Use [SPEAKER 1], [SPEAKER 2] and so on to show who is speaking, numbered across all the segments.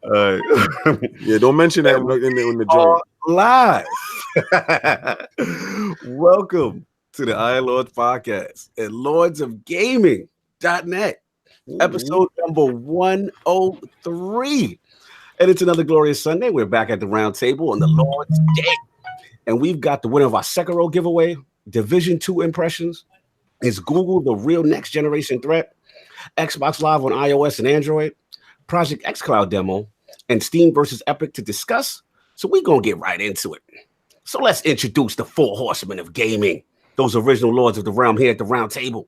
[SPEAKER 1] Yeah, don't mention that in the joint.
[SPEAKER 2] Live. Welcome to the Iron Lords podcast at lordsofgaming.net, episode number 103. And it's another glorious Sunday. We're back at the round table on the Lord's Game. And we've got the winner of our Sekiro giveaway, Division 2 impressions. Is Google the real next generation threat? Xbox Live on iOS and Android, Project xCloud demo, and Steam versus Epic to discuss. So we're going to get right into it. So let's introduce the four horsemen of gaming, those original lords of the realm here at the round table.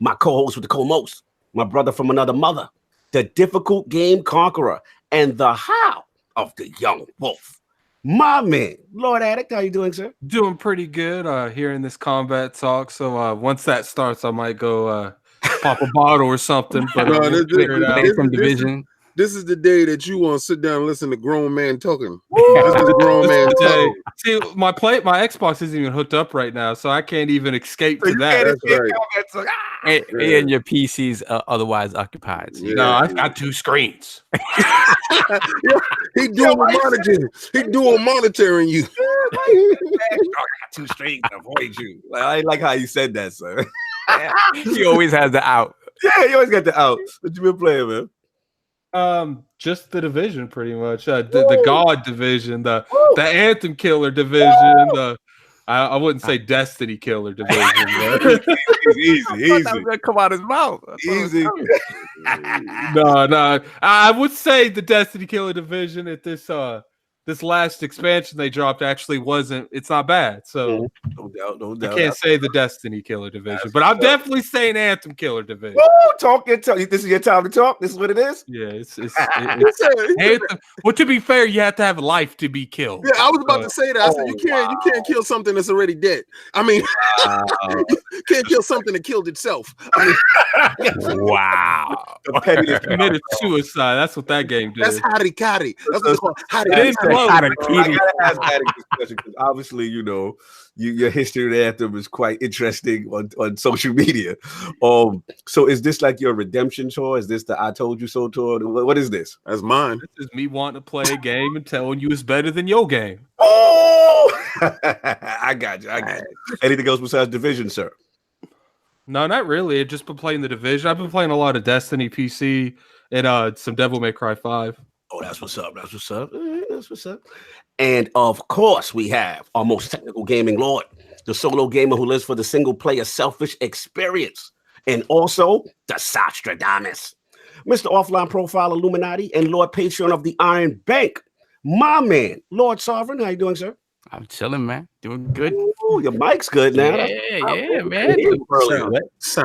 [SPEAKER 2] My co-host with the co-most, my brother from another mother, the difficult game conqueror, and the how of the young wolf. My man, Lord Addict, how you doing, sir?
[SPEAKER 3] Doing pretty good here in this combat talk. So once that starts, I might go pop a bottle or something. But
[SPEAKER 1] this is the day that you want to sit down and listen to grown man talking. This is grown man talking.
[SPEAKER 3] See, my Xbox isn't even hooked up right now, so I can't even escape to that.
[SPEAKER 1] That's right.
[SPEAKER 4] And your PC's otherwise occupied. So.
[SPEAKER 3] Yeah. No, I've got two screens.
[SPEAKER 1] He doing monitoring. He doing monitoring you.
[SPEAKER 2] I got two screens to avoid you. I like how you said that, sir.
[SPEAKER 4] He always has the out.
[SPEAKER 2] Yeah, you always got the out. What you been playing, man?
[SPEAKER 3] Just the division, pretty much. The God division, the Anthem Killer division, I wouldn't say Destiny Killer division.
[SPEAKER 2] Easy.
[SPEAKER 4] That was gonna come out his mouth.
[SPEAKER 2] Easy.
[SPEAKER 3] No. I would say the Destiny Killer division at this last expansion they dropped actually wasn't. It's not bad. So
[SPEAKER 2] no doubt.
[SPEAKER 3] I can't say the Destiny Killer division, but I'm definitely saying Anthem Killer division.
[SPEAKER 2] Woo, talk. This is your time to talk. This is what it is.
[SPEAKER 3] Yeah, it's Anthem. Well, to be fair, you have to have life to be killed.
[SPEAKER 1] Yeah, I was about to say that. I said you can't kill something that's already dead. I mean, you can't kill something that killed itself. I mean,
[SPEAKER 4] wow.
[SPEAKER 3] Committed suicide. That's what that game did.
[SPEAKER 1] That's harikari. That's what it's called.
[SPEAKER 2] I gotta ask that question because obviously, you know, your history of the Anthem is quite interesting on social media. So is this like your redemption tour? Is this the I Told You So tour? What is this?
[SPEAKER 1] That's mine.
[SPEAKER 3] This is me wanting to play a game and telling you it's better than your game.
[SPEAKER 2] Oh, I got you. Anything else besides Division, sir?
[SPEAKER 3] No, not really. I've just been playing the Division. I've been playing a lot of Destiny PC and some Devil May Cry 5.
[SPEAKER 2] Oh, that's what's up. And of course, we have our most technical gaming lord, the solo gamer who lives for the single player selfish experience, and also the Sostradamus, Mr. Offline Profile Illuminati and Lord Patreon of the Iron Bank, my man, Lord Sovereign. How you doing, sir?
[SPEAKER 4] I'm chilling, man. Doing good.
[SPEAKER 2] Ooh, your mic's good now.
[SPEAKER 4] Yeah, man. You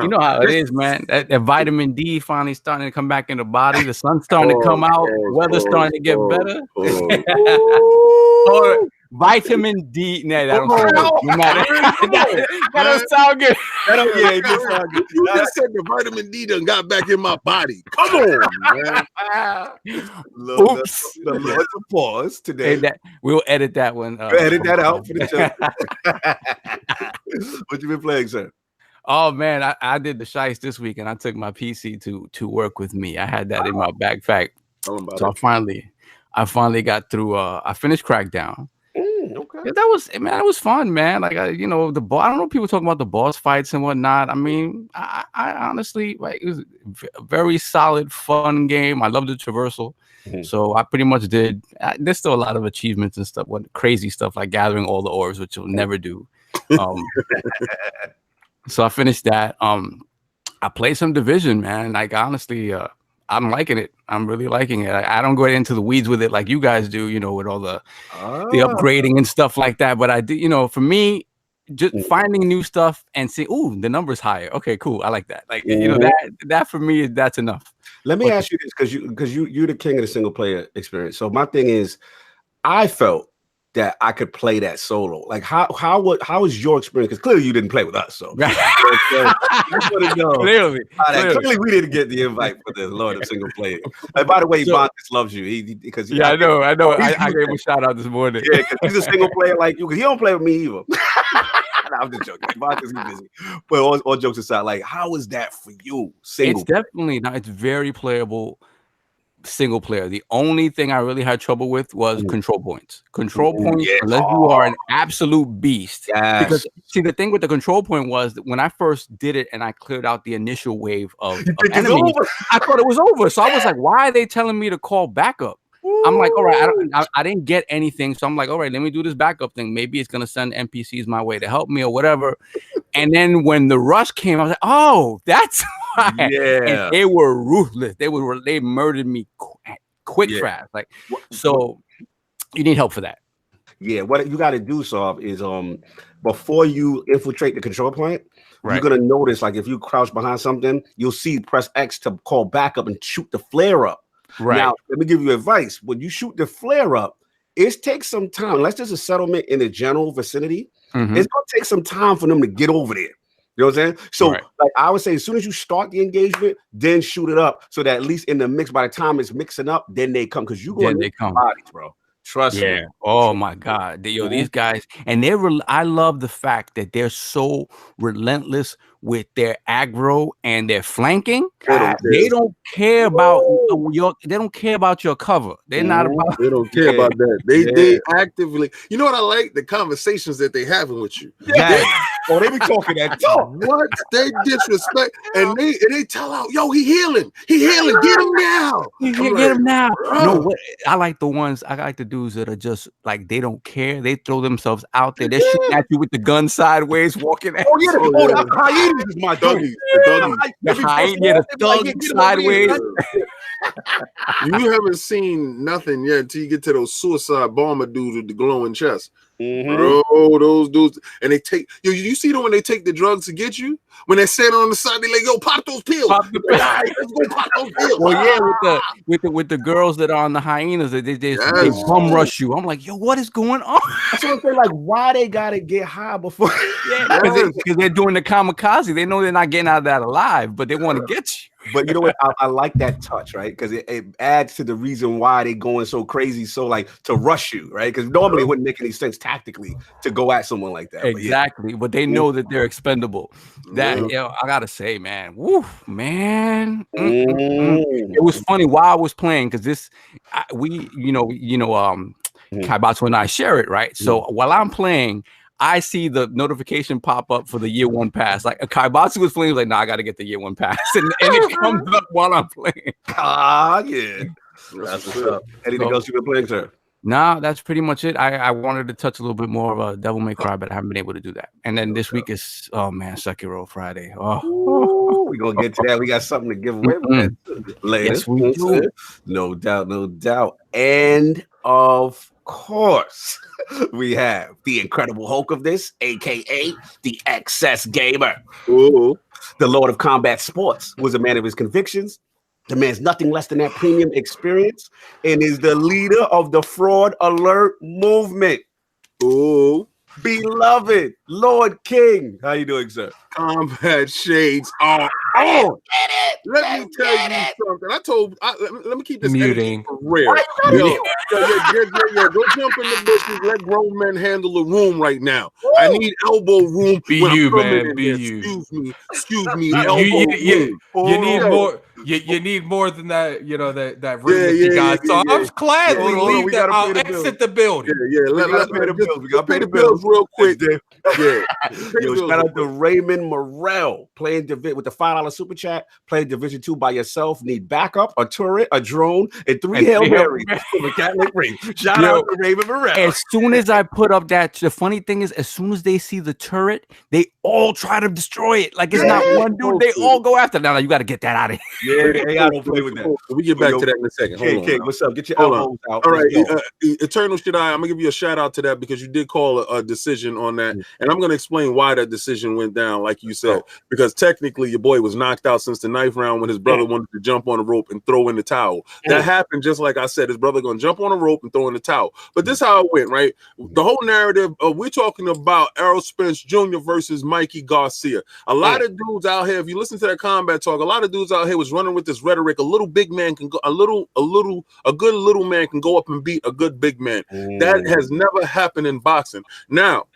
[SPEAKER 4] know how it is, man. That vitamin D finally starting to come back in the body. The sun's starting to come out. Weather's starting to get better. Or vitamin D. Nah, that don't sound good.
[SPEAKER 1] It just sound good. You just said the vitamin D done got back in my body. Come on, man.
[SPEAKER 2] Oops. The pause today.
[SPEAKER 4] We'll edit that one.
[SPEAKER 2] Edit that out for the show. What you been playing, sir?
[SPEAKER 4] Oh man, I did the shice this week, and I took my PC to work with me. I had that in my backpack, so I finally got through. I finished Crackdown.
[SPEAKER 2] Okay.
[SPEAKER 4] Yeah, that was fun, man. Like the boss. I don't know, people talking about the boss fights and whatnot. I mean, I honestly, like, it was a very solid, fun game. I love the traversal. So I pretty much did. There's still a lot of achievements and stuff, crazy stuff like gathering all the orbs, which you'll never do. So I finished that. I played some Division, man. Like, honestly, I'm liking it. I'm really liking it. I don't go into the weeds with it like you guys do, with all the upgrading and stuff like that. But I do, for me, just finding new stuff and seeing, the number's higher. Okay, cool. I like that. Like, that for me, that's enough.
[SPEAKER 2] Let me ask you this, because you're the king of the single player experience. So my thing is, I felt that I could play that solo. Like, how was your experience? Because clearly you didn't play with us, so
[SPEAKER 4] clearly
[SPEAKER 2] we didn't get the invite for the Lord of Single Player. By the way, Bontis loves you. Because
[SPEAKER 4] I know. I gave him a shout out this morning.
[SPEAKER 2] Yeah, because he's a single player like you. Because he don't play with me either. No, I'm just joking. Bontis, he's busy. But all jokes aside, like, how is that for you? Single?
[SPEAKER 4] It's definitely not. It's very playable. single player. The only thing I really had trouble with was control points. Control points,
[SPEAKER 2] yes.
[SPEAKER 4] unless you are an absolute beast.
[SPEAKER 2] Yes.
[SPEAKER 4] Because see, the thing with the control point was that when I first did it and I cleared out the initial wave of enemies, I thought it was over. So I was like, why are they telling me to call backup? I'm like, all right, I didn't get anything. So I'm like, all right, let me do this backup thing. Maybe it's going to send NPCs my way to help me or whatever. And then when the rush came, I was like, oh, that's why.
[SPEAKER 2] Yeah.
[SPEAKER 4] And they were ruthless. They murdered me quick, fast. Like, so you need help for that.
[SPEAKER 2] Yeah, what you got to do, Saab, is before you infiltrate the control point,
[SPEAKER 4] Right.
[SPEAKER 2] you're gonna notice, like, if you crouch behind something, you'll see press X to call backup and shoot the flare up.
[SPEAKER 4] Right.
[SPEAKER 2] Now, let me give you advice. When you shoot the flare up, it takes some time. Unless there's a settlement in the general vicinity, it's gonna take some time for them to get over there. You know what I'm saying? So, like I would say, as soon as you start the engagement, then shoot it up so that at least in the mix, by the time it's mixing up, then they come, because you going to bodies, bro. Trust me.
[SPEAKER 4] Oh my God. These guys, and I love the fact that they're so relentless with their aggro and their flanking. They don't care about your cover. They're not about.
[SPEAKER 1] They don't care about that. They actively. You know what I like? The conversations that they having with you.
[SPEAKER 2] Yeah. They be talking that talk.
[SPEAKER 1] What? They disrespect and they tell out, yo, he healing. Get him now.
[SPEAKER 4] Get him now. No, I like the dudes that are just like, they don't care. They throw themselves out there. They're shooting at you with the gun sideways, walking at you.
[SPEAKER 2] The hyenas is my doggy.
[SPEAKER 4] The thug sideways.
[SPEAKER 1] You haven't seen nothing yet until you get to those suicide bomber dudes with the glowing chest. Bro, those dudes, and they take you see them when they take the drugs to get you, when they stand on the side, they like, yo, pop those pills. All right, let's go pop those pills.
[SPEAKER 4] Well, yeah, with the girls that are on the hyenas, they bum rush you. I'm like, yo, what is going on?
[SPEAKER 2] That's what I'm saying. Like, why they gotta get high before?
[SPEAKER 4] Because they're doing the kamikaze. They know they're not getting out of that alive, but they want to get you.
[SPEAKER 2] But you know what? I like that touch, right? Because it adds to the reason why they going so crazy, so like to rush you, right? Because normally it wouldn't make any sense tactically to go at someone like that.
[SPEAKER 4] Exactly, but they know that they're expendable. That I gotta say, man, woof, man. It was funny while I was playing because Kaibatsu and I share it, right? So while I'm playing, I see the notification pop up for the year 1 pass. Like Kaibatsu was playing, like, I got to get the year 1 pass, and it comes up while I'm playing.
[SPEAKER 2] Yeah, that's what's up. Anything else you've been playing, sir?
[SPEAKER 4] Nah, that's pretty much it. I wanted to touch a little bit more of a Devil May Cry, but I haven't been able to do that. And then this week is Sekiro Friday.
[SPEAKER 2] We're gonna get to that. We got something to give away later.
[SPEAKER 4] Yes, we do.
[SPEAKER 2] No doubt. And of course, we have the Incredible Hulk of this, aka the Excess Gamer. The Lord of Combat Sports was a man of his convictions. The man's nothing less than that premium experience and is the leader of the Fraud Alert movement. Beloved Lord King. How you doing, sir?
[SPEAKER 1] Combat shades are on. Let me tell you something. Let me keep this
[SPEAKER 3] muting
[SPEAKER 1] for real. Go jump in the bushes. Let grown men handle the room right now. I need elbow room.
[SPEAKER 3] Be you, man. Be you.
[SPEAKER 1] Excuse me. Elbow room.
[SPEAKER 3] You need more. You need more than that. You know that room you got. So I'm gladly leave that. I'll exit the building.
[SPEAKER 2] Let's pay the bills. We gotta
[SPEAKER 1] pay the bills real quick.
[SPEAKER 2] Shout out to Raymond Morrell playing with the $5 super chat. Playing Division 2 by yourself. Need backup, a turret, a drone, and 3 Hail Marys from a Catholic ring. Shout out to Raymond Morrell.
[SPEAKER 4] As soon as I put up the funny thing is, as soon as they see the turret, they all try to destroy it. Like it's not one dude. They all go after. Now you got to get that out of here.
[SPEAKER 2] Yeah, I don't play with that.
[SPEAKER 1] We get back to that in a second.
[SPEAKER 2] King, what's up? Get your elbows out.
[SPEAKER 1] All right, Eternal Shadai, I'm gonna give you a shout out to that because you did call a decision on that, and I'm gonna explain why that decision went down, like you said, because technically your boy was knocked out since the 9th round when his brother wanted to jump on a rope and throw in the towel. That happened just like I said. His brother gonna jump on a rope and throw in the towel. But this is how it went, right? The whole narrative. We're talking about Errol Spence Jr. versus Mikey Garcia. A lot of dudes out here, if you listen to that combat talk, a lot of dudes out here was running with this rhetoric. A little big man can go, a good little man can go up and beat a good big man. That has never happened in boxing. Now,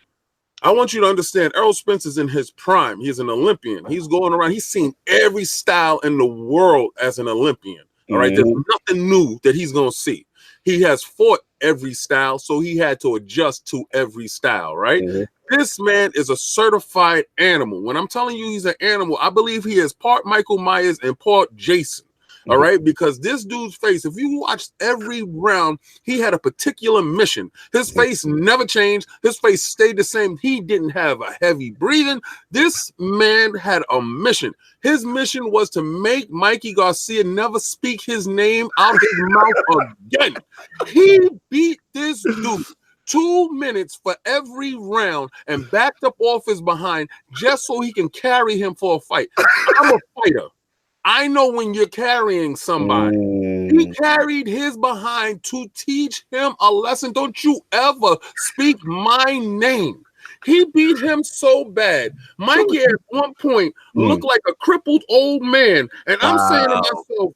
[SPEAKER 1] I want you to understand, Errol Spence is in his prime. He's an Olympian. He's going around. He's seen every style in the world as an Olympian. All right, there's nothing new that he's gonna see. He has fought every style, so he had to adjust to every style, right? This man is a certified animal. When I'm telling you he's an animal, I believe he is part Michael Myers and part Jason. All right, because this dude's face, if you watched every round, he had a particular mission. His face never changed. His face stayed the same. He didn't have a heavy breathing. This man had a mission. His mission was to make Mikey Garcia never speak his name out his mouth again. He beat this dude 2 minutes for every round and backed up off his behind just so he can carry him for a fight. I'm a fighter. I know when you're carrying somebody. He carried his behind to teach him a lesson. Don't you ever speak my name. He beat him so bad. Mikey at one point looked like a crippled old man. And I'm saying to myself,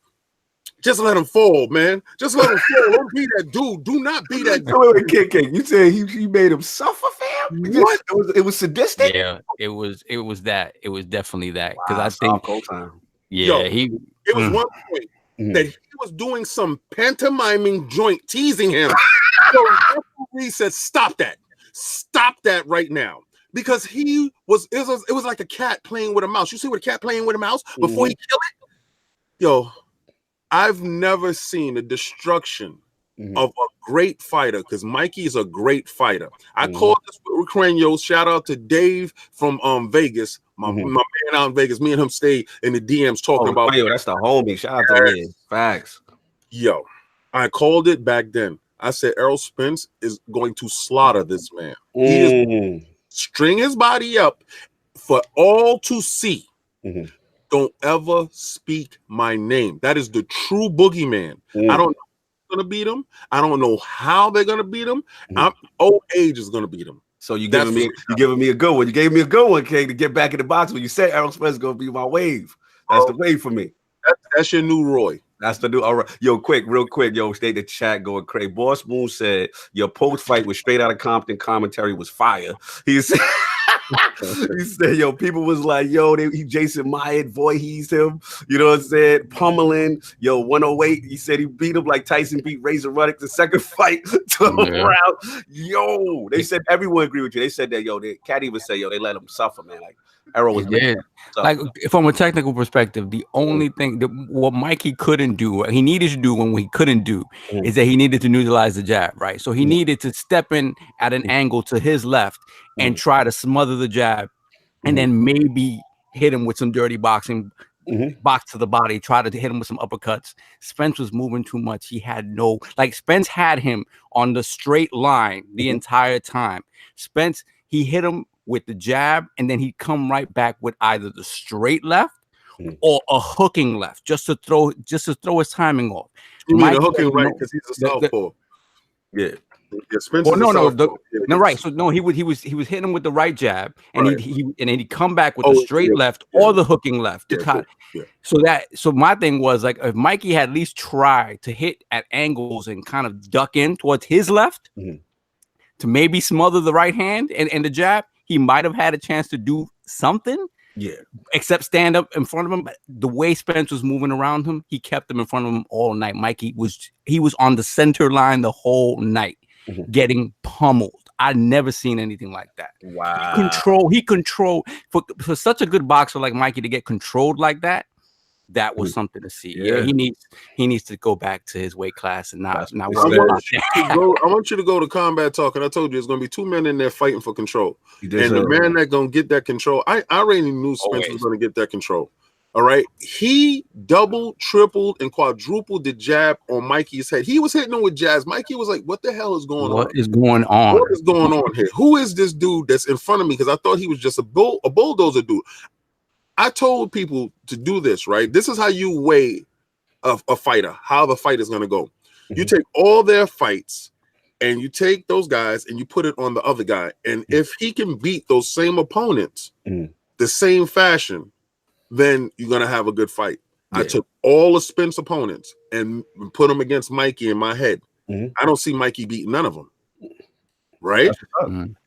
[SPEAKER 1] just let him fall, man. Just let him fall. Don't be that dude. Do not be that dude.
[SPEAKER 2] Wait, King. You said he made him suffer, fam?
[SPEAKER 1] What?
[SPEAKER 2] It was sadistic?
[SPEAKER 4] Yeah, it was that. It was definitely that. Because I think
[SPEAKER 1] Yo, it was one point that he was doing some pantomiming joint teasing him. So the referee said, stop that right now. Because it was like a cat playing with a mouse. You see what a cat playing with a mouse before he killed it? Yo, I've never seen the destruction of a great fighter, because Mikey is a great fighter. I called this with Cranio. Shout out to Dave from Vegas. My man out in Vegas. Me and him stayed in the DMs talking about.
[SPEAKER 2] Yo, that's the homie. Shout out to him. Facts.
[SPEAKER 1] Yo, I called it back then. I said Errol Spence is going to slaughter this man. He is string his body up for all to see. Don't ever speak my name. That is the true boogeyman. I don't know who's gonna beat him. I don't know how they're gonna beat him. Old age is gonna beat him.
[SPEAKER 2] So you giving me a good one. You gave me a good one, King, to get back in the box when you said Errol Spence is gonna be my wave. That's the wave for me.
[SPEAKER 1] That's your new Roy.
[SPEAKER 2] That's the new. All right, yo, real quick, yo, stay the chat going crazy. Boss Moon said your post fight was straight out of Compton. Commentary was fire. He said. He said, yo, people was like, yo, he Jason Myatt, Voorhees him, you know what I'm saying? Pummeling, yo, 108. He said he beat him like Tyson beat Razor Ruddock the second fight, 12 round. Yo, they said everyone agree with you. They said that, yo, Cat even said, yo, they let him suffer, man. Like Errol was
[SPEAKER 4] like from a technical perspective, the only thing what Mikey couldn't do, he needed to do when he couldn't do, is that he needed to neutralize the jab, right? So he needed to step in at an angle to his left and try to smother the jab, and then maybe hit him with some dirty boxing, box to the body, try to hit him with some uppercuts. Spence was moving too much. He had Spence had him on the straight line the entire time. Spence, he hit him with the jab, and then he'd come right back with either the straight left or a hooking left, just to throw his timing off.
[SPEAKER 1] You mean a hooking right because he's a southpaw?
[SPEAKER 2] Yeah.
[SPEAKER 4] Right. So no, he was hitting him with the right jab, and he'd come back with the straight left or the hooking left. So my thing was like, if Mikey had at least tried to hit at angles and kind of duck in towards his left to maybe smother the right hand and the jab, he might have had a chance to do something.
[SPEAKER 2] Yeah.
[SPEAKER 4] Except stand up in front of him. But the way Spence was moving around him, he kept him in front of him all night. Mikey was on the center line the whole night, getting pummeled. I'd never seen anything like that.
[SPEAKER 2] Wow.
[SPEAKER 4] He controlled for such a good boxer like Mikey to get controlled like that. That was something to see. Yeah, he needs to go back to his weight class and not worry about that.
[SPEAKER 1] I want you to go to Combat Talk, and I told you there's going to be 2 men in there fighting for control. And the man that going to get that control, I already knew Spence was going to get that control. All right, he doubled, tripled, and quadrupled the jab on Mikey's head. He was hitting him with jabs. Mikey was like, "What the hell is going on?
[SPEAKER 4] What is going on?
[SPEAKER 1] What is going on here? Who is this dude that's in front of me?" Because I thought he was just a bulldozer dude. I told people to do this, right? This is how you weigh a fighter, how the fight is going to go. You take all their fights and you take those guys and you put it on the other guy. And if he can beat those same opponents the same fashion, then you're going to have a good fight. I took all the Spence opponents and put them against Mikey in my head. I don't see Mikey beating none of them. Right?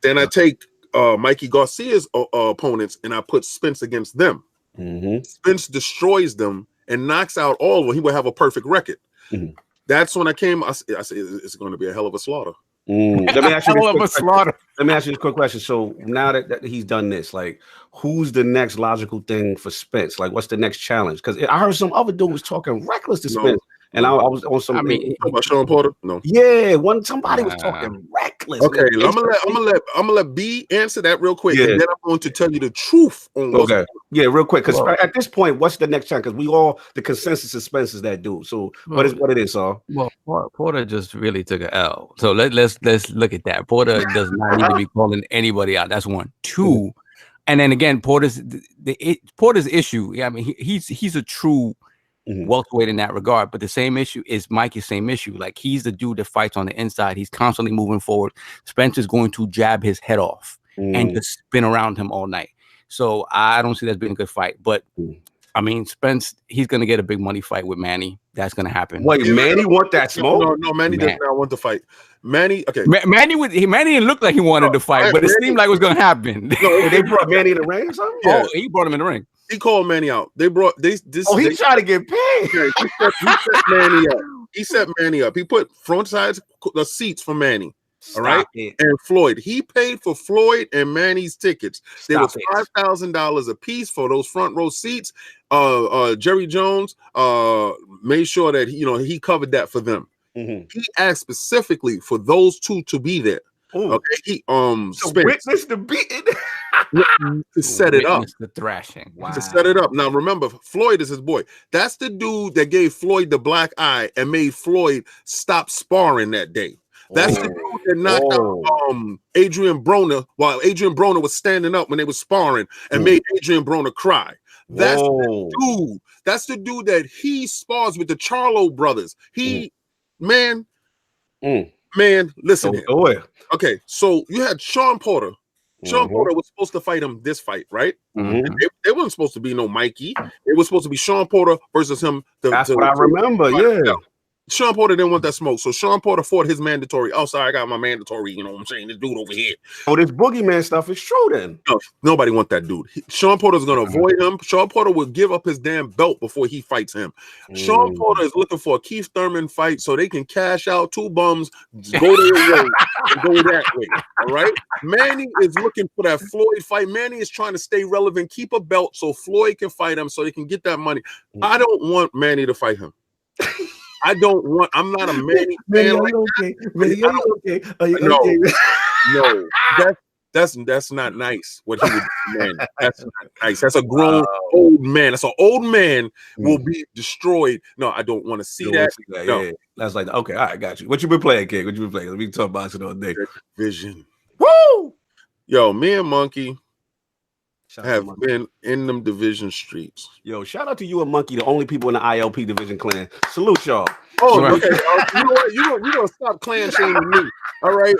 [SPEAKER 1] Then I take Mikey Garcia's opponents and I put Spence against them. Spence destroys them and knocks out all of them, he would have a perfect record.
[SPEAKER 2] Mhm.
[SPEAKER 1] That's when I said it's going to be a hell of a slaughter.
[SPEAKER 2] Let me ask you
[SPEAKER 4] Hell of a slaughter.
[SPEAKER 2] Let me ask you this quick question. So now that he's done this, like, who's the next logical thing for Spence? Like, what's the next challenge? Because I heard some other dude was talking reckless to Spence, and I was on some.
[SPEAKER 4] I mean,
[SPEAKER 1] about Sean Porter? No.
[SPEAKER 2] Yeah, somebody was talking reckless.
[SPEAKER 1] Okay,
[SPEAKER 2] man.
[SPEAKER 1] I'm gonna let B answer that real quick,
[SPEAKER 2] Yeah.
[SPEAKER 1] and then I'm going to tell you the truth on what's
[SPEAKER 2] Okay. Yeah, real quick, because
[SPEAKER 4] Well,
[SPEAKER 2] at this point, what's the next challenge? Because the consensus is Spence is that dude. So what it is, Saul?
[SPEAKER 4] Well, Porter just really took a L. So let's look at that. Porter does not need to be calling anybody out. That's one. Two, and then again, Porter's issue. Yeah, I mean, he's a true welterweight in that regard. But the same issue is Mikey's same issue. Like, he's the dude that fights on the inside. He's constantly moving forward. Spence is going to jab his head off and just spin around him all night. So I don't see that being a good fight. But I mean, Spence, he's going to get a big money fight with Manny. That's going to happen.
[SPEAKER 2] Wait, Manny want that smoke?
[SPEAKER 1] No, Manny does not want to fight. Manny, okay.
[SPEAKER 4] Manny didn't look like he wanted to fight, but it seemed like it was going to happen.
[SPEAKER 2] No, they brought Manny in the ring or something?
[SPEAKER 1] Yeah.
[SPEAKER 4] Oh, he brought him in the ring.
[SPEAKER 1] He called Manny out. They brought this.
[SPEAKER 2] He tried to get paid.
[SPEAKER 1] He set Manny up. He set Manny up. He put front sides the seats for Manny. All right, and Floyd. He paid for Floyd and Manny's tickets. There was $5,000 a piece for those front row seats. Jerry Jones made sure that he covered that for them. He asked specifically for those two to be there.
[SPEAKER 2] Ooh.
[SPEAKER 1] Okay, he
[SPEAKER 2] witness the beating.
[SPEAKER 1] to set it up.
[SPEAKER 4] The thrashing.
[SPEAKER 2] Wow.
[SPEAKER 1] To set it up. Now remember, Floyd is his boy. That's the dude that gave Floyd the black eye and made Floyd stop sparring that day. That's the dude that knocked out Adrian Broner while Adrian Broner was standing up when they were sparring and made Adrian Broner cry. That's the dude. That's the dude that he spars with the Charlo brothers. Man, listen here. Okay, so you had Sean Porter. Sean Porter was supposed to fight him this fight, right? They wasn't supposed to be no Mikey. It was supposed to be Sean Porter versus him.
[SPEAKER 2] That's what I remember, yeah.
[SPEAKER 1] Sean Porter didn't want that smoke, so Sean Porter fought his mandatory. Oh, sorry, I got my mandatory. You know what I'm saying? This dude over here.
[SPEAKER 2] Oh, this boogeyman stuff is true then.
[SPEAKER 1] No, nobody want that dude. Sean Porter's going to avoid him. Sean Porter will give up his damn belt before he fights him. Sean Porter is looking for a Keith Thurman fight so they can cash out two bums, go their way, and go that way. All right? Manny is looking for that Floyd fight. Manny is trying to stay relevant, keep a belt so Floyd can fight him so they can get that money. I don't want Manny to fight him. I'm not a Manny fan. No, that's not nice. What he would do, man. That's not nice. That's a grown old man. That's an old man will be destroyed. No, I don't want to see that. No.
[SPEAKER 2] Yeah. That's like, okay, all right, got you. What you been playing, kid? What you been playing? We can talk boxing all day.
[SPEAKER 1] Vision.
[SPEAKER 2] Woo!
[SPEAKER 1] Yo, me and Monkey have been in them division streets.
[SPEAKER 2] Yo, shout out to you and Monkey, the only people in the ILP division clan. Salute y'all.
[SPEAKER 1] Oh, okay. You know what? You're gonna stop clan shaming me. All right.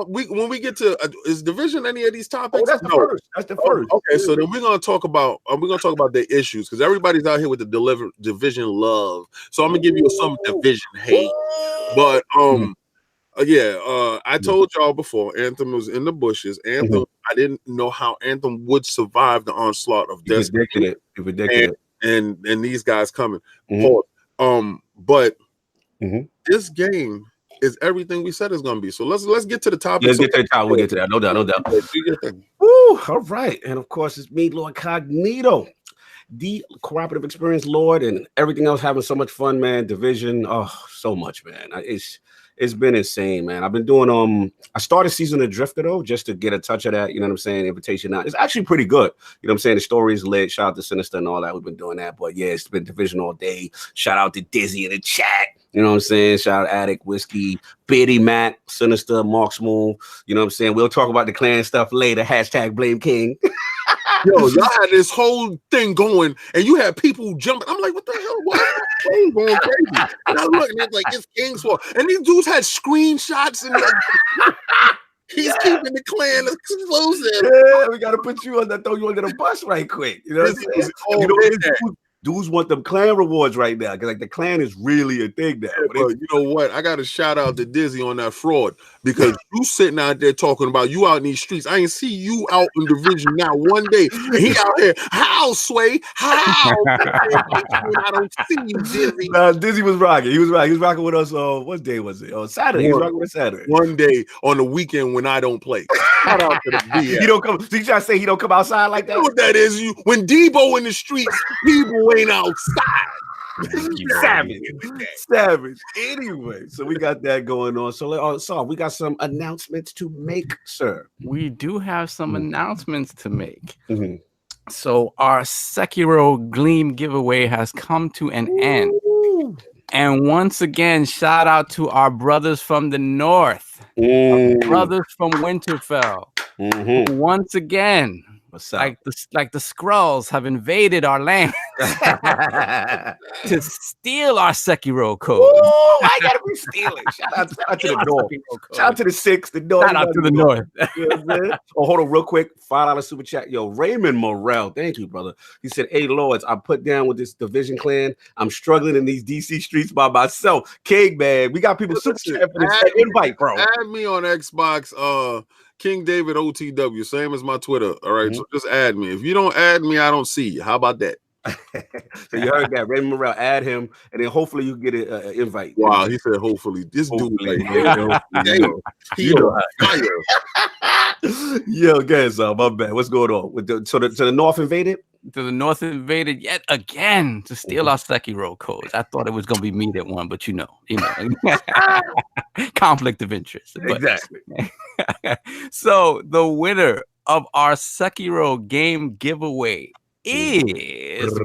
[SPEAKER 1] When we get to is division any of these topics?
[SPEAKER 2] That's the first. That's the first.
[SPEAKER 1] Okay, so then we're gonna talk about the issues because everybody's out here with the division love. So I'm gonna give you some division hate. But I told y'all before, Anthem was in the bushes. Anthem, I didn't know how Anthem would survive the onslaught of Destiny. And these guys coming. But this game is everything we said it's gonna be. So let's get to the topic.
[SPEAKER 2] Let's get to the topic. We'll get to that. No doubt. Woo, all right. And of course, it's me, LordCognito, the cooperative experience Lord, and everything else having so much fun, man. Division, so much, man. It's been insane, man. I've been doing I started Season of Drifter though, just to get a touch of that, you know what I'm saying? Invitation out. It's actually pretty good. You know what I'm saying? The story is lit. Shout out to Sinister and all that. We've been doing that. But yeah, it's been division all day. Shout out to Dizzy in the chat. You know what I'm saying? Shout out Addict, Whiskey, Biddy, Matt, Sinister, Mark Smooth. You know what I'm saying? We'll talk about the clan stuff later. # Blame King.
[SPEAKER 1] Yo, y'all had this whole thing going, and you had people jumping. I'm like, what the hell? Why is that going crazy? And I look, and it's like, it's King's fault. And these dudes had screenshots, and like, he's keeping the clan exclusive.
[SPEAKER 2] Yeah, we got to put you on that, throw you under the bus right quick. You know what I'm saying? Dudes want them clan rewards right now because like the clan is really a thing now.
[SPEAKER 1] Yeah, but you know what? I got to shout out to Dizzy on that fraud because you sitting out there talking about you out in these streets. I ain't see you out in division now one day. And he out here, how Sway? How? I don't see you, Dizzy.
[SPEAKER 2] Dizzy was rocking. He was rocking with us. What day was it? Saturday. He was rocking with Saturday.
[SPEAKER 1] One day on the weekend when I don't play. Shout out to the BS.
[SPEAKER 2] He don't come. Did you try to say he don't come outside like that?
[SPEAKER 1] You know what that is? You when Debo in the streets, people ain't outside.
[SPEAKER 2] Savage. Anyway, so we got that going on. So we got some announcements to make, sir.
[SPEAKER 4] We do have some announcements to make. Mm-hmm. So our Sekiro Gleam giveaway has come to an end. And once again, shout out to our brothers from the north, our brothers from Winterfell. Mm-hmm. Once again, like the Skrulls have invaded our land to steal our Sekiro code.
[SPEAKER 2] Oh, I gotta be stealing. Shout out to the north. Shout out to the 6, the north.
[SPEAKER 4] Shout out to the north.
[SPEAKER 2] Oh, hold on, real quick. $5 super chat. Yo, Raymond Morrell. Thank you, brother. He said, "Hey, Lords, I put down with this division clan. I'm struggling in these DC streets by myself. King, man, we got people super chat for this invite, bro.
[SPEAKER 1] Add me on Xbox. King David OTW, same as my Twitter. All right, so just add me. If you don't add me, I don't see you. How about that?
[SPEAKER 2] So you heard that, Raymond Morrell. Add him, and then hopefully you get an invite.
[SPEAKER 1] Wow, he said hopefully. This dude,
[SPEAKER 2] yo, guys, my bad. What's going on with the North invaded?
[SPEAKER 4] To the north invaded yet again to steal our Sekiro codes. I thought it was gonna be me that won, but you know, conflict of interest.
[SPEAKER 2] Exactly.
[SPEAKER 4] So the winner of our Sekiro game giveaway is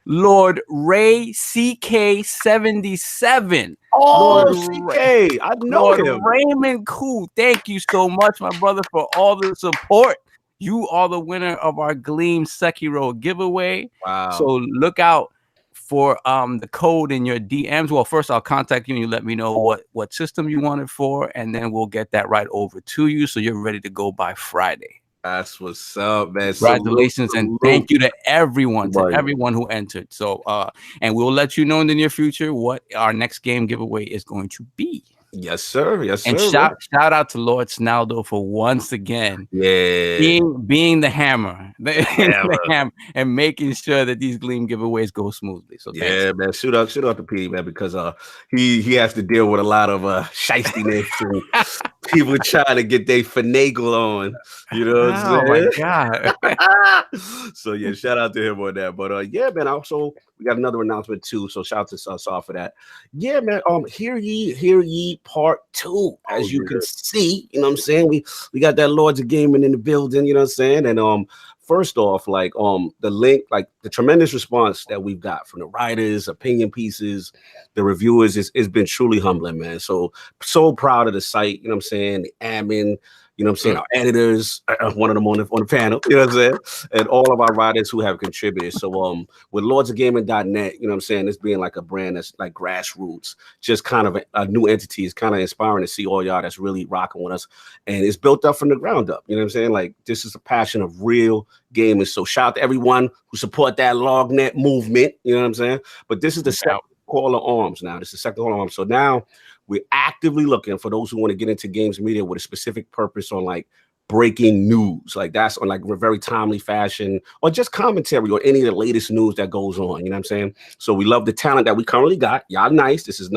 [SPEAKER 4] Lord Ray CK77.
[SPEAKER 2] Oh, CK, I know
[SPEAKER 4] Lord
[SPEAKER 2] him.
[SPEAKER 4] Raymond Koo, thank you so much, my brother, for all the support. You are the winner of our Gleam Sekiro giveaway.
[SPEAKER 2] Wow.
[SPEAKER 4] So look out for the code in your DMs. Well, first I'll contact you and you let me know what system you want it for, and then we'll get that right over to you so you're ready to go by Friday.
[SPEAKER 2] That's what's up, man.
[SPEAKER 4] Congratulations and thank you to everyone who entered. So and we'll let you know in the near future what our next game giveaway is going to be.
[SPEAKER 2] Yes, sir. Yes, sir.
[SPEAKER 4] And shout out to Lord Snaldo for once again being the hammer, the hammer, and making sure that these Gleam giveaways go smoothly. So
[SPEAKER 2] man, shoot out to P, man, because he has to deal with a lot of shystiness and people trying to get their finagle on. You know what I'm saying?
[SPEAKER 4] Oh my God.
[SPEAKER 2] So yeah, shout out to him on that. But yeah, man, also we got another announcement too. So shout out to Saw for that. Yeah, man. Hear ye part 2. As you can see, you know what I'm saying? We got that Lords of Gaming in the building, you know what I'm saying? And first off, like the link, like the tremendous response that we've got from the writers, opinion pieces, the reviewers, it's been truly humbling, man. So proud of the site, you know what I'm saying? The admin, you know what I'm saying? Our editors, one of them on the panel, you know what I'm saying? And all of our writers who have contributed. So with lordsofgaming.net, you know what I'm saying? This being like a brand that's like grassroots, just kind of a new entity. Is kind of inspiring to see all y'all that's really rocking with us. And it's built up from the ground up. You know what I'm saying? Like this is a passion of real gamers. So shout out to everyone who support that LogNet movement. You know what I'm saying? But this is the second call of arms now. This is the second call of arms. So now we're actively looking for those who want to get into games media with a specific purpose on like breaking news, like that's on like a very timely fashion, or just commentary or any of the latest news that goes on. You know what I'm saying? So we love the talent that we currently got. Y'all nice. This is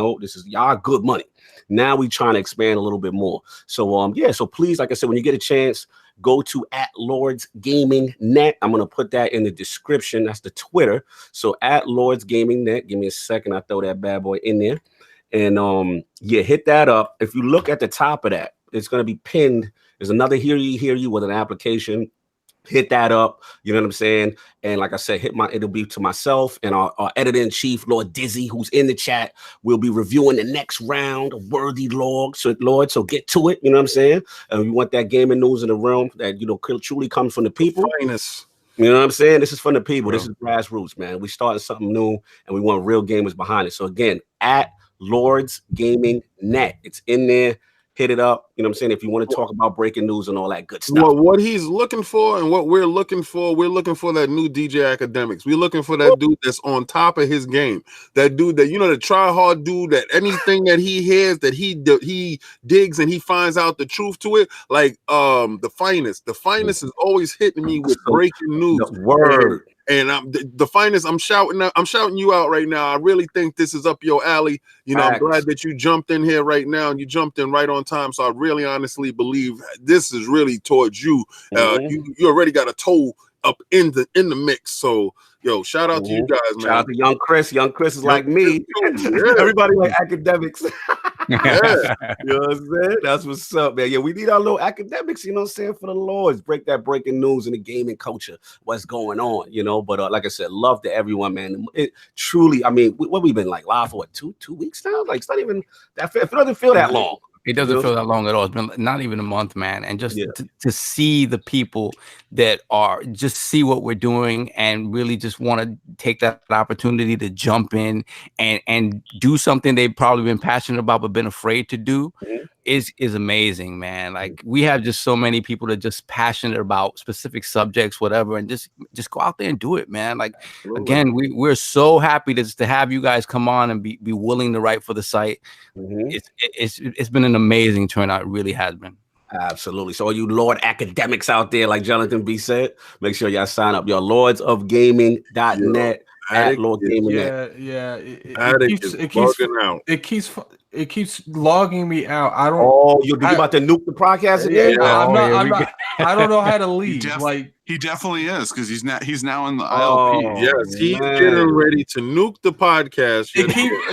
[SPEAKER 2] y'all good money. Now we trying to expand a little bit more. So so please, like I said, when you get a chance, go to @LordsGamingNet. I'm gonna put that in the description. That's the Twitter. So @LordsGamingNet. Give me a second. I throw that bad boy in there. And hit that up. If you look at the top of that, it's going to be pinned. There's another hear you with an application. Hit that up. You know what I'm saying? And like I said, it'll be to myself and our editor-in-chief, Lord Dizzy, who's in the chat. We'll be reviewing the next round of Worthy Lord. So get to it. You know what I'm saying? And we want that gaming news in the realm that, you know, truly comes from the people.
[SPEAKER 1] Finest.
[SPEAKER 2] You know what I'm saying? This is from the people. This is grassroots, man. We started something new and we want real gamers behind it. So again, @LordsGamingNet. It's in there. hit it up. You know what I'm saying? If you want to talk about breaking news and all that good stuff.
[SPEAKER 1] What he's looking for and what we're looking for that new DJ Academics. We're looking for that dude that's on top of his game. That dude that, the try hard dude, that anything that he hears, that he digs and he finds out the truth to it. Like the finest. The finest is always hitting me with breaking news.
[SPEAKER 2] Word.
[SPEAKER 1] And the finest, I'm shouting you out right now. I really think this is up your alley. I'm glad that you jumped in here right now, and you jumped in right on time. So I really honestly believe this is really towards you. You already got a toe up in the mix. So shout out to you guys, man.
[SPEAKER 2] Shout out to Young Chris. Young Chris is like me. Everybody like academics.
[SPEAKER 1] Yeah.
[SPEAKER 2] You know what I'm saying? That's what's up, man. Yeah, we need our little academics, you know what I'm saying, for the Lords. Break that breaking news in the gaming culture. What's going on, But like I said, love to everyone, man. It truly, I mean, what we've been like live for what, two weeks now? Like, it's not even that. It doesn't feel that long.
[SPEAKER 4] It doesn't feel that long at all. It's been not even a month, man. And just to see the people that are just see what we're doing and really just want to take that opportunity to jump in and do something they've probably been passionate about but been afraid to do is amazing, man. Like, we have just so many people that are just passionate about specific subjects, whatever, and just go out there and do it, man. Like, again, we're so happy to have you guys come on and be willing to write for the site. It's been an amazing turnout. It really has been.
[SPEAKER 2] Absolutely. So all you Lord academics out there, like Jonathan B said, make sure y'all sign up. Your lordsofgaming.net at LordCognito.
[SPEAKER 3] It keeps logging me out. I don't.
[SPEAKER 2] Oh, you about to nuke the podcast again?
[SPEAKER 3] I don't know how to leave.
[SPEAKER 5] He definitely is, because he's now in the
[SPEAKER 2] ILP.
[SPEAKER 1] Yes, he's getting ready to nuke the podcast.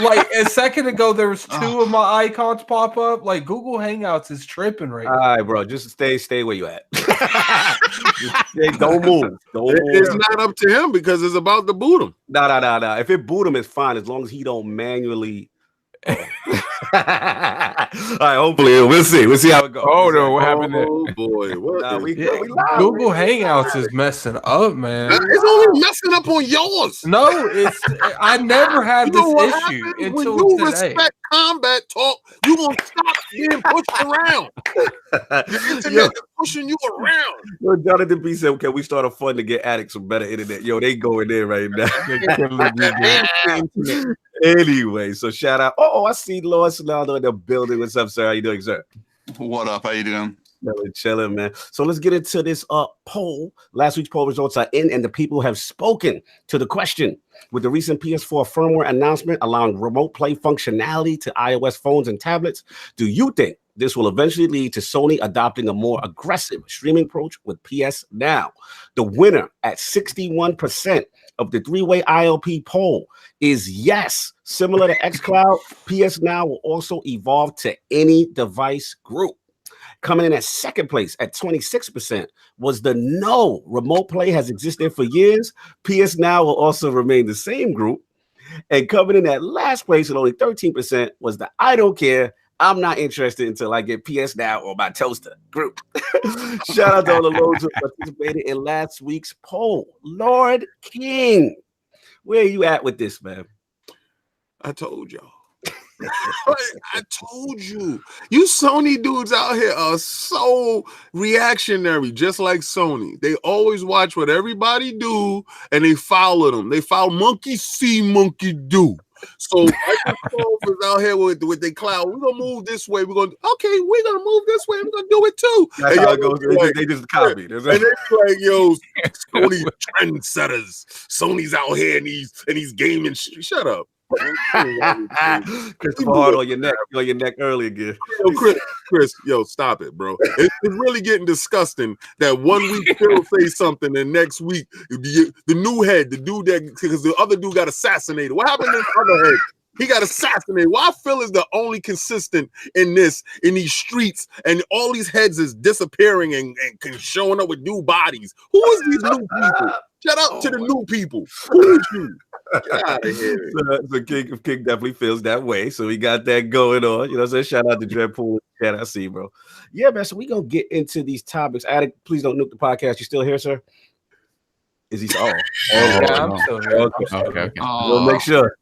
[SPEAKER 3] Like a second ago, there was two of my icons pop up. Like, Google Hangouts is tripping right now.
[SPEAKER 2] All right, bro, just stay where you at. Don't move.
[SPEAKER 1] It's not up to him because it's about to boot him.
[SPEAKER 2] No. If it boot him, it's fine as long as he don't manually. All right, hopefully we'll see how it goes.
[SPEAKER 4] Oh no, what happened there?
[SPEAKER 1] Oh boy,
[SPEAKER 2] we
[SPEAKER 3] Google Hangouts is messing up, man.
[SPEAKER 1] It's only messing up on yours.
[SPEAKER 3] No, I never had this issue until
[SPEAKER 1] when you
[SPEAKER 3] today.
[SPEAKER 1] Respect combat talk, you won't stop being pushed around. The internet is pushing you around.
[SPEAKER 2] Jonathan B said, "Can we start a fund to get addicts some better internet?" Yo, they going there right now. Anyway, so shout out. Oh, I see Lord Sonaldo in the building. What's up, sir? How you doing, sir?
[SPEAKER 5] What up? How you doing?
[SPEAKER 2] Chilling, man. So let's get into this poll. Last week's poll results are in, and the people have spoken to the question. With the recent PS4 firmware announcement allowing remote play functionality to iOS phones and tablets, do you think this will eventually lead to Sony adopting a more aggressive streaming approach with PS Now? The winner at 61% of the three-way ILP poll is yes. Similar to xCloud, PS Now will also evolve to any device group. Coming in at second place at 26% was the no. Remote play has existed for years. PS Now will also remain the same group. And coming in at last place at only 13% was the I don't care. I'm not interested until I get PS Now or my toaster group. Shout out to all the Lords who participated in last week's poll. Lord King, where are you at with this, man?
[SPEAKER 1] I told y'all. I told you. You Sony dudes out here are so reactionary, just like Sony. They always watch what everybody do and they follow them. They follow monkey see, monkey do. So Microsoft is out here with their cloud. We're gonna move this way. We're gonna move this way. We're gonna do it too.
[SPEAKER 2] That's how it goes. They just copied.
[SPEAKER 1] And they're like, yo, Sony trendsetters. Sony's out here and he's gaming. Shut up.
[SPEAKER 2] Christopher Hart on your neck early again.
[SPEAKER 1] Yo, Chris, stop it, bro. It's really getting disgusting that 1 week Phil say something and next week the new head, the dude that because the other dude got assassinated. What happened to the other head? He got assassinated. Why Phil is the only consistent in these streets, and all these heads is disappearing and showing up with new bodies. Who is these new people? Shout out to the new people. Who is you? Get out of here.
[SPEAKER 2] So King definitely feels that way. So we got that going on. You know what I'm saying? Shout out to Dreadpool. Chat, I see, bro. Yeah, man. So we gonna get into these topics. Addict, please don't nuke the podcast. You still here, sir? Is he?
[SPEAKER 3] Yeah, I'm still here.
[SPEAKER 2] Okay. We'll make sure.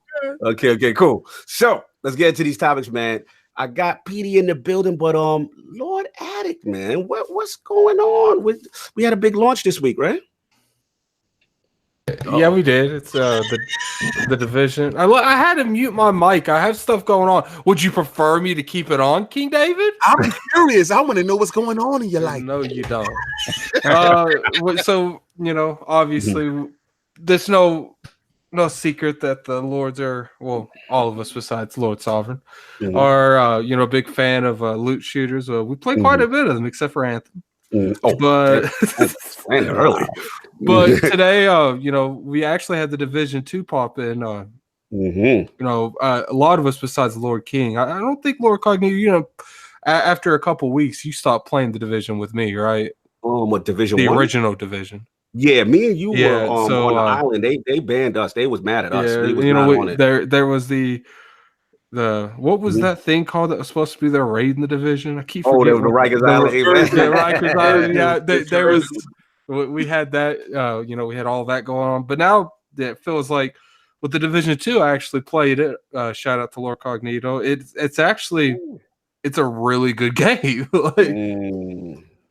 [SPEAKER 2] Okay, cool. So let's get into these topics, man. I got Petey in the building, but Lord Addict, man, what's going on? We had a big launch this week, right?
[SPEAKER 3] Yeah, we did. It's the division. I had to mute my mic. I have stuff going on. Would you prefer me to keep it on, King David?
[SPEAKER 1] I'm curious. I want to know what's going on in your life.
[SPEAKER 3] No, you don't. So obviously, there's no secret that the Lords are, well, all of us besides Lord Sovereign are a big fan of loot shooters. We play quite a bit of them, except for Anthem. But
[SPEAKER 2] early.
[SPEAKER 3] But today, we actually had the Division 2 pop in. A lot of us besides Lord King. I don't think LordCognito, after a couple weeks, you stopped playing the Division with me, right?
[SPEAKER 2] What Division?
[SPEAKER 3] The
[SPEAKER 2] 1?
[SPEAKER 3] Original Division.
[SPEAKER 2] Yeah, me and you were on the island. They banned us. They was mad at us.
[SPEAKER 3] Yeah,
[SPEAKER 2] we was not on it.
[SPEAKER 3] There was the what was that thing called that was supposed to be their raid in the Division? I keep forgetting.
[SPEAKER 2] The Rikers Island.
[SPEAKER 3] Rikers Island. Yeah, there was. We had that. We had all that going on. But now it feels like with the Division 2, I actually played it. Shout out to LordCognito. It's actually it's a really good game.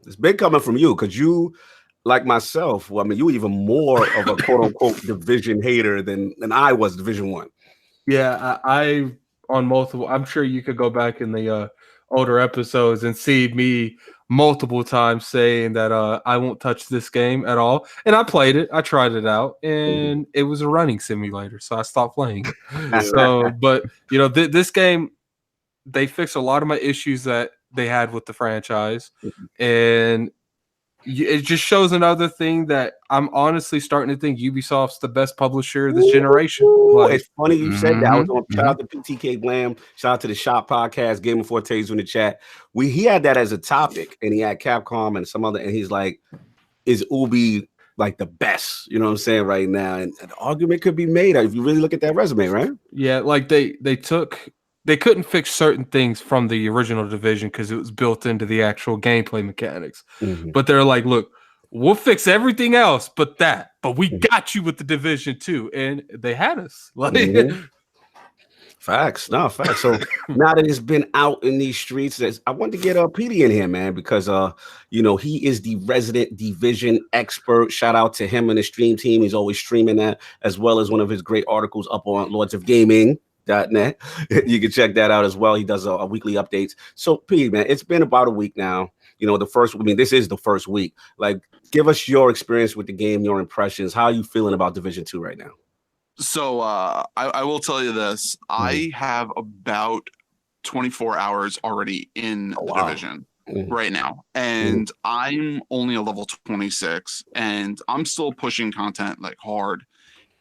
[SPEAKER 2] It's been coming from you because you, like myself, well, I mean, you were even more of a quote unquote Division hater than I was Division 1.
[SPEAKER 3] Yeah, I on multiple. I'm sure you could go back in the older episodes and see me multiple times saying that I won't touch this game at all. And I played it. I tried it out, and it was a running simulator, so I stopped playing it. So, but this game, they fixed a lot of my issues that they had with the franchise, and it just shows another thing that I'm honestly starting to think Ubisoft's the best publisher this generation.
[SPEAKER 2] It's funny you said that. I was on shout out to PTK Glam, shout out to the Shop Podcast, Game of Fortes in the chat. He had that as a topic, and he had Capcom and some other, and he's like, is Ubi like the best? You know what I'm saying right now? And the argument could be made if you really look at that resume, right?
[SPEAKER 3] Yeah, like they couldn't fix certain things from the original Division because it was built into the actual gameplay mechanics. But they're like, look, we'll fix everything else but that. But we got you with the Division 2. And they had us.
[SPEAKER 2] Facts. So now that it's been out in these streets, I wanted to get PD in here, man, because he is the resident Division expert. Shout out to him and the stream team. He's always streaming that, as well as one of his great articles up on Lords of Gaming.net. You can check that out as well. He does a weekly updates. So P, man, it's been about a week now. This is the first week. Like, give us your experience with the game, your impressions. How are you feeling about Division 2 right now?
[SPEAKER 5] So I will tell you this. I have about 24 hours already in the Division right now. And I'm only a level 26, and I'm still pushing content like hard.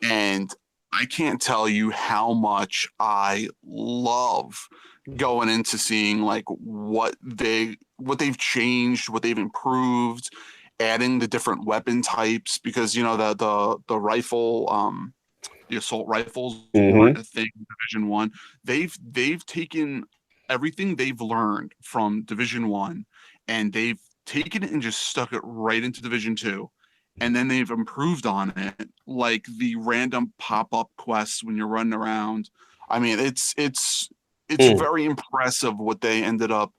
[SPEAKER 5] And I can't tell you how much I love going into seeing like what they've changed, what they've improved, adding the different weapon types, because the rifle, the assault rifles weren't a thing in Division 1. They've taken everything they've learned from Division 1 and they've taken it and just stuck it right into Division 2. And then they've improved on it, like the random pop-up quests when you're running around. I mean, it's very impressive what they ended up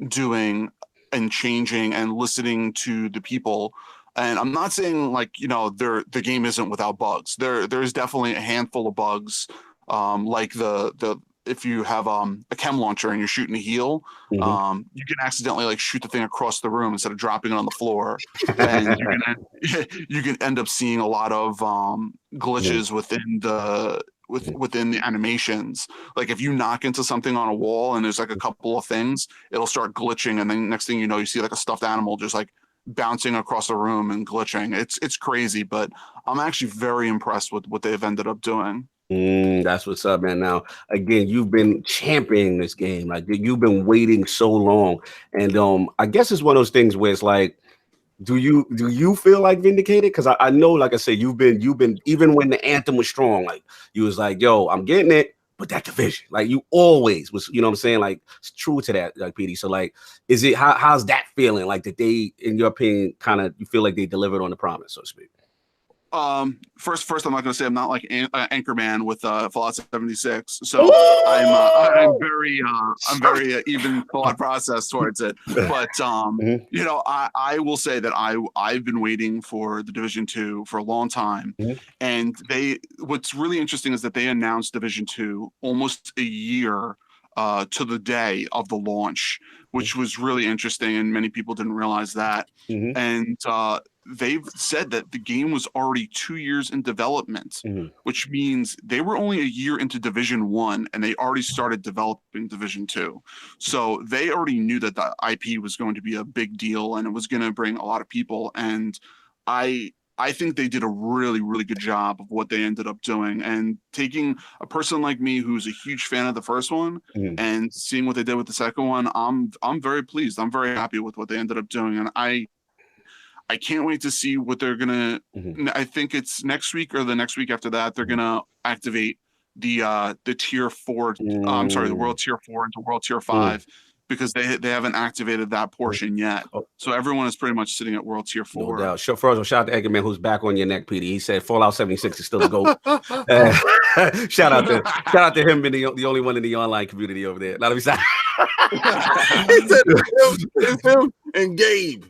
[SPEAKER 5] doing and changing and listening to the people. And I'm not saying like the game isn't without bugs. There's definitely a handful of bugs, like the if you have a chem launcher and you're shooting a heal, you can accidentally like shoot the thing across the room instead of dropping it on the floor, and you can end up seeing a lot of glitches within the animations. Like if you knock into something on a wall and there's like a couple of things, it'll start glitching, and then next thing you know, you see like a stuffed animal just like bouncing across the room and glitching. It's crazy, but I'm actually very impressed with what they've ended up doing.
[SPEAKER 2] That's what's up, man. Now, again, you've been championing this game. Like you've been waiting so long, and I guess it's one of those things where it's like, do you feel like vindicated? Because I know, like I said, you've been even when the anthem was strong, like you was like, yo, I'm getting it, but that Division, like you always was, you know what I'm saying? Like it's true to that, like PD. So like, is it how's that feeling? Like that they, in your opinion, kind of you feel like they delivered on the promise, so to speak?
[SPEAKER 5] First, I'm not going to say I'm not like Anchorman with Fallout 76. So I'm I'm very even thought process towards it. But you know, I will say that I've been waiting for the Division 2 for a long time, and what's really interesting is that they announced Division 2 almost a year to the day of the launch, which was really interesting, and many people didn't realize that. And they've said that the game was already 2 years in development, which means they were only a year into Division 1 and they already started developing Division 2. So they already knew that the IP was going to be a big deal and it was going to bring a lot of people. And I think they did a really, really good job of what they ended up doing, and taking a person like me who's a huge fan of the first one and seeing what they did with the second one. I'm very pleased. I'm very happy with what they ended up doing, and I can't wait to see what they're gonna. I think it's next week or the next week after that they're gonna activate the tier 4. I'm sorry, the World Tier 4 into World Tier 5. Because they haven't activated that portion yet. So everyone is pretty much sitting at World Tier 4.
[SPEAKER 2] No doubt. First of all, shout out to Eggman, who's back on your neck, Petey. He said Fallout 76 is still the GOAT. Shout out to him being the only one in the online community over there. Not besides.
[SPEAKER 1] He said it's him and Gabe.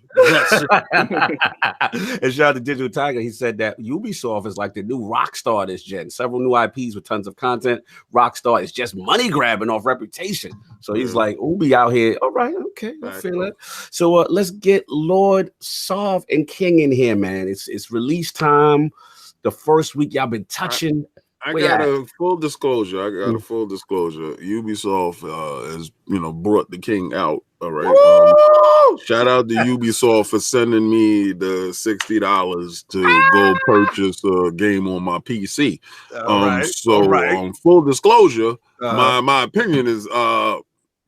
[SPEAKER 2] And shout out to Digital Tiger. He said that Ubisoft is like the new Rockstar this gen. Several new IPs with tons of content. Rockstar is just money grabbing off reputation. So he's like, Ubi out here. All right, okay, I feel it. So let's get Lord Sov and King in here, man. It's release time. The first week y'all been touching.
[SPEAKER 1] I got a full disclosure. Ubisoft has brought the King out. All right. Shout out to Ubisoft for sending me the $60 to go purchase a game on my PC. Full disclosure, my opinion is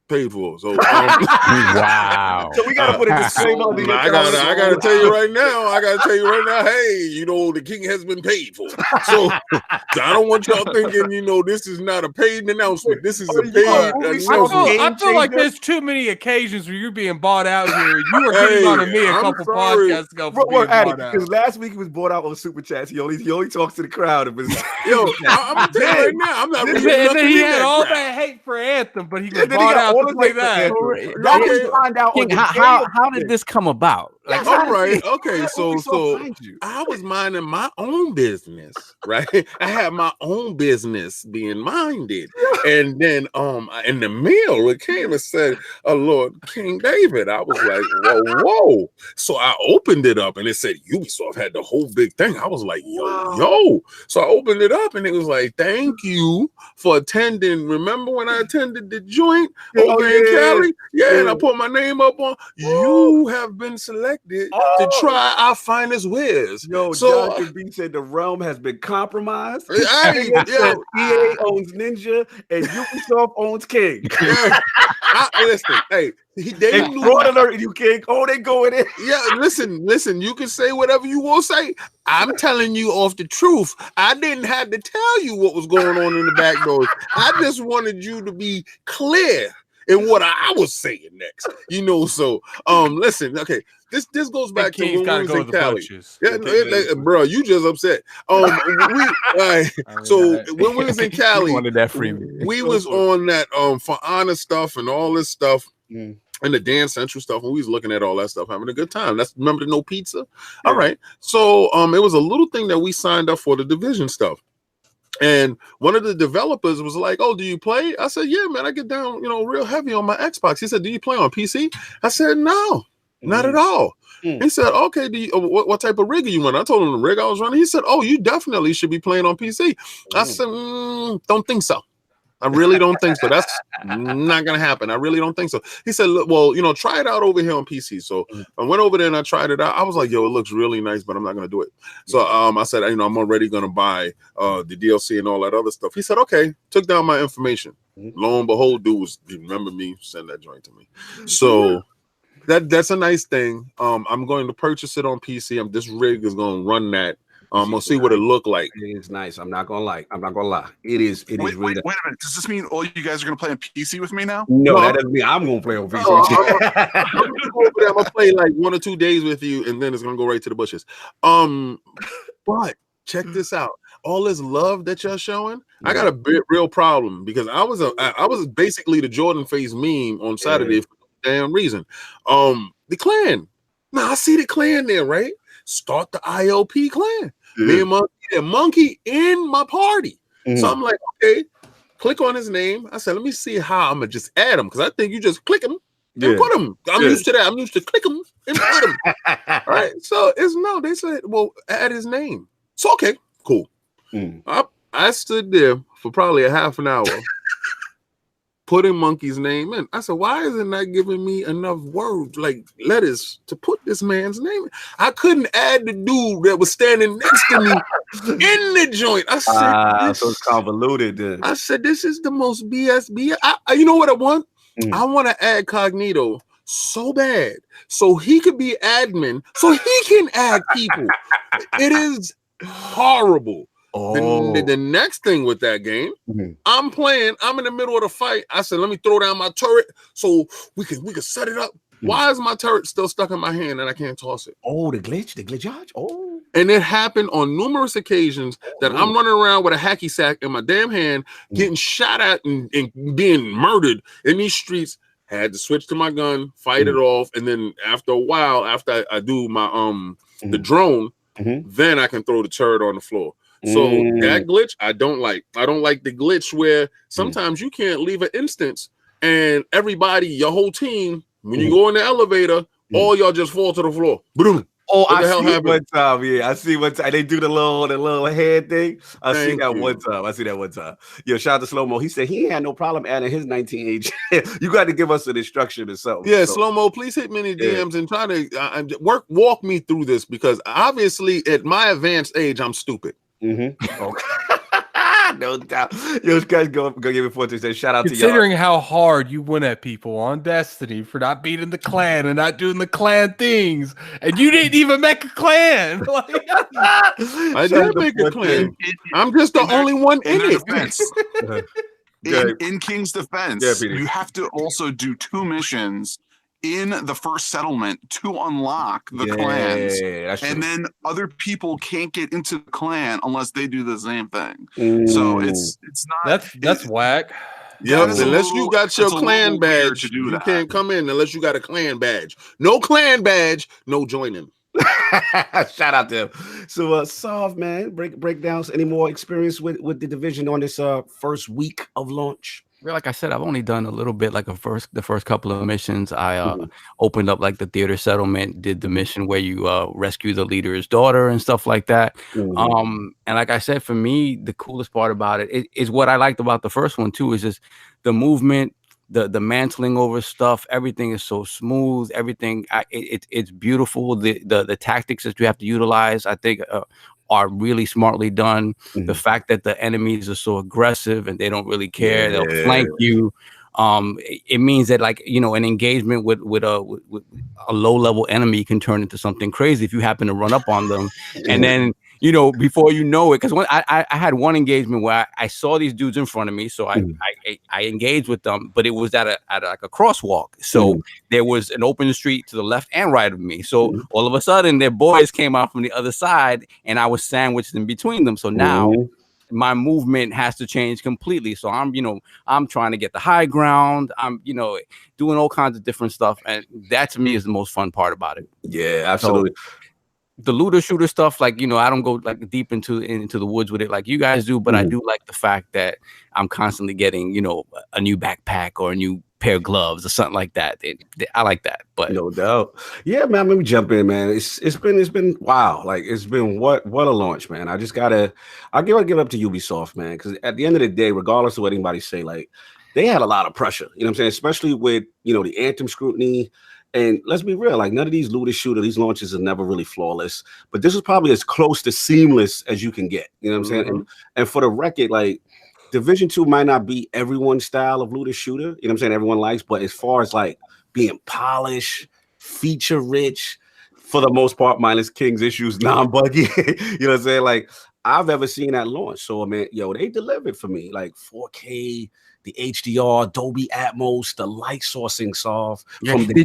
[SPEAKER 1] paid for. So
[SPEAKER 4] wow.
[SPEAKER 2] So we gotta put a disclaimer on the
[SPEAKER 1] I gotta tell you right now, hey, the King has been paid for. So I don't want y'all thinking, this is not a paid announcement. This is a paid announcement.
[SPEAKER 3] I feel like there's too many occasions where you're being bought out here. You were getting on me a couple podcasts ago for being bought out.
[SPEAKER 2] Because last week he was bought out on Super Chats. He only talks to the crowd.
[SPEAKER 1] I'm gonna tell you right now, I'm not.
[SPEAKER 3] And then he had all that hate for Anthem, but he was bought out. Like that.
[SPEAKER 2] Find out
[SPEAKER 4] King, how did this come about?
[SPEAKER 1] Like, all right, okay, so I was minding my own business, right? I had my own business being minded, and then in the mail it came and said, Lord King David. I was like, whoa. So I opened it up and it said Ubisoft had the whole big thing. I was like, yo. So I opened it up and it was like, thank you for attending. Remember when I attended the joint over in Cali? Yeah, and I put my name up on. You have been selected to try our finest wares.
[SPEAKER 2] So John B said the realm has been compromised. EA owns Ninja and Ubisoft owns King.
[SPEAKER 1] Listen, hey, they
[SPEAKER 2] broad alert, you King. Oh, they going in.
[SPEAKER 1] Yeah, listen. You can say whatever you want to say. I'm telling you off the truth. I didn't have to tell you what was going on in the back doors. I just wanted you to be clear in what I was saying next. So listen, okay. This goes back to when we was in Cali. Yeah, bro, you just upset. So when we was in Cali, we was on that For Honor stuff and all this stuff. And the Dance Central stuff, and we was looking at all that stuff, having a good time. Remember the No Pizza? All right. So it was a little thing that we signed up for, the Division stuff. And one of the developers was like, "Oh, do you play?" I said, "Yeah, man, I get down, real heavy on my Xbox." He said, "Do you play on PC?" I said, "No, not at all." He said, "Okay, what type of rig are you running?" I told him the rig I was running. He said, "Oh, you definitely should be playing on PC." I said, "Don't think so. I really don't think so. That's not gonna happen. I really don't think so." He said, "Look, well, try it out over here on PC." So I went over there and I tried it out. I was like, "Yo, it looks really nice, but I'm not gonna do it." So I said, I'm already gonna buy the DLC and all that other stuff. He said, "Okay." Took down my information. Lo and behold, dude remember me, send that joint to me. So that's a nice thing. I'm going to purchase it on PC. This rig is gonna run that. We'll see what it look like.
[SPEAKER 2] It is nice. I'm not gonna lie. It is really.
[SPEAKER 5] Wait a minute. Does this mean all you guys are gonna play on PC with me now?
[SPEAKER 2] No, that doesn't mean I'm gonna play on PC.
[SPEAKER 1] I'm gonna go over there. I'm gonna play like 1 or 2 days with you, and then it's gonna go right to the bushes. But check this out. all this love that y'all showing, I got a real problem because I was basically the Jordan face meme on Saturday for no damn reason. The clan. Now I see the clan there, right? Start the ILP clan. Me and Monkey in my party. So I'm like, okay, click on his name. I said, let me see how I'm gonna just add him because I think you just click him and put him. I'm used to that. I'm used to click him and put him. All right. So they said, well, add his name. So okay, cool. I stood there for probably a half an hour putting Monkey's name in. I said, why is it not giving me enough words, like letters, to put this man's name in? I couldn't add the dude that was standing next to me in the joint. I said,
[SPEAKER 2] so it's convoluted. Then.
[SPEAKER 1] I said, this is the most BS. You know what I want? I want to add Cognito so bad so he could be admin, so he can add people. It is horrible. The next thing with that game, I'm in the middle of the fight. I said, let me throw down my turret so we can set it up. Why is my turret still stuck in my hand and I can't toss it?
[SPEAKER 2] Oh, the glitch. Oh.
[SPEAKER 1] And it happened on numerous occasions that I'm running around with a hacky sack in my damn hand, getting shot at and being murdered in these streets. Had to switch to my gun, fight it off, and then after a while, after I do my the drone, then I can throw the turret on the floor. So that glitch, I don't like. I don't like the glitch where sometimes you can't leave an instance and everybody, your whole team, when you go in the elevator, all y'all just fall to the floor. Boom.
[SPEAKER 2] Oh, I see one time. Yeah, I see one time. They do the little head thing. I see that one time. Yo, shout out to Slow Mo. He said he had no problem adding his 19H. You got to give us an instruction or something.
[SPEAKER 1] Yeah, Slow Mo, please hit me in the DMs and try to walk me through this because obviously at my advanced age, I'm stupid.
[SPEAKER 2] Okay. No doubt. Yo, guys, go give it 4 say shout out to y'all.
[SPEAKER 3] Considering how hard you went at people on Destiny for not beating the clan and not doing the clan things, and you didn't even make a clan.
[SPEAKER 1] I did make a clan. I'm just the only one in it.
[SPEAKER 5] In King's defense, you have to also do 2 missions in the first settlement to unlock the clans, and then other people can't get into the clan unless they do the same thing. So it's not
[SPEAKER 3] that's whack.
[SPEAKER 1] Yeah, unless you got your clan badge, you can't come in unless you got a clan badge. No clan badge, no joining.
[SPEAKER 2] Shout out to him. So, Solve, man, break down any more experience with the division on this first week of launch.
[SPEAKER 4] Like I said, I've only done a little bit, like the first couple of missions. I opened up like the theater settlement, did the mission where you rescue the leader's daughter and stuff like that. And like I said, for me, the coolest part about it is what I liked about the first one too, is just the movement, the mantling over stuff. Everything is so smooth. Everything it's beautiful. The tactics that you have to utilize, I think, are really smartly done. The fact that the enemies are so aggressive and they don't really care, they'll flank you. It means that, like, you know, an engagement with a low level enemy can turn into something crazy if you happen to run up on them. And then, you know, before you know it, because when I had one engagement where I saw these dudes in front of me, so I engaged with them, but it was at like a crosswalk. So there was an open street to the left and right of me. So all of a sudden, their boys came out from the other side, and I was sandwiched in between them. So now my movement has to change completely. So I'm trying to get the high ground. I'm, doing all kinds of different stuff, and that to me is the most fun part about it.
[SPEAKER 2] Yeah, absolutely.
[SPEAKER 4] So, the looter shooter stuff, like, I don't go like deep into the woods with it like you guys do, but I do like the fact that I'm constantly getting, a new backpack or a new pair of gloves or something like that. I like that. But
[SPEAKER 2] no doubt. Yeah, man, let me jump in, man. It's been wow. Like, it's been what a launch, man. I give up to Ubisoft, man, because at the end of the day, regardless of what anybody say, like, they had a lot of pressure, you know what I'm saying, especially with the Anthem scrutiny. And let's be real, like, none of these looter shooter, these launches are never really flawless. But this is probably as close to seamless as you can get. You know what I'm saying? And for the record, like, Division 2 might not be everyone's style of looter shooter. You know what I'm saying? Everyone likes, but as far as like being polished, feature rich, for the most part, minus King's issues, non-buggy. You know what I'm saying? Like, I've ever seen at launch. So I mean, yo, they delivered for me like 4K, the HDR, Dolby Atmos, the light sourcing soft. From the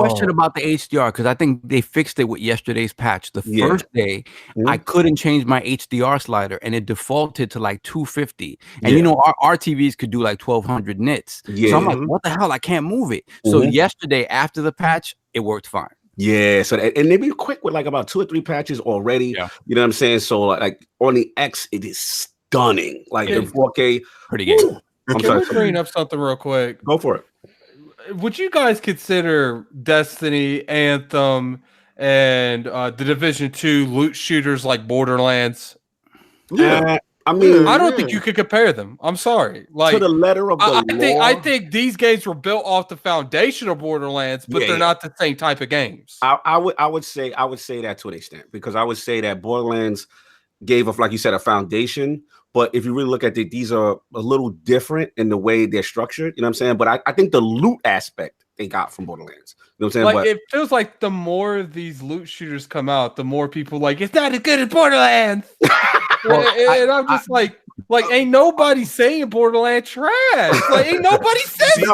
[SPEAKER 4] question about the HDR, because I think they fixed it with yesterday's patch. The first day, I couldn't change my HDR slider, and it defaulted to like 250. And you know, our TVs could do like 1200 nits. So I'm like, what the hell? I can't move it. So yesterday, after the patch, it worked fine.
[SPEAKER 2] Yeah, so and they be quick with like about 2 or 3 patches already.
[SPEAKER 4] Yeah.
[SPEAKER 2] You know what I'm saying? So like on the X, it is stunning. Like the 4K,
[SPEAKER 4] pretty good.
[SPEAKER 3] Can we bring up something real quick?
[SPEAKER 2] Go for it.
[SPEAKER 3] Would you guys consider Destiny, Anthem, and the Division 2 loot shooters like Borderlands?
[SPEAKER 2] Yeah. I mean,
[SPEAKER 3] I don't think you could compare them. I'm sorry. Like
[SPEAKER 2] to the letter of the law.
[SPEAKER 3] I think these games were built off the foundation of Borderlands, but they're not the same type of games.
[SPEAKER 2] I would say that to an extent, because I would say that Borderlands gave up, like you said, a foundation. But if you really look at it, these are a little different in the way they're structured. You know what I'm saying? But I think the loot aspect they got from Borderlands. You know what I'm saying?
[SPEAKER 3] Like,
[SPEAKER 2] but
[SPEAKER 3] it feels like the more these loot shooters come out, the more people like, it's not as good as Borderlands. And I'm just like, ain't nobody saying Borderlands trash. Like, ain't nobody saying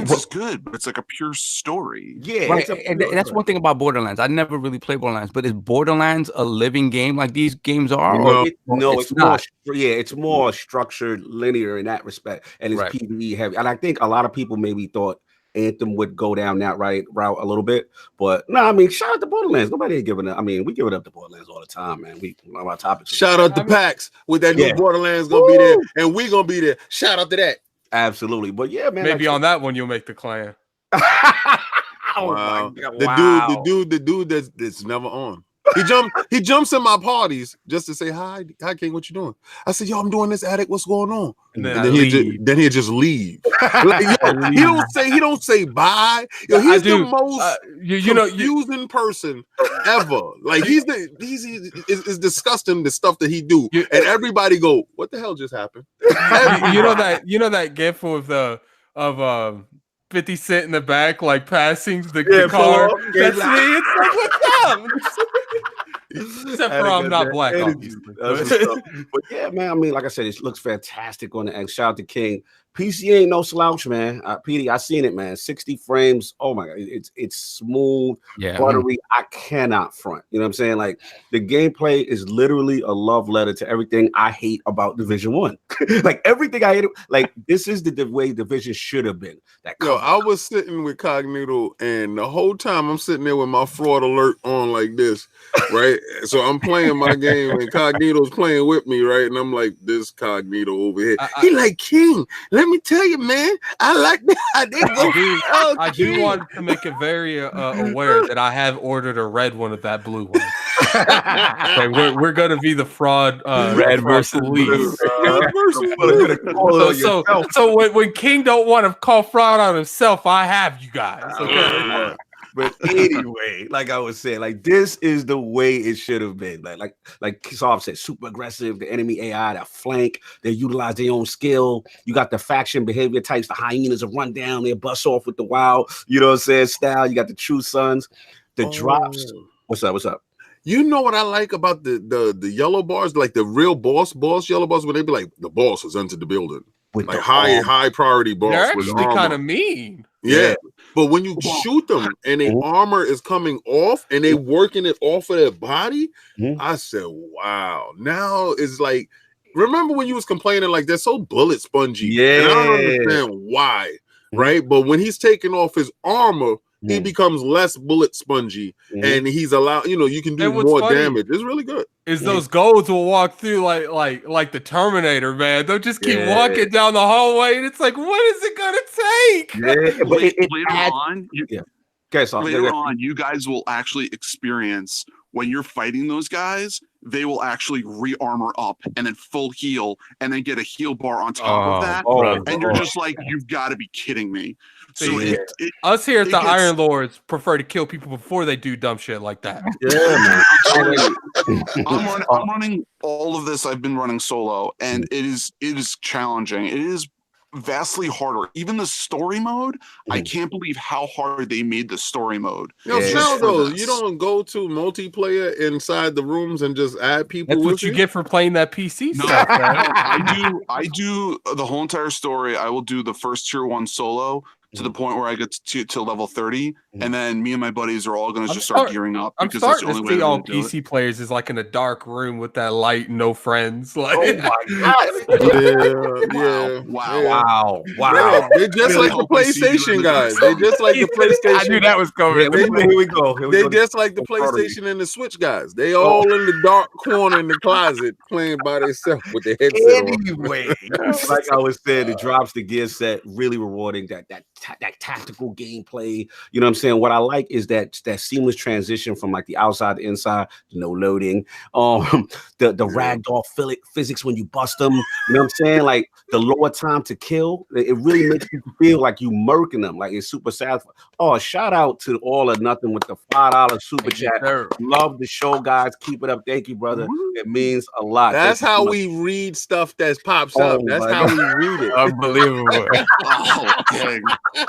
[SPEAKER 3] this.
[SPEAKER 5] It's good, but it's like a pure story.
[SPEAKER 2] Yeah,
[SPEAKER 4] right. And that's one thing about Borderlands. I never really played Borderlands, but is Borderlands a living game like these games are?
[SPEAKER 2] No, it's not. It's more structured, linear in that respect, and it's PvE heavy. And I think a lot of people maybe thought Anthem would go down that route a little bit, but no, I mean, shout out to Borderlands. Nobody ain't giving up. I mean, we give it up to Borderlands all the time, man. We on our topics.
[SPEAKER 1] Shout out to PAX with that new Borderlands gonna be there, and we gonna be there. Shout out to that.
[SPEAKER 2] Absolutely, but yeah, man.
[SPEAKER 3] Maybe on that one you'll make the clan.
[SPEAKER 1] Wow. The dude that's never on. He jumps in my parties just to say hi King, what you doing? I said, yo, I'm doing this, Addict, what's going on? And then he'll just leave. Like, yo, he don't say bye. Yo, he's the most confusing person ever. Like he's disgusting, the stuff that he do, and everybody go, what the hell just happened?
[SPEAKER 3] You know that gif of 50 Cent in the back, like passing the car. That's me. It's like, what's up? Except for I'm not black, obviously.
[SPEAKER 2] But yeah, man. I mean, like I said, it looks fantastic on the X. Shout out to King. PC ain't no slouch, man. PD, I seen it, man. 60 frames. Oh my god, it's smooth, buttery. I cannot front. You know what I'm saying? Like the gameplay is literally a love letter to everything I hate about Division 1. Like everything I hate. Like this is the way Division should have been.
[SPEAKER 1] I was sitting with Cognito, and the whole time I'm sitting there with my fraud alert on like this, right? So I'm playing my game, and Cognito's playing with me, right? And I'm like, this Cognito over here. He like, King, let me tell you, man, I like that.
[SPEAKER 3] I do want to make it very aware that I have ordered a red one of that blue one. Okay, we're gonna be the fraud
[SPEAKER 4] red versus
[SPEAKER 3] police. So when King don't want to call fraud on himself, I have you guys. Okay.
[SPEAKER 2] But anyway, like I was saying, like this is the way it should have been. Like Soft said, super aggressive. The enemy AI, that flank, they utilize their own skill. You got the faction behavior types. The hyenas will run down, they bust off with the wild. You know what I'm saying? Style. You got the true sons. The drops. What's up?
[SPEAKER 1] You know what I like about the yellow bars, like the real boss yellow bars, when they be like, the boss has entered the building. With like high priority boss.
[SPEAKER 3] They're actually kind of mean.
[SPEAKER 1] Yeah. But when you shoot them and their armor is coming off and they working it off of their body, I said, wow. Now it's like, remember when you was complaining like they're so bullet spongy?
[SPEAKER 2] Yeah.
[SPEAKER 1] And I don't understand why, right? But when he's taking off his armor, he becomes less bullet spongy, and he's allowed, you can do more damage. It's really good.
[SPEAKER 3] Is those golds will walk through like the Terminator, man. They'll just keep walking down the hallway, and it's like, what is it gonna take?
[SPEAKER 2] Yeah,
[SPEAKER 5] later on, you guys will actually experience when you're fighting those guys, they will actually re-armor up and then full heal and then get a heal bar on top of that. And you're just like, you've got to be kidding me. So
[SPEAKER 3] us here at the Iron Lords prefer to kill people before they do dumb shit like that.
[SPEAKER 5] I'm running all of this. I've been running solo, and it is challenging. It is vastly harder. Even the story mode, I can't believe how hard they made the story mode.
[SPEAKER 1] No, now though, you don't go to multiplayer inside the rooms and just add people.
[SPEAKER 3] That's what you get for playing that PC stuff.
[SPEAKER 5] I do the whole entire story. I will do the first tier 1 solo to the point where I get to level 30, and then me and my buddies are all going to just start gearing up.
[SPEAKER 3] I'm starting to see all PC players is like in a dark room with that light, no friends. Like,
[SPEAKER 2] oh my
[SPEAKER 1] god!
[SPEAKER 5] Wow!
[SPEAKER 1] They're just like the PlayStation guys. They just like the PlayStation.
[SPEAKER 4] I knew that was coming.
[SPEAKER 2] Here we go.
[SPEAKER 1] They just like the PlayStation and the Switch guys. They all in the dark corner in the closet playing by themselves with their headset on.
[SPEAKER 2] Anyway, like I was saying, it drops the gear set, really rewarding. That tactical gameplay, you know what I'm saying? What I like is that seamless transition from like the outside to inside, no loading, the ragdoll physics when you bust them, you know what I'm saying? Like the lower time to kill, it really makes you feel like you murking them, like it's super satisfying. Oh, shout out to All or Nothing with the $5 super chat. Love the show, guys. Keep it up. Thank you, brother. It means a lot.
[SPEAKER 1] That's how we read stuff that pops up. That's how we read it.
[SPEAKER 4] Unbelievable.
[SPEAKER 5] Dang.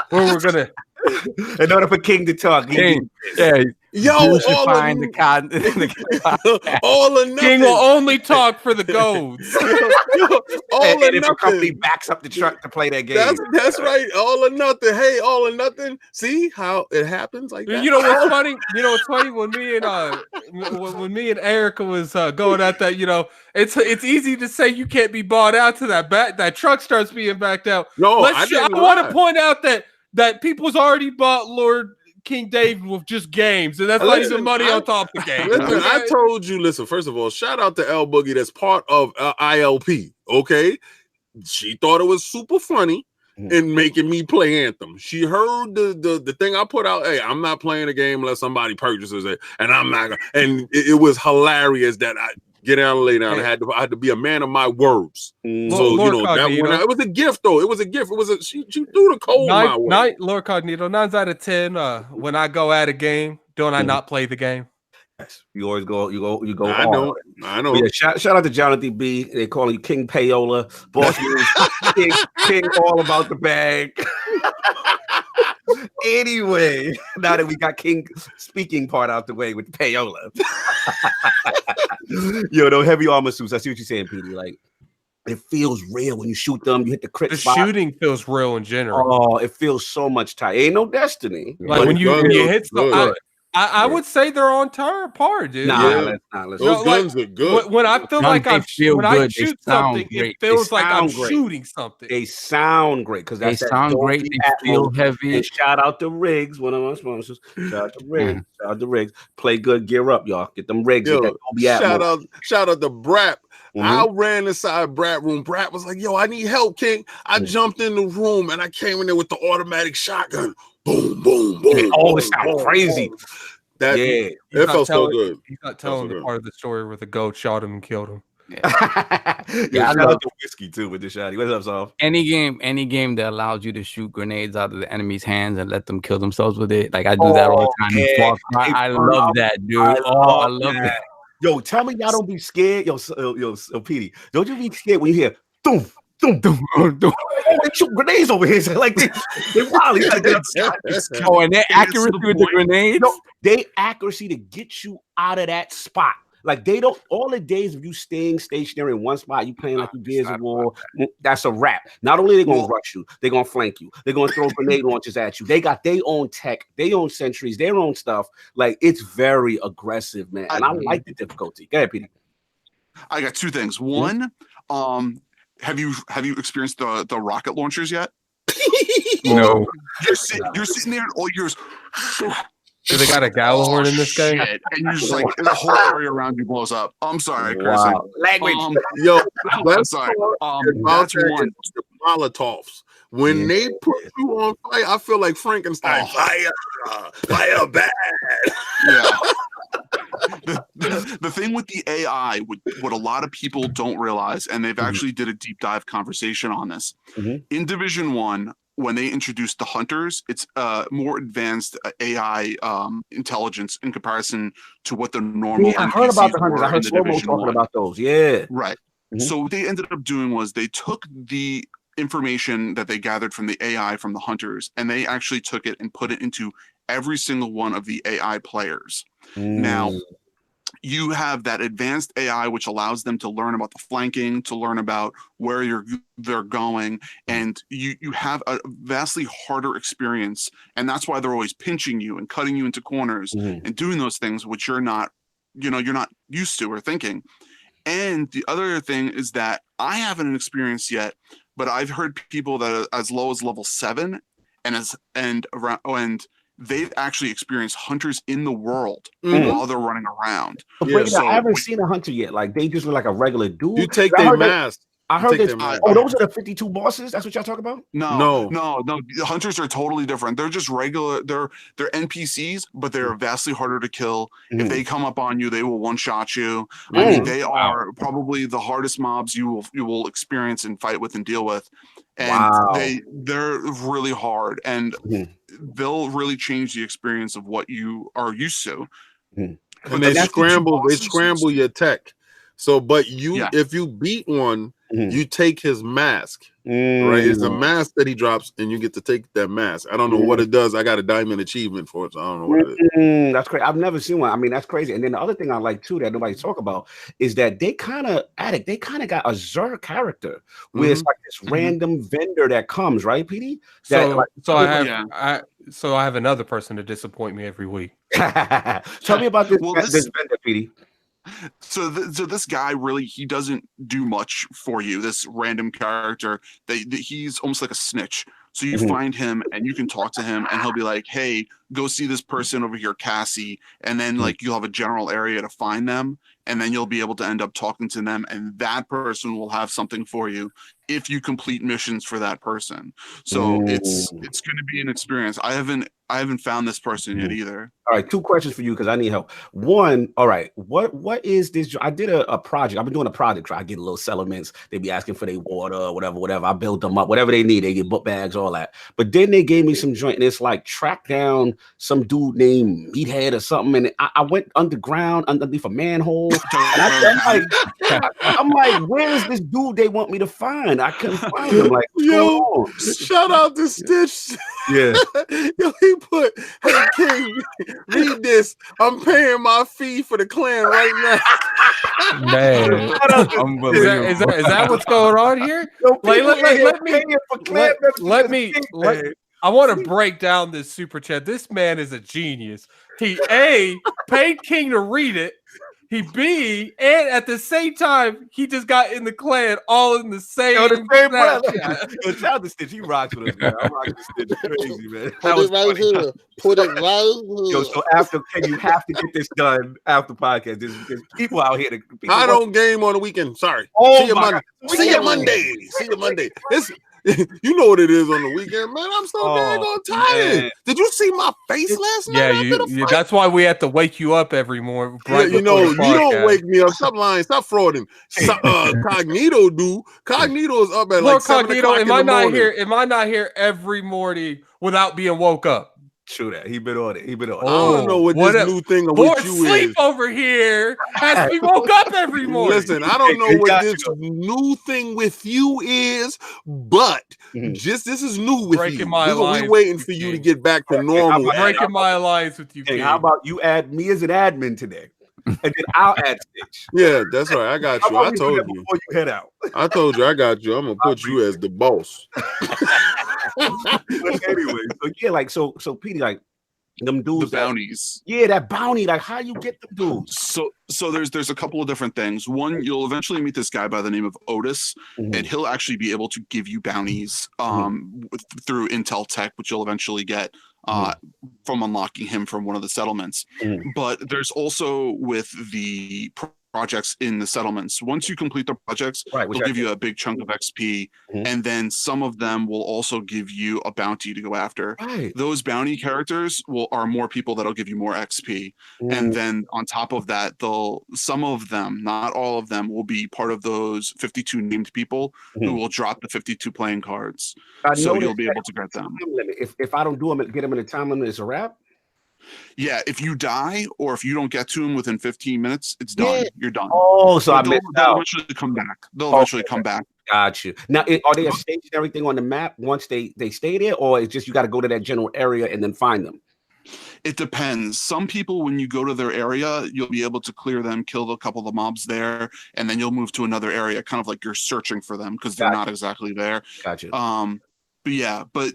[SPEAKER 3] Where we're gonna,
[SPEAKER 2] in order for King to talk,
[SPEAKER 4] King,
[SPEAKER 1] yo,
[SPEAKER 4] find the cotton.
[SPEAKER 1] All or nothing.
[SPEAKER 3] King will only talk for the golds.
[SPEAKER 1] All or
[SPEAKER 2] if a company
[SPEAKER 1] nothing.
[SPEAKER 2] backs up the truck to play that game.
[SPEAKER 1] That's right. All or nothing. Hey, all or nothing. See how it happens like that.
[SPEAKER 3] You know what's funny? You know what's funny when me and Erica was going at that. You know, it's easy to say you can't be bought out to that truck starts being backed out.
[SPEAKER 1] No,
[SPEAKER 3] I want to point out that people's already bought Lord King David with just games, and that's not even money on top of the game.
[SPEAKER 1] Listen, I told you. Listen, first of all, shout out to L Boogie, that's part of ILP. Okay, she thought it was super funny in making me play Anthem. She heard the thing I put out. Hey, I'm not playing a game unless somebody purchases it, and I'm not gonna. And it was hilarious that I. Get down and lay down. I had to be a man of my words. So
[SPEAKER 3] Lord
[SPEAKER 1] you know that
[SPEAKER 3] Cognito.
[SPEAKER 1] it was a gift though. It was a gift. It was she threw the code my way.
[SPEAKER 3] LordCognito, 9 out of 10. When I go at a game, don't I not play the game?
[SPEAKER 2] Yes, you always go. You go.
[SPEAKER 1] I know.
[SPEAKER 2] Yeah, shout out to Jonathan B. They call you King Payola, boss moves, King all about the bag. Anyway, now that we got King speaking part out the way with Payola. Yo, those heavy armor suits. I see what you're saying, PD. Like, it feels real when you shoot them. You hit the crit spot.
[SPEAKER 3] Shooting feels real in general.
[SPEAKER 2] Oh, it feels so much tight. Ain't no Destiny.
[SPEAKER 3] Like when you hit I would say they're on par, dude.
[SPEAKER 2] Let's
[SPEAKER 1] Those guns are good.
[SPEAKER 3] When I feel like I shoot something, it feels like I'm shooting something.
[SPEAKER 2] They sound great because
[SPEAKER 4] they sound great. They feel heavy.
[SPEAKER 2] And shout out to Riggs, one of our sponsors. Shout out to Riggs. Shout out to Riggs. Play good, gear up, y'all. Get them Riggs.
[SPEAKER 1] Yo, shout out to Brap. I ran inside Brat room. Brat was like, "Yo, I need help, King." I jumped in the room and I came in there with the automatic shotgun. Boom, boom, boom.
[SPEAKER 2] Oh, it sounds crazy.
[SPEAKER 1] It felt so good.
[SPEAKER 3] He's not telling the part of the story where the goat shot him and killed him.
[SPEAKER 2] I love the whiskey too with the shotty. What's up, Soft?
[SPEAKER 4] Any game that allows you to shoot grenades out of the enemy's hands and let them kill themselves with it. Like I do that all the time.
[SPEAKER 2] Yeah.
[SPEAKER 4] I love that, dude. I love that.
[SPEAKER 2] Yo, tell me y'all don't be scared. Yo, PD, don't you be scared when you hear boom, boom, boom, boom. Oh, they shoot grenades over here. So like they wild.
[SPEAKER 4] Oh, and their accuracy with the grenades.
[SPEAKER 2] No, they accuracy to get you out of that spot. Like they don't. All the days of you staying stationary in one spot, you playing like you Gears of War. That's a wrap. Not only they gonna rush you, they gonna flank you. They're gonna throw grenade launchers at you. They got their own tech, their own sentries, their own stuff. Like it's very aggressive, man. And I like the difficulty. Go ahead, Peter.
[SPEAKER 5] I got two things. One, have you experienced the rocket launchers yet?
[SPEAKER 4] No.
[SPEAKER 5] You're sitting there and all yours.
[SPEAKER 3] Do they got a Gallahorn in this game?
[SPEAKER 5] And you're just like the whole area around you blows up. I'm sorry, Chris.
[SPEAKER 2] Wow. Language.
[SPEAKER 1] Yo,
[SPEAKER 5] I'm sorry. That's one.
[SPEAKER 1] The Molotovs. When they put you on fire, I feel like Frankenstein. Fire bad.
[SPEAKER 5] Yeah. The thing with the AI, what a lot of people don't realize, and they've actually did a deep dive conversation on this. In Division 1, when they introduced the hunters, it's more advanced AI intelligence in comparison to what the normal.
[SPEAKER 2] I heard about the hunters. I heard Slow-Mo talking about those. Yeah.
[SPEAKER 5] Right. So what they ended up doing was they took the information that they gathered from the AI from the hunters, and they actually took it and put it into every single one of the AI players. Now, you have that advanced AI, which allows them to learn about the flanking, to learn about where they're going, and you have a vastly harder experience, and that's why they're always pinching you and cutting you into corners and doing those things which you're not used to or thinking. And the other thing is that I haven't experienced yet, but I've heard people that are as low as level 7 and they've actually experienced hunters in the world while they're running around.
[SPEAKER 2] I haven't seen a hunter yet. Like they just look like a regular dude.
[SPEAKER 1] You take their mask.
[SPEAKER 2] I heard that. Oh, those are the 52 bosses. That's what y'all talk about?
[SPEAKER 5] No. The hunters are totally different. They're just regular. They're NPCs, but they're vastly harder to kill. If they come up on you, they will one-shot you. I mean, they are probably the hardest mobs you will experience and fight with and deal with. And they're really hard, and they'll really change the experience of what you are used to.
[SPEAKER 1] And they scramble your tech. So, but if you beat one, you take his mask, right? It's a mask that he drops, and you get to take that mask. I don't know what it does. I got a diamond achievement for it, so I don't know what it is.
[SPEAKER 2] That's crazy. I've never seen one. I mean, that's crazy. And then the other thing I like too that nobody talk about is that they kind of got a Xur character where it's like this random vendor that comes, right, PD?
[SPEAKER 3] I have another person to disappoint me every week.
[SPEAKER 2] Tell me about this vendor, PD.
[SPEAKER 5] So this guy really, he doesn't do much for you. This random character, he's almost like a snitch. So you find him and you can talk to him, and he'll be like, "Hey, go see this person over here, Cassie," and then like you'll have a general area to find them, and then you'll be able to end up talking to them, and that person will have something for you if you complete missions for that person. So it's going to be an experience. I haven't found this person yet either.
[SPEAKER 2] All right, 2 questions for you because I need help. One, all right, what is this? I did a project. I've been doing a project. I get little settlements. They be asking for their water, whatever. I build them up, whatever they need. They get book bags, all that. But then they gave me some joint, and it's like track down some dude named Meathead or something. And I went underground underneath a manhole. And I'm like, where is this dude they want me to find? I couldn't find him. Like,
[SPEAKER 1] yo, shout out to Stitch.
[SPEAKER 2] Yeah.
[SPEAKER 1] Yo, he put, "Hey King, read this. I'm paying my fee for the clan right now."
[SPEAKER 3] Man, is that what's going on here? Let me. I want to break down this super chat. This man is a genius. He paid King to read it. He and at the same time, he just got in the clan all in the same breath.
[SPEAKER 2] Shout out to Stitch. He rocks with us, man. I'm rocking Stitch. Crazy, man.
[SPEAKER 6] Put it right here. Put it right here.
[SPEAKER 2] Yo, so after Ken, you have to get this done after podcast. There's people out here.
[SPEAKER 1] I don't game on the weekend. Sorry. See you Monday. See you Monday. You know what it is on the weekend, man. I'm so daggone tired. Man. Did you see my face last night?
[SPEAKER 3] Yeah, that's why we have to wake you up every morning.
[SPEAKER 1] You don't wake me up. Stop lying. Stop frauding. Cognito do. Cognito is up at like 7 o'clock in the morning.
[SPEAKER 3] Am I not here every morning without being woke up?
[SPEAKER 2] True that. He been on it.
[SPEAKER 1] I don't know what this new thing with you
[SPEAKER 3] sleep is. Over here has me woke up every morning.
[SPEAKER 1] Listen, I don't know what this new thing with you is, but this is new with you. We're waiting for you to get back to normal.
[SPEAKER 3] I'm breaking my alliance with you.
[SPEAKER 2] Hey, how about you add me as an admin today? And then I'll add Stitch.
[SPEAKER 1] Yeah, that's right. I got you. I told you
[SPEAKER 2] before you head out.
[SPEAKER 1] I told you I got you. I'm gonna put you as the boss.
[SPEAKER 2] Anyway, so yeah, like so Petey, like them dudes,
[SPEAKER 5] the bounties.
[SPEAKER 2] That bounty. Like, how you get them dudes?
[SPEAKER 5] So there's a couple of different things. One, you'll eventually meet this guy by the name of Otis, and he'll actually be able to give you bounties through Intel Tech, which you'll eventually get from unlocking him from one of the settlements. But there's also with the projects in the settlements. Once you complete the projects, they'll give you a big chunk of XP, and then some of them will also give you a bounty to go after. Those bounty characters are more people that'll give you more XP, and then on top of that, some of them, not all of them, will be part of those 52 named people who will drop the 52 playing cards. So you'll be able to get them.
[SPEAKER 2] If I don't do them, get them in the time limit, it's a wrap.
[SPEAKER 5] Yeah, if you die or if you don't get to him within 15 minutes, it's done. You're done.
[SPEAKER 2] Oh, so they'll
[SPEAKER 5] eventually come back. They'll eventually come back.
[SPEAKER 2] Got you. Now, are they staging everything on the map once they stay there, or it's just you got to go to that general area and then find them?
[SPEAKER 5] It depends. Some people, when you go to their area, you'll be able to clear them, kill a couple of the mobs there, and then you'll move to another area, kind of like you're searching for them because they're not exactly there.
[SPEAKER 2] Gotcha.
[SPEAKER 5] But yeah, but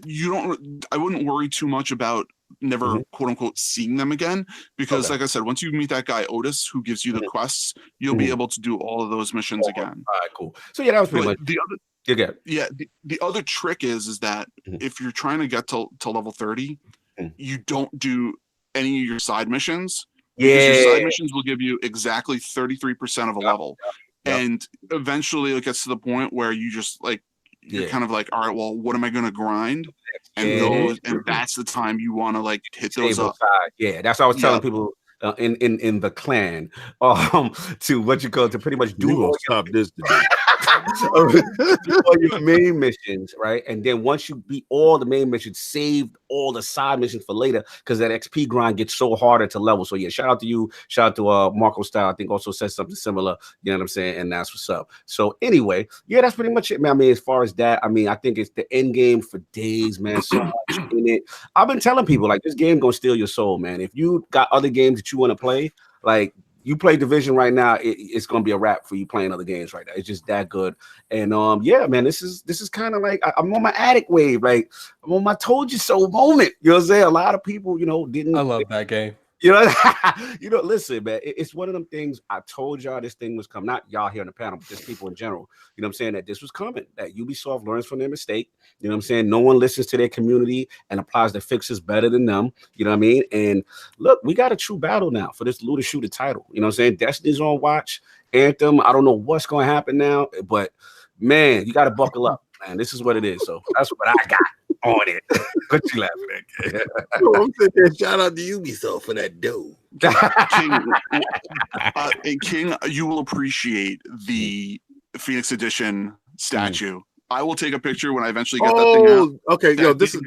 [SPEAKER 5] I wouldn't worry too much about never quote unquote seeing them again, because like I said, once you meet that guy Otis who gives you the quests, you'll be able to do all of those missions again.
[SPEAKER 2] All right, cool. So yeah, that was pretty much
[SPEAKER 5] the other. The other trick is that if you're trying to get to level 30, you don't do any of your side missions. Because your side missions will give you exactly 33% of a level. And eventually it gets to the point where you just like you're kind of like, all right, well, what am I going to grind? And that's the time you want to like hit those up.
[SPEAKER 2] Yeah, that's what I was telling people in the clan to what you call to pretty much do all your main missions, right? And then once you beat all the main missions, save all the side missions for later, because that XP grind gets so harder to level. So yeah, shout out to you, shout out to Marco Style. I think also said something similar, you know what I'm saying? And that's what's up. So anyway, yeah, that's pretty much it, man. I mean, as far as that, I mean, I think it's the end game for days, man. So much in it. I've been telling people like this game gonna steal your soul, man. If you got other games that you want to play, like you play Division right now, it's gonna be a wrap for you playing other games right now. It's just that good. And yeah, man, this is kind of like I'm on my addict wave, like I'm on my told you so moment. You know what I'm saying? A lot of people, you know, didn't.
[SPEAKER 3] I love that game.
[SPEAKER 2] You know, listen, man, it's one of them things. I told y'all this thing was coming, not y'all here on the panel, but just people in general. You know what I'm saying? That this was coming, that Ubisoft learns from their mistake. You know what I'm saying? No one listens to their community and applies the fixes better than them. You know what I mean? And look, we got a true battle now for this looter shooter title. You know what I'm saying? Destiny's on watch. Anthem, I don't know what's going to happen now, but man, you got to buckle up, man. This is what it is. So that's what I got on it. What you laughing at?
[SPEAKER 6] I'm sitting there, shout out to Ubisoft for that dough.
[SPEAKER 5] King, you will appreciate the Phoenix Edition statue. I will take a picture when I eventually get that thing out.
[SPEAKER 1] Okay,
[SPEAKER 5] that
[SPEAKER 1] yo, this is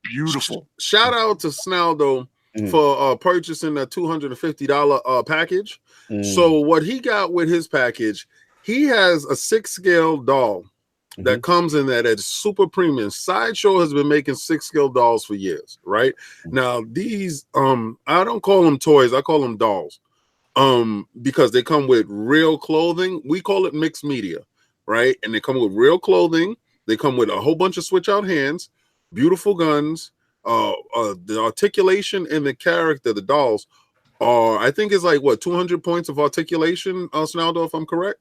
[SPEAKER 5] beautiful.
[SPEAKER 1] Shout out to Snaldo for purchasing that $250 package. So what he got with his package, he has a 6-scale doll that comes in that is super premium. Sideshow has been making 6-scale dolls for years, right? Now these I don't call them toys, I call them dolls. Because they come with real clothing. We call it mixed media, right? And they come with real clothing. They come with a whole bunch of switch out hands, beautiful guns, the articulation and the character, the dolls are, I think it's like what, 200 points of articulation, Snaldo, if I'm correct.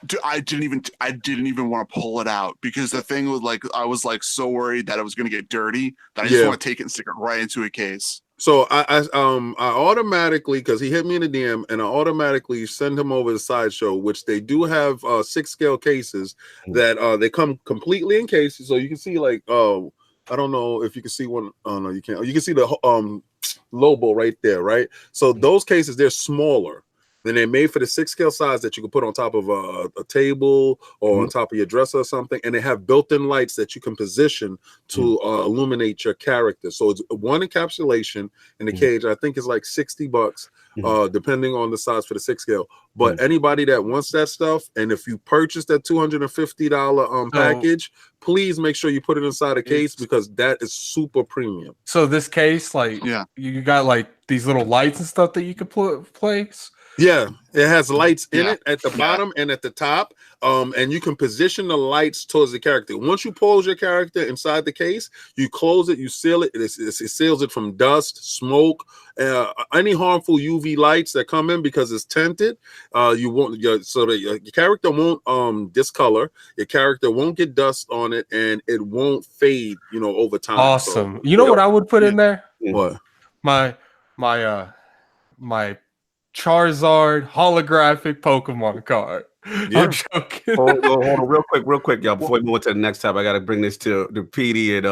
[SPEAKER 5] Dude, I didn't even want to pull it out because the thing was like, I was like so worried that it was going to get dirty that I just want to take it and stick it right into a case.
[SPEAKER 1] So I automatically, because he hit me in the DM, and I automatically send him over to Sideshow, which they do have 6-scale cases that they come completely in cases. So you can see like I don't know if you can see one. Oh no, you can't. You can see the Lobo right there, right? So those cases, they're smaller. Then they're made for the 6-scale size that you can put on top of a table or on top of your dresser or something. And they have built-in lights that you can position to illuminate your character. So it's one encapsulation in the cage. I think it's like $60, depending on the size for the 6-scale. But anybody that wants that stuff, and if you purchase that $250 package, please make sure you put it inside a case because that is super premium.
[SPEAKER 3] So this case, like, you got like these little lights and stuff that you could place.
[SPEAKER 1] Yeah, it has lights in it at the bottom and at the top, and you can position the lights towards the character. Once you pose your character inside the case, you close it, you seal it. It seals it from dust, smoke, any harmful UV lights that come in because it's tinted. You won't, so that your character won't discolor. Your character won't get dust on it, and it won't fade. Over time.
[SPEAKER 3] Awesome. So, you know what I would put in there?
[SPEAKER 1] What?
[SPEAKER 3] My Charizard holographic Pokemon card.
[SPEAKER 2] Yeah.
[SPEAKER 3] I'm joking.
[SPEAKER 2] Hold on, real quick, y'all. Before we move on to the next time, I got to bring this to the PD and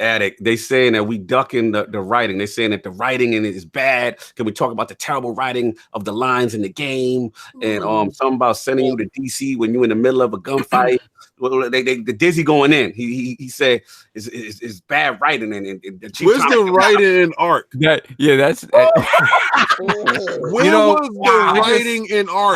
[SPEAKER 2] Addict. They saying that we ducking the writing. They saying that the writing in it is bad. Can we talk about the terrible writing of the lines in the game and something about sending you to DC when you're in the middle of a gunfight? The Dizzy going in. He said it's bad writing and
[SPEAKER 1] where's the writing in Arc?
[SPEAKER 4] That's
[SPEAKER 1] where was the writing in Arc?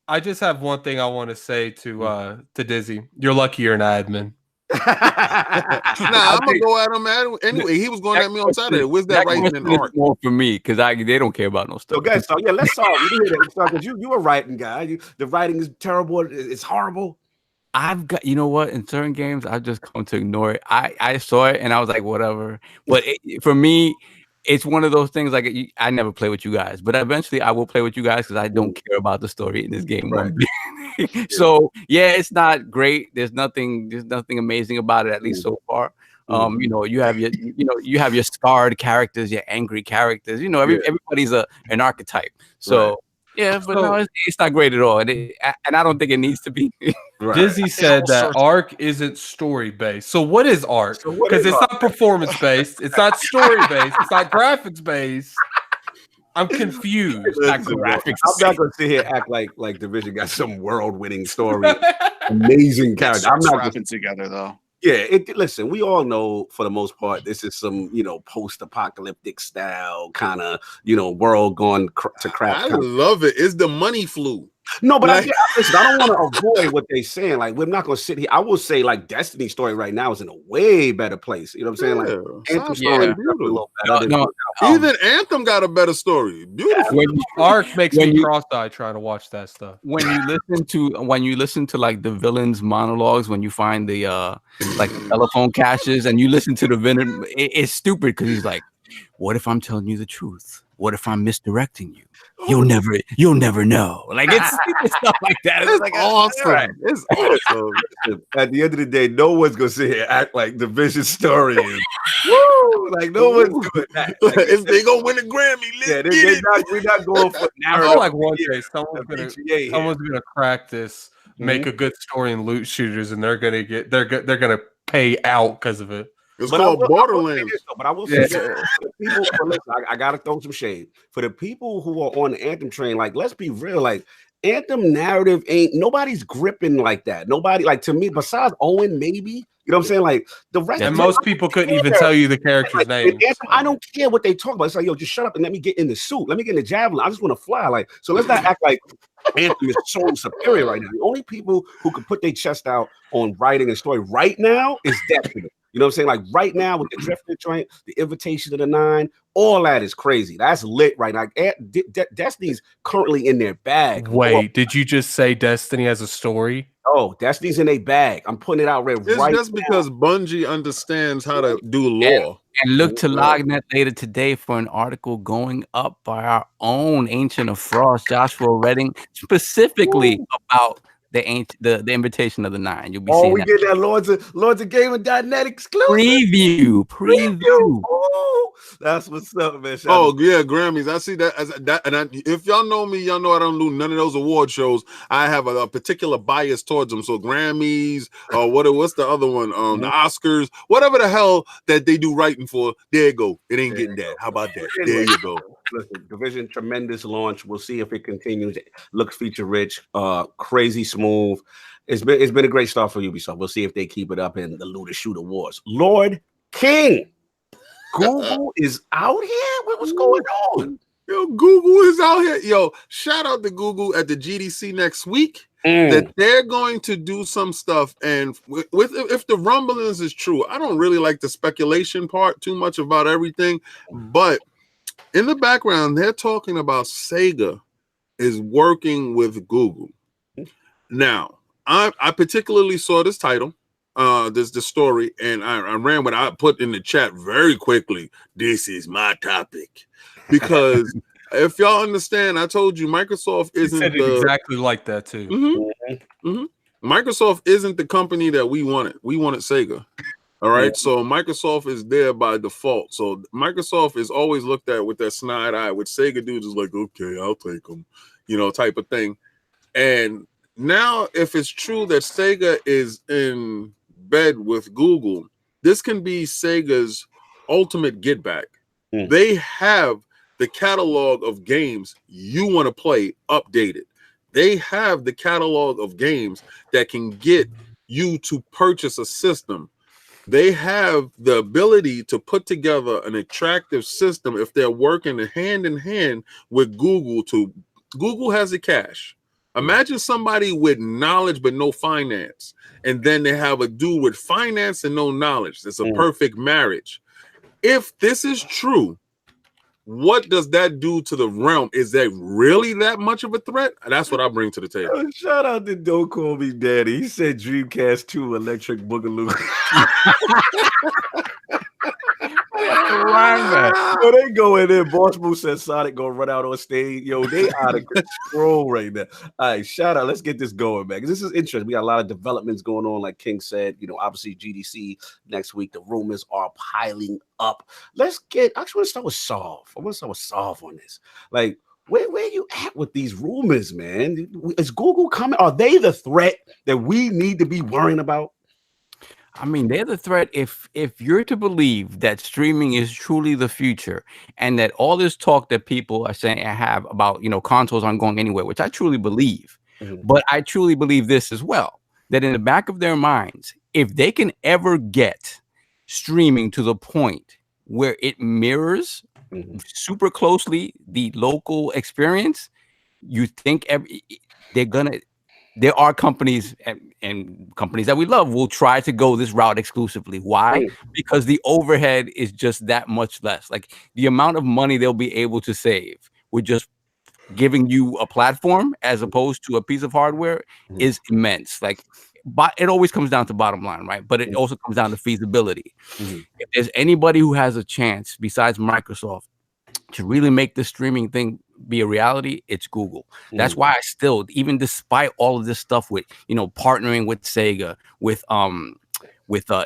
[SPEAKER 3] I just have one thing I want to say to Dizzy. You're lucky you're an admin.
[SPEAKER 1] I'm gonna go at him anyway. He was going at me on Saturday. Where's that writing in art?
[SPEAKER 4] More for me because they don't care about no stuff.
[SPEAKER 2] Okay, so yeah, let's solve. You hear that? Because you a writing guy. The writing is terrible. It's horrible.
[SPEAKER 4] I've got, you know what? In certain games, I've just come to ignore it. I saw it and I was like, whatever. But for me, it's one of those things. Like I never play with you guys, but eventually I will play with you guys because I don't care about the story in this game. Right. So yeah, it's not great. There's nothing amazing about it, at least so far. You know, you have your scarred characters, your angry characters. You know, everybody's an archetype. So. Right. Yeah, but no, it's not great at all, and I don't think it needs to be.
[SPEAKER 3] Right. Dizzy said that Arc isn't story based. So what is Arc? Because it's not performance based, it's not story based, it's not graphics based. I'm confused.
[SPEAKER 2] It's not graphics. I'm not gonna sit here and act like Division got some world-winning story, amazing character. I'm not
[SPEAKER 5] wrapping together though.
[SPEAKER 2] Yeah, listen, we all know for the most part, this is some, post-apocalyptic style kind of, world going to crap.
[SPEAKER 1] I love it. It's the money flu.
[SPEAKER 2] No, but listen, I don't want to avoid what they're saying. Like, we're not going to sit here. I will say, like, Destiny's story right now is in a way better place. You know what I'm saying? Like, Anthem story is a little better.
[SPEAKER 1] Even Anthem got a better story. Beautiful.
[SPEAKER 3] Arc makes me cross-eyed trying to watch that stuff.
[SPEAKER 4] When you listen to like the villain's monologues, when you find the like telephone caches and you listen to the villain, it's stupid because he's like, "What if I'm telling you the truth? What if I'm misdirecting you? You'll never know." Like it's stupid stuff like that. It's like
[SPEAKER 1] awesome. Right. It's awesome.
[SPEAKER 2] At the end of the day, no one's gonna sit here and act like the Vision story is. Woo! Like no one's doing that. Like,
[SPEAKER 1] if they gonna win a Grammy,
[SPEAKER 2] we're not going for narrative.
[SPEAKER 3] I feel like one day someone's gonna crack this, make a good story in loot shooters, and they're gonna pay out because of it.
[SPEAKER 1] It's called Borderlands.
[SPEAKER 2] But I will say, people. Listen, I gotta throw some shade for the people who are on the Anthem train. Like, let's be real. Like, Anthem narrative ain't nobody's gripping like that. Nobody, like, to me, besides Owen, maybe. You know what I'm saying? Like the rest.
[SPEAKER 3] And most people couldn't even tell you the character's name.
[SPEAKER 2] Anthem, I don't care what they talk about. It's like, yo, just shut up and let me get in the suit. Let me get in the javelin. I just want to fly. Like, so let's not act like Anthem is so superior right now. The only people who can put their chest out on writing and story right now is Destiny. You know what I'm saying? Like right now with the Drifter joint, the Invitation of the Nine, all that is crazy. That's lit right now. Destiny's currently in their bag.
[SPEAKER 3] Wait, did you just say Destiny has a story?
[SPEAKER 2] Oh, Destiny's in a bag. I'm putting it out right now.
[SPEAKER 1] It's just because Bungie understands how to do lore.
[SPEAKER 4] And look to Lognet later today for an article going up by our own Ancient of Frost, Joshua Redding, specifically about the Invitation of the Nine. You'll be seeing
[SPEAKER 2] we get that Lords of Gaming.net exclusive
[SPEAKER 4] preview.
[SPEAKER 2] Oh, that's what's up, man.
[SPEAKER 1] Yeah, Grammys. I see that and if y'all know me, y'all know I don't do none of those award shows. I have a particular bias towards them. So Grammys, what's the other one? The Oscars, whatever the hell that they do writing for. There you go. It ain't getting that. How about that? There you go.
[SPEAKER 2] Listen, Division, tremendous launch. We'll see if it continues. It looks feature rich, crazy smooth. It's been a great start for Ubisoft. We'll see if they keep it up in the Looter Shooter Wars. Lord King, Google is out here. What's going on?
[SPEAKER 1] Yo, Google is out here. Yo, shout out to Google at the GDC next week. That they're going to do some stuff, and if the rumblings is true, I don't really like the speculation part too much about everything, but in the background, they're talking about Sega is working with Google. Now, I particularly saw this title, the story, and I ran what I put in the chat very quickly. This is my topic. Because if y'all understand, I told you Microsoft isn't
[SPEAKER 3] exactly like that too.
[SPEAKER 1] Microsoft isn't the company that we wanted. We wanted Sega. All right, so Microsoft is there by default. So Microsoft is always looked at with that snide eye, which Sega dudes is like, okay, I'll take them, type of thing. And now, if it's true that Sega is in bed with Google, this can be Sega's ultimate get back. They have the catalog of games you want to play updated. They have the catalog of games that can get you to purchase a system. They have the ability to put together an attractive system if they're working hand in hand with Google. Google has the cash. Imagine somebody with knowledge but no finance, and then they have a dude with finance and no knowledge. It's a perfect marriage. If this is true, what does that do to the realm? Is that really that much of a threat? That's what I bring to the table.
[SPEAKER 2] Yo, shout out to Don't Call Me Daddy. He said Dreamcast 2 Electric Boogaloo. Yo, they going in. Boss Boo said Sonic gonna run out on stage. Yo, they out of control right now. All right, shout out. Let's get this going, man. Because this is interesting. We got a lot of developments going on, like King said. Obviously GDC next week. The rumors are piling up. I actually want to start with Solve. I want to start with Solve on this. Like, where you at with these rumors, man? Is Google coming? Are they the threat that we need to be worrying about?
[SPEAKER 4] I mean, they're the threat if you're to believe that streaming is truly the future, and that all this talk that people are saying about consoles aren't going anywhere, which I truly believe. But I truly believe this as well, that in the back of their minds, if they can ever get streaming to the point where it mirrors super closely the local experience, you think there are companies and companies that we love will try to go this route exclusively. Why? Because the overhead is just that much less. Like, the amount of money they'll be able to save with just giving you a platform as opposed to a piece of hardware is immense. Like, but it always comes down to bottom line, right? But it also comes down to feasibility. If there's anybody who has a chance besides Microsoft to really make the streaming thing be a reality, it's Google. That's why I still, even despite all of this stuff with partnering with Sega, with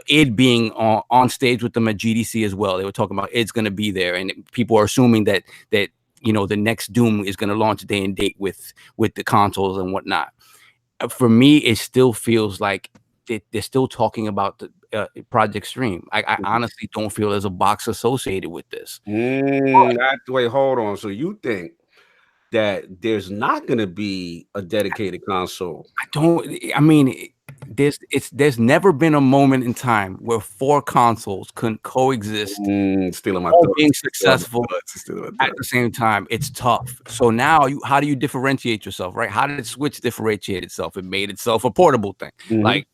[SPEAKER 4] id being on stage with them at GDC as well, they were talking about id's going to be there, and people are assuming that the next Doom is going to launch day and date with the consoles and whatnot. For me, it still feels like they're still talking about the Project Stream. I honestly don't feel there's a box associated with this.
[SPEAKER 2] Wait, hold on. So you think that there's not going to be a dedicated console?
[SPEAKER 4] There's never been a moment in time where 4 consoles couldn't coexist,
[SPEAKER 2] stealing my
[SPEAKER 4] all being successful at the same time. It's tough. So now, how do you differentiate yourself, right? How did Switch differentiate itself? It made itself a portable thing. Like,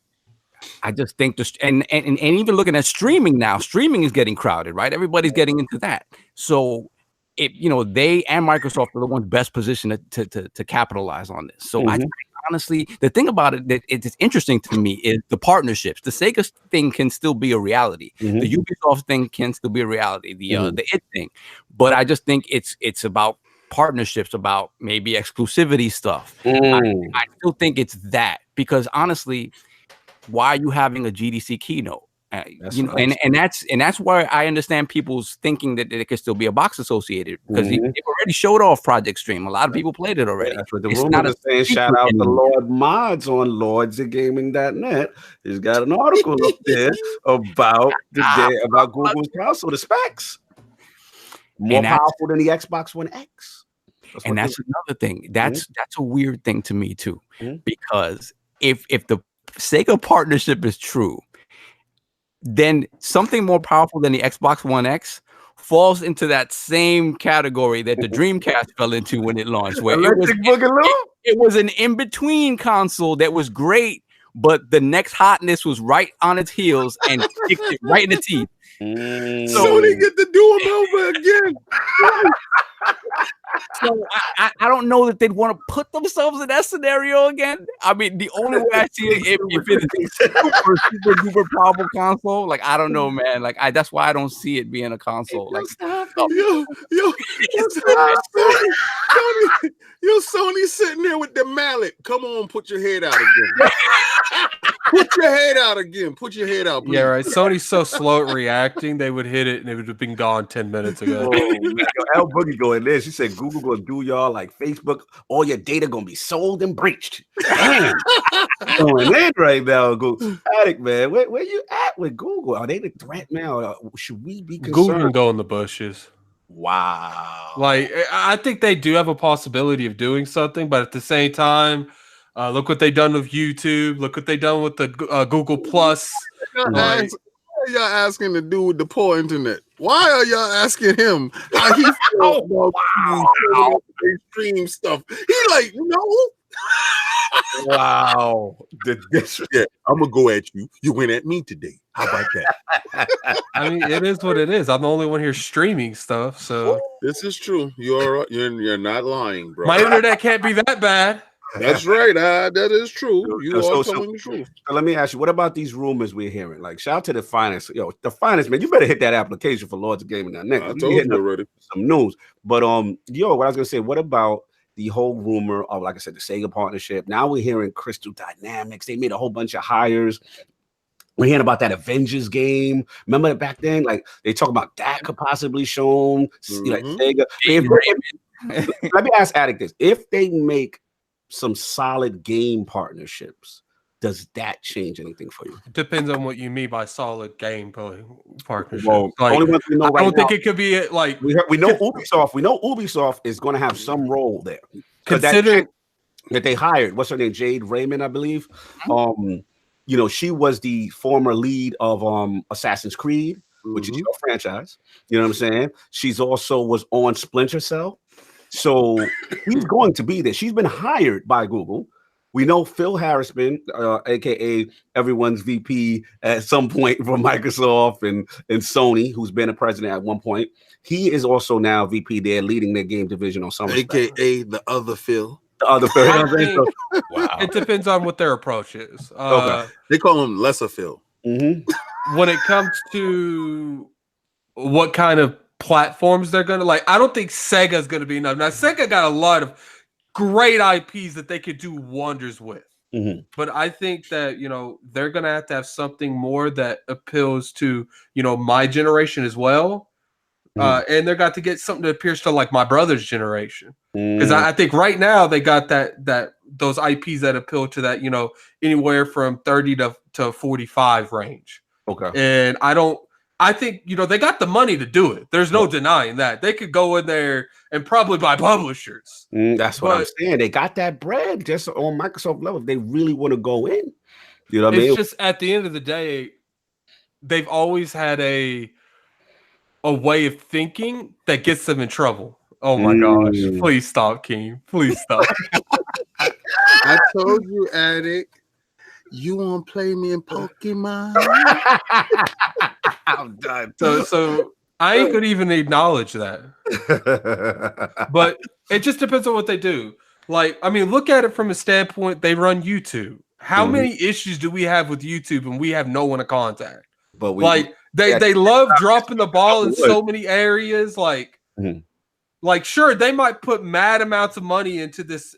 [SPEAKER 4] I just think and even looking at streaming now, streaming is getting crowded, right? Everybody's getting into that. So they and Microsoft are the ones best positioned to capitalize on this. So I honestly, the thing about it that it's interesting to me is the partnerships. The Sega thing can still be a reality. The Ubisoft thing can still be a reality. The id thing, but I just think it's about partnerships, about maybe exclusivity stuff. I still think it's that, because honestly, why are you having a GDC keynote? And that's why I understand people's thinking that there could still be a box associated, because they've already showed off Project Stream. A lot of people played it already.
[SPEAKER 2] That's what the rumor is saying. Shout out to Lord Mods on lordsofgaming.net. He's got an article up there about Google's console, the specs. More powerful than the Xbox One X.
[SPEAKER 4] That's another thing. That's a weird thing to me too, because if the Sega partnership is true, then something more powerful than the Xbox One X falls into that same category that the Dreamcast fell into when it launched, where it was an in-between console that was great, but the next hotness was right on its heels and kicked it right in the teeth.
[SPEAKER 1] So they get to do them over again.
[SPEAKER 4] So I don't know that they'd want to put themselves in that scenario again. I mean, the only way I see it, if it's a super duper powerful console, like, I don't know, man. Like, that's why I don't see it being a console. Like,
[SPEAKER 1] Sony sitting there with the mallet. Come on, put your head out again. Put your head out again. Put your head out, please.
[SPEAKER 3] Yeah, right. Sony's so slow at reacting, they would hit it and it would have been gone 10 minutes ago.
[SPEAKER 2] L Boogie going there. She said Google gonna do y'all like Facebook. All your data gonna be sold and breached. Damn. Going in right now, Google. Addict, man. Where you at with Google? Are they the threat now? Or should we be concerned?
[SPEAKER 3] Google can go in the bushes.
[SPEAKER 2] Wow.
[SPEAKER 3] Like, I think they do have a possibility of doing something, but at the same time, look what they've done with YouTube. Look what they've done with the Google Plus.
[SPEAKER 1] Why are y'all asking the dude with the poor internet? Why are y'all asking him how he feels about stream stuff? He like, no,
[SPEAKER 2] Wow.
[SPEAKER 1] Yeah, I'm gonna go at you. You went at me today. How about that?
[SPEAKER 3] I mean, it is what it is. I'm the only one here streaming stuff, so
[SPEAKER 1] This is true. You're not lying, bro.
[SPEAKER 3] my internet can't be that bad.
[SPEAKER 1] That's right. That is true. You are telling the truth.
[SPEAKER 2] So let me ask you, what about these rumors we're hearing? Like, shout out to the finest. Yo, the finest, man. You better hit that application for Lords of Gaming now. Next,
[SPEAKER 1] I told you already.
[SPEAKER 2] Some news. But yo, what I was gonna say, what about the whole rumor of, like I said, the Sega partnership? Now we're hearing Crystal Dynamics. They made a whole bunch of hires. We're hearing about that Avengers game. Remember back then? Like, they talk about that could possibly shown. Like Sega. Let me ask Atticus, if they make some solid game partnerships, does that change anything for you?
[SPEAKER 3] Depends on what you mean by solid game partnership.
[SPEAKER 2] Well,
[SPEAKER 3] like,
[SPEAKER 2] only one we know
[SPEAKER 3] I don't
[SPEAKER 2] right
[SPEAKER 3] think
[SPEAKER 2] now,
[SPEAKER 3] it could be like
[SPEAKER 2] we know Ubisoft. We know Ubisoft is going to have some role there.
[SPEAKER 3] Considering
[SPEAKER 2] that they hired, what's her name, Jade Raymond, I believe. You know, she was the former lead of Assassin's Creed, which is your franchise. You know what I'm saying? She's also was on Splinter Cell. So he's going to be there. She's been hired by Google. We know Phil Harrisman, aka everyone's VP at some point from Microsoft and Sony, who's been a president at one point. He is also now VP there, leading their game division on some
[SPEAKER 6] aka the other Phil.
[SPEAKER 2] The other Phil. Wow.
[SPEAKER 3] It depends on what their approach is.
[SPEAKER 1] Okay. They call him Lesser Phil.
[SPEAKER 3] When it comes to what kind of platforms they're gonna like, I don't think Sega's gonna be enough. Now, Sega got a lot of great IPs that they could do wonders with, but I think that they're gonna have to have something more that appeals to my generation as well, and they're got to get something that appeals to like my brother's generation, because I think right now they got those IPs that appeal to that anywhere from 30 to 45 range.
[SPEAKER 2] Okay,
[SPEAKER 3] and I think they got the money to do it. There's no denying that. They could go in there and probably buy publishers.
[SPEAKER 2] That's what I'm saying. They got that bread just on Microsoft level. They really want to go in. You know what I mean?
[SPEAKER 3] It's just at the end of the day, they've always had a way of thinking that gets them in trouble. Oh my gosh. Please stop, King. Please stop.
[SPEAKER 6] I told you, Addict. You want to play me in Pokemon?
[SPEAKER 2] I'm done.
[SPEAKER 3] So I ain't gonna even acknowledge that. But it just depends on what they do. Like, I mean, look at it from a standpoint, they run YouTube. How many issues do we have with YouTube and we have no one to contact? But they love dropping the ball in so many areas. Like sure, they might put mad amounts of money into this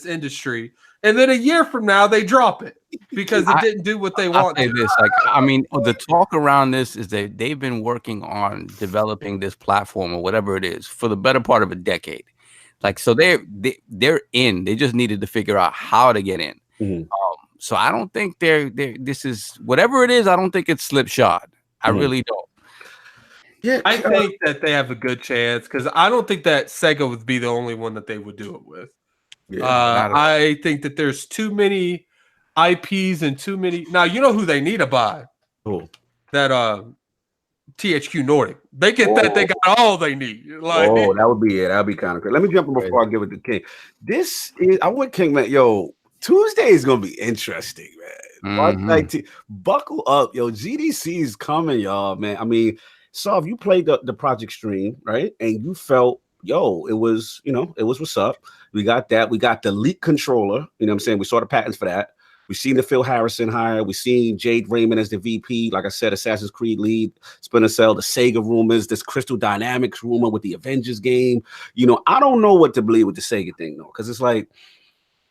[SPEAKER 3] industry, and then a year from now they drop it because it didn't do what they want to.
[SPEAKER 4] This, like, I mean, the talk around this is that they've been working on developing this platform or whatever it is for the better part of a decade. Like, so they're in. They just needed to figure out how to get in. So I don't think this is whatever it is. I don't think it's slipshod. I really don't.
[SPEAKER 3] Yeah, I think that they have a good chance because I don't think that Sega would be the only one that they would do it with. I think that there's too many IPs and too many. Now you know who they need to buy. That THQ Nordic. They get that. They got all they need. Like,
[SPEAKER 2] that would be it. That'd be kind of great. Let me jump in before I give it to King. This is I want King, man. Yo, Tuesday is gonna be interesting, man. Buckle up, yo. GDC is coming, y'all, man. I mean, if you played the Project Stream, right, and you felt, it was what's up. We got that. We got the leak controller. You know what I'm saying? We saw the patents for that. We've seen the Phil Harrison hire. We've seen Jade Raymond as the VP. Like I said, Assassin's Creed lead, Splinter Cell, the Sega rumors, this Crystal Dynamics rumor with the Avengers game. I don't know what to believe with the Sega thing, though, because it's like,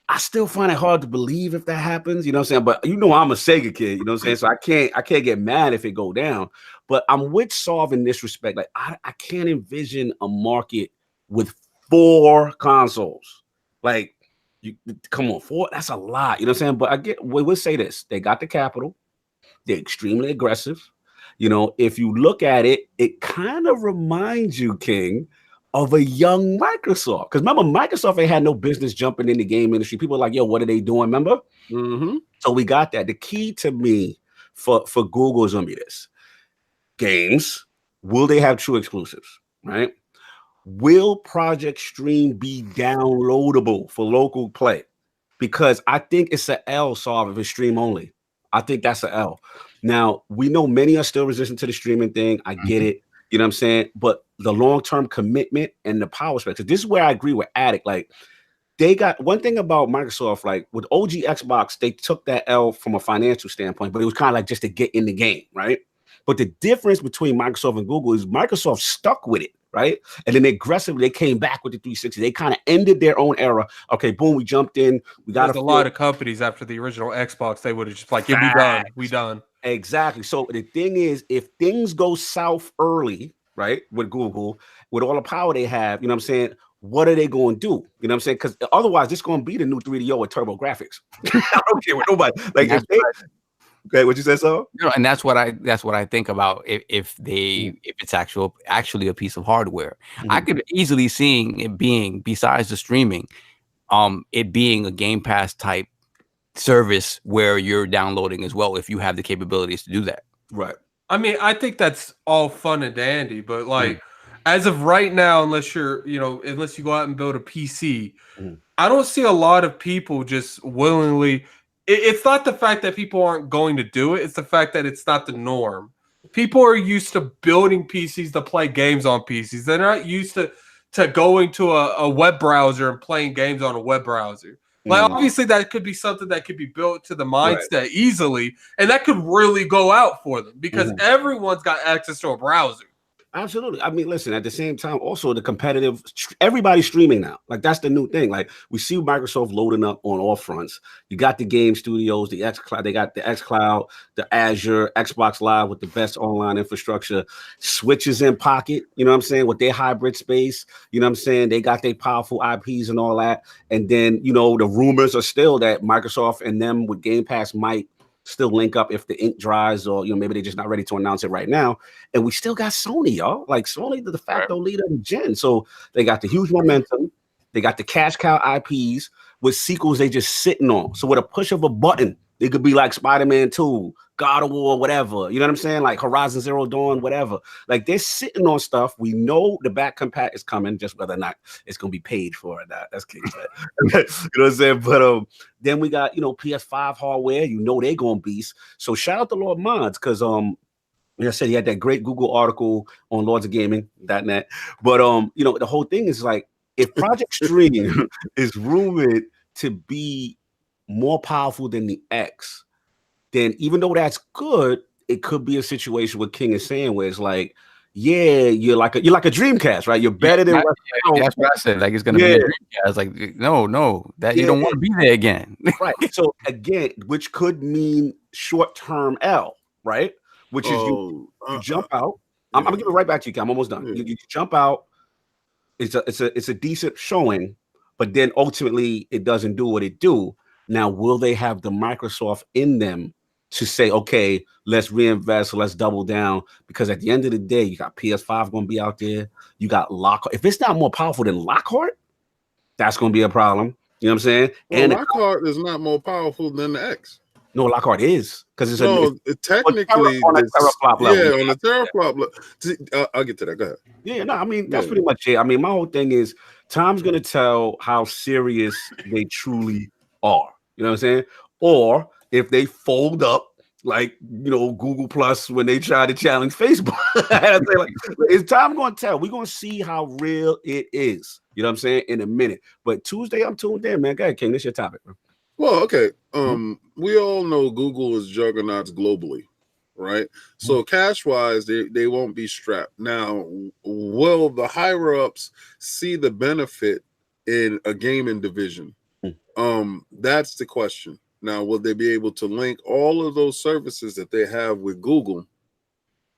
[SPEAKER 2] I still find it hard to believe if that happens. You know what I'm saying? But I'm a Sega kid. You know what I'm saying? So I can't get mad if it go down. But I'm with Solve in this respect. Like, I can't envision a market with 4 consoles. Like, come on, 4, that's a lot. You know what I'm saying? But we'll say this. They got the capital. They're extremely aggressive. If you look at it, it kind of reminds you, King, of a young Microsoft. Because remember, Microsoft ain't had no business jumping in the game industry. People are like, yo, what are they doing? Remember? So we got that. The key to me for Google is going to be this. Games, will they have true exclusives, right? will Project Stream be downloadable for local play? Because I think it's an L solve if it's stream only. I think that's an L. Now, we know many are still resistant to the streaming thing. I get it. You know what I'm saying? But the long-term commitment and the power spec. This is where I agree with Addict. Like, they got one thing about Microsoft, like with OG Xbox, they took that L from a financial standpoint, but it was kind of like just to get in the game, right? But the difference between Microsoft and Google is Microsoft stuck with it, right? And then they came back with the 360. They kind of ended their own era. Okay, boom, we jumped in. We got
[SPEAKER 3] a lot of companies after the original Xbox, they would have just like, yeah, we done.
[SPEAKER 2] Exactly. So the thing is, if things go south early, right, with Google, with all the power they have, you know what I'm saying? What are they going to do? You know what I'm saying? Because otherwise, it's going to be the new 3DO with turbo graphics. I don't care what nobody like. Okay, what you said, so?
[SPEAKER 4] You know, and that's what I think about if it's actually a piece of hardware. I could easily seeing it being, besides the streaming, it being a Game Pass type service where you're downloading as well if you have the capabilities to do that.
[SPEAKER 2] Right.
[SPEAKER 3] I mean, I think that's all fun and dandy, but like as of right now, unless you go out and build a PC, I don't see a lot of people just willingly. It's not the fact that people aren't going to do it. It's the fact that it's not the norm. People are used to building PCs to play games on PCs. They're not used to going to a web browser and playing games on a web browser. Like, obviously, that could be something that could be built to the mindset easily, and that could really go out for them because everyone's got access to a browser.
[SPEAKER 2] Absolutely. I mean, listen, at the same time, also the competitive, everybody's streaming now. Like, that's the new thing. Like, we see Microsoft loading up on all fronts. You got the game studios, the xCloud, they got the xCloud, the Azure, Xbox Live with the best online infrastructure, switches in pocket, you know what I'm saying, with their hybrid space, you know what I'm saying? They got their powerful IPs and all that. And then, you know, the rumors are still that Microsoft and them with Game Pass might still link up if the ink dries, or you know, maybe they're just not ready to announce it right now. And we still got Sony, y'all. Like, Sony, the de facto leader of the gen. So they got the huge momentum. They got the cash cow IPs with sequels they just sitting on. So with a push of a button, it could be like Spider-Man 2, God of War, whatever. You know what I'm saying? Like Horizon Zero Dawn, whatever. Like, they're sitting on stuff. We know the back compat is coming, just whether or not it's going to be paid for or not. That's key. You know what I'm saying? But then we got, you know, PS5 hardware. You know they're going to beast. So shout out to Lord Mods because, like I said, he had that great Google article on lordsofgaming.net. But, you know, the whole thing is like, if Project Stream is rumored to be more powerful than the X, then even though that's good, it could be a situation what King is saying where it's like, yeah, you're like a Dreamcast, right? You're better than
[SPEAKER 4] that's what I said. Like, it's gonna be a Dreamcast. Like, no, that you don't want to be there again.
[SPEAKER 2] Right. So again, which could mean short-term L, right? Which is you jump out. I'm gonna give it right back to you, King. I'm almost done. You jump out. It's a decent showing, but then ultimately it doesn't do what it do. Now, will they have the Microsoft in them to say, okay, let's reinvest, let's double down? Because at the end of the day, you got PS5 going to be out there. You got Lockhart. If it's not more powerful than Lockhart, that's going to be a problem. You know what I'm saying?
[SPEAKER 6] Well, and Lockhart is not more powerful than the X.
[SPEAKER 2] No, Lockhart is because it's
[SPEAKER 6] technically on a teraflop level. Yeah, on a teraflop level. I'll get to that. Go ahead.
[SPEAKER 2] Yeah, no, I mean that's pretty much it. I mean, my whole thing is time's going to tell how serious they truly are. You know what I'm saying? Or if they fold up like, you know, Google Plus when they try to challenge Facebook. Like, is time going to tell? We're going to see how real it is. You know what I'm saying? In a minute. But Tuesday, I'm tuned in, man. Go ahead, King. This your topic, man.
[SPEAKER 6] Well, okay. We all know Google is juggernauts globally, right? So cash-wise, they won't be strapped. Now, will the higher-ups see the benefit in a gaming division? That's the question. Now, will they be able to link all of those services that they have with Google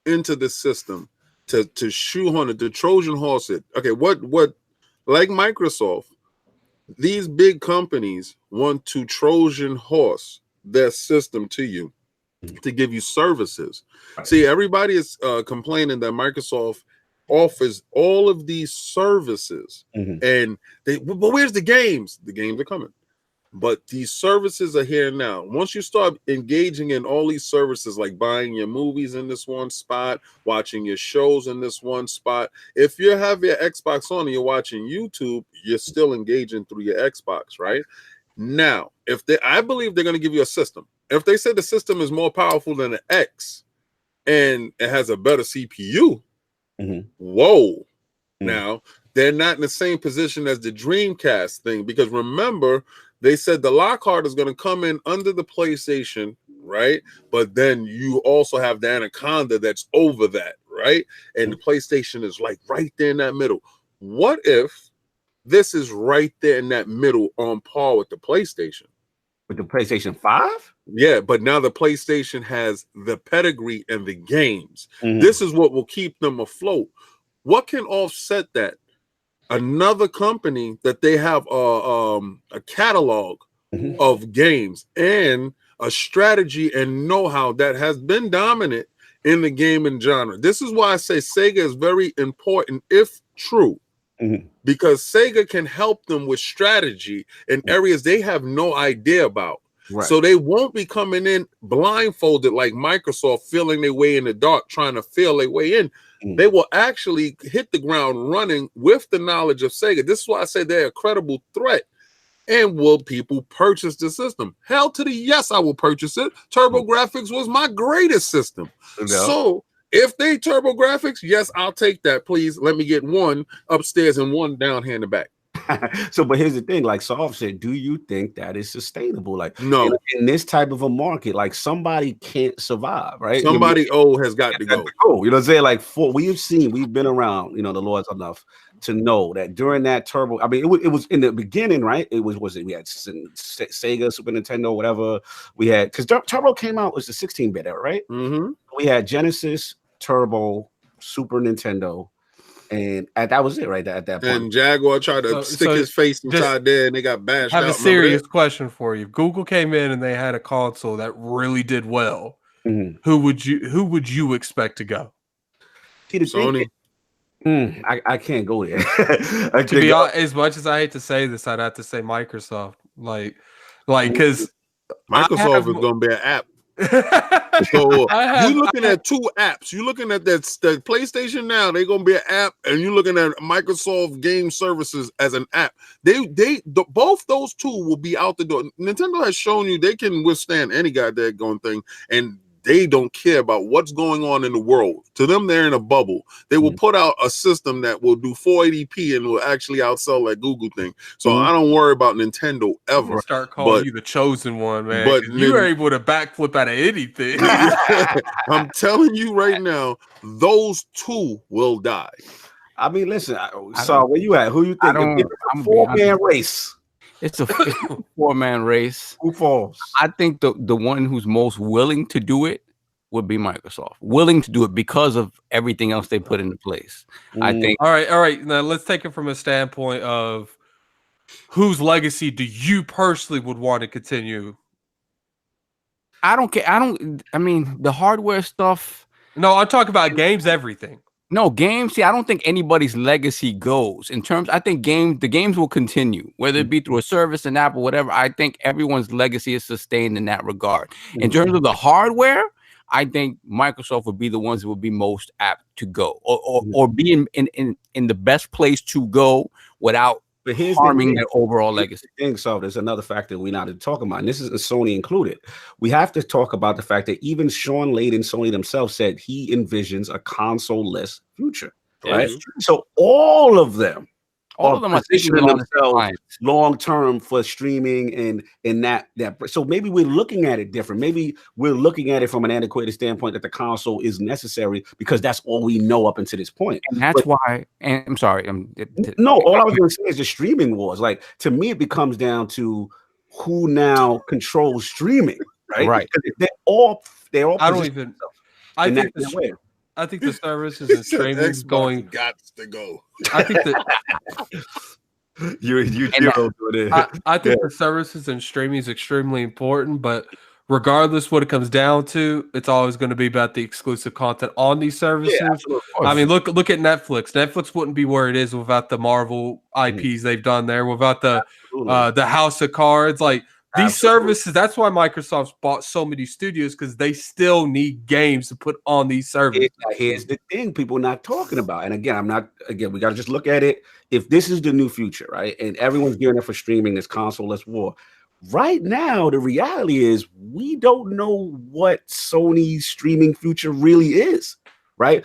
[SPEAKER 6] into the system to shoehorn it, to Trojan horse it? Okay, what like Microsoft, these big companies want to Trojan horse their system to you to give you services. See, everybody is complaining that Microsoft offers all of these services, and but where's the games? The games are coming. But these services are here now. Once you start engaging in all these services, like buying your movies in this one spot, watching your shows in this one spot, if you have your Xbox on and you're watching YouTube, you're still engaging through your Xbox, right? Now, I believe they're going to give you a system. If they say the system is more powerful than an X and it has a better CPU, whoa. Now, they're not in the same position as the Dreamcast thing, because remember, they said the Lockhart is going to come in under the PlayStation, right? But then you also have the Anaconda that's over that, right? And the PlayStation is like right there in that middle. What if this is right there in that middle on par with the PlayStation?
[SPEAKER 2] With the PlayStation 5?
[SPEAKER 6] Yeah, but now the PlayStation has the pedigree and the games. This is what will keep them afloat. What can offset that? Another company that they have a catalog of games and a strategy and know-how that has been dominant in the gaming genre. This is why I say Sega is very important, if true, because Sega can help them with strategy in areas they have no idea about. Right. So they won't be coming in blindfolded like Microsoft, feeling their way in the dark, trying to feel their way in. They will actually hit the ground running with the knowledge of Sega. This is why I say they're a credible threat. And will people purchase the system? Hell to the yes, I will purchase it. TurboGrafx was my greatest system. So if they TurboGrafx, yes, I'll take that. Please let me get one upstairs and one down here in the back.
[SPEAKER 2] So, but here's the thing, like Saul said, do you think that is sustainable? Like,
[SPEAKER 6] no,
[SPEAKER 2] in this type of a market, like somebody can't survive, right?
[SPEAKER 6] Somebody old has got to go.
[SPEAKER 2] You know what I'm saying? Like, we've been around, you know, the Lord's enough to know that during that Turbo, I mean, it was in the beginning, right? We had Sega, Super Nintendo, whatever we had, because Turbo came out was the 16-bit era, right? We had Genesis, Turbo, Super Nintendo. And that was it right there at that point.
[SPEAKER 6] And Jaguar tried to stick his face inside there, and they got bashed out.
[SPEAKER 3] I have a serious question for you. If Google came in and they had a console that really did well, who would you expect to go?
[SPEAKER 6] Sony.
[SPEAKER 2] I can't go there.
[SPEAKER 3] To be honest, as much as I hate to say this, I'd have to say Microsoft. Like because
[SPEAKER 6] Microsoft is going to be an app. So you're looking at two apps. You're looking at the PlayStation Now. They're gonna be an app, and you're looking at Microsoft Game Services as an app. Both those two will be out the door. Nintendo has shown you they can withstand any goddamn thing, and they don't care about what's going on in the world. To them, they're in a bubble. They will put out a system that will do 480p and will actually outsell that Google thing. So I don't worry about Nintendo ever.
[SPEAKER 3] Start calling you the chosen one, man. But you are able to backflip out of anything.
[SPEAKER 6] I'm telling you right now, those two will die.
[SPEAKER 2] I mean, listen. So where you at? Who you think? I'm a four-man race.
[SPEAKER 4] It's a four-man race.
[SPEAKER 2] Who falls?
[SPEAKER 4] I think the one who's most willing to do it would be Microsoft. Willing to do it because of everything else they put into place. I think.
[SPEAKER 3] All right. Now let's take it from a standpoint of whose legacy do you personally would want to continue?
[SPEAKER 4] I don't care. I mean, the hardware stuff.
[SPEAKER 3] No, I'm talking about games, everything.
[SPEAKER 4] No, games. See, I don't think anybody's legacy goes in terms. I think the games will continue, whether it be through a service, an app, or whatever. I think everyone's legacy is sustained in that regard. In terms of the hardware, I think Microsoft would be the ones that would be most apt to go, or be in the best place to go without harming their overall legacy.
[SPEAKER 2] So there's another factor we're not talking about, and this is Sony included. We have to talk about the fact that even Sean Layden, Sony themselves, said he envisions a console-less future. Right? So all of them are positioning themselves long term for streaming and that. So maybe we're looking at it different. Maybe we're looking at it from an antiquated standpoint that the console is necessary because that's all we know up until this point.
[SPEAKER 4] And that's why. And I'm sorry.
[SPEAKER 2] No, all I was going to say is the streaming wars. Like, to me, it becomes down to who now controls streaming. Right. They're all.
[SPEAKER 3] I don't even. I think the services and streaming going
[SPEAKER 6] got to go.
[SPEAKER 3] I think that I think the services and streaming is extremely important, but regardless what it comes down to, it's always going to be about the exclusive content on these services.
[SPEAKER 2] Yeah,
[SPEAKER 3] I mean, look at Netflix. Netflix wouldn't be where it is without the Marvel IPs they've done there, without the House of Cards. Like these services, that's why Microsoft's bought so many studios, because they still need games to put on these services.
[SPEAKER 2] Here's the thing people are not talking about. And again, we got to just look at it. If this is the new future, right? And everyone's gearing up for streaming, this console-less war. Right now, the reality is we don't know what Sony's streaming future really is, right?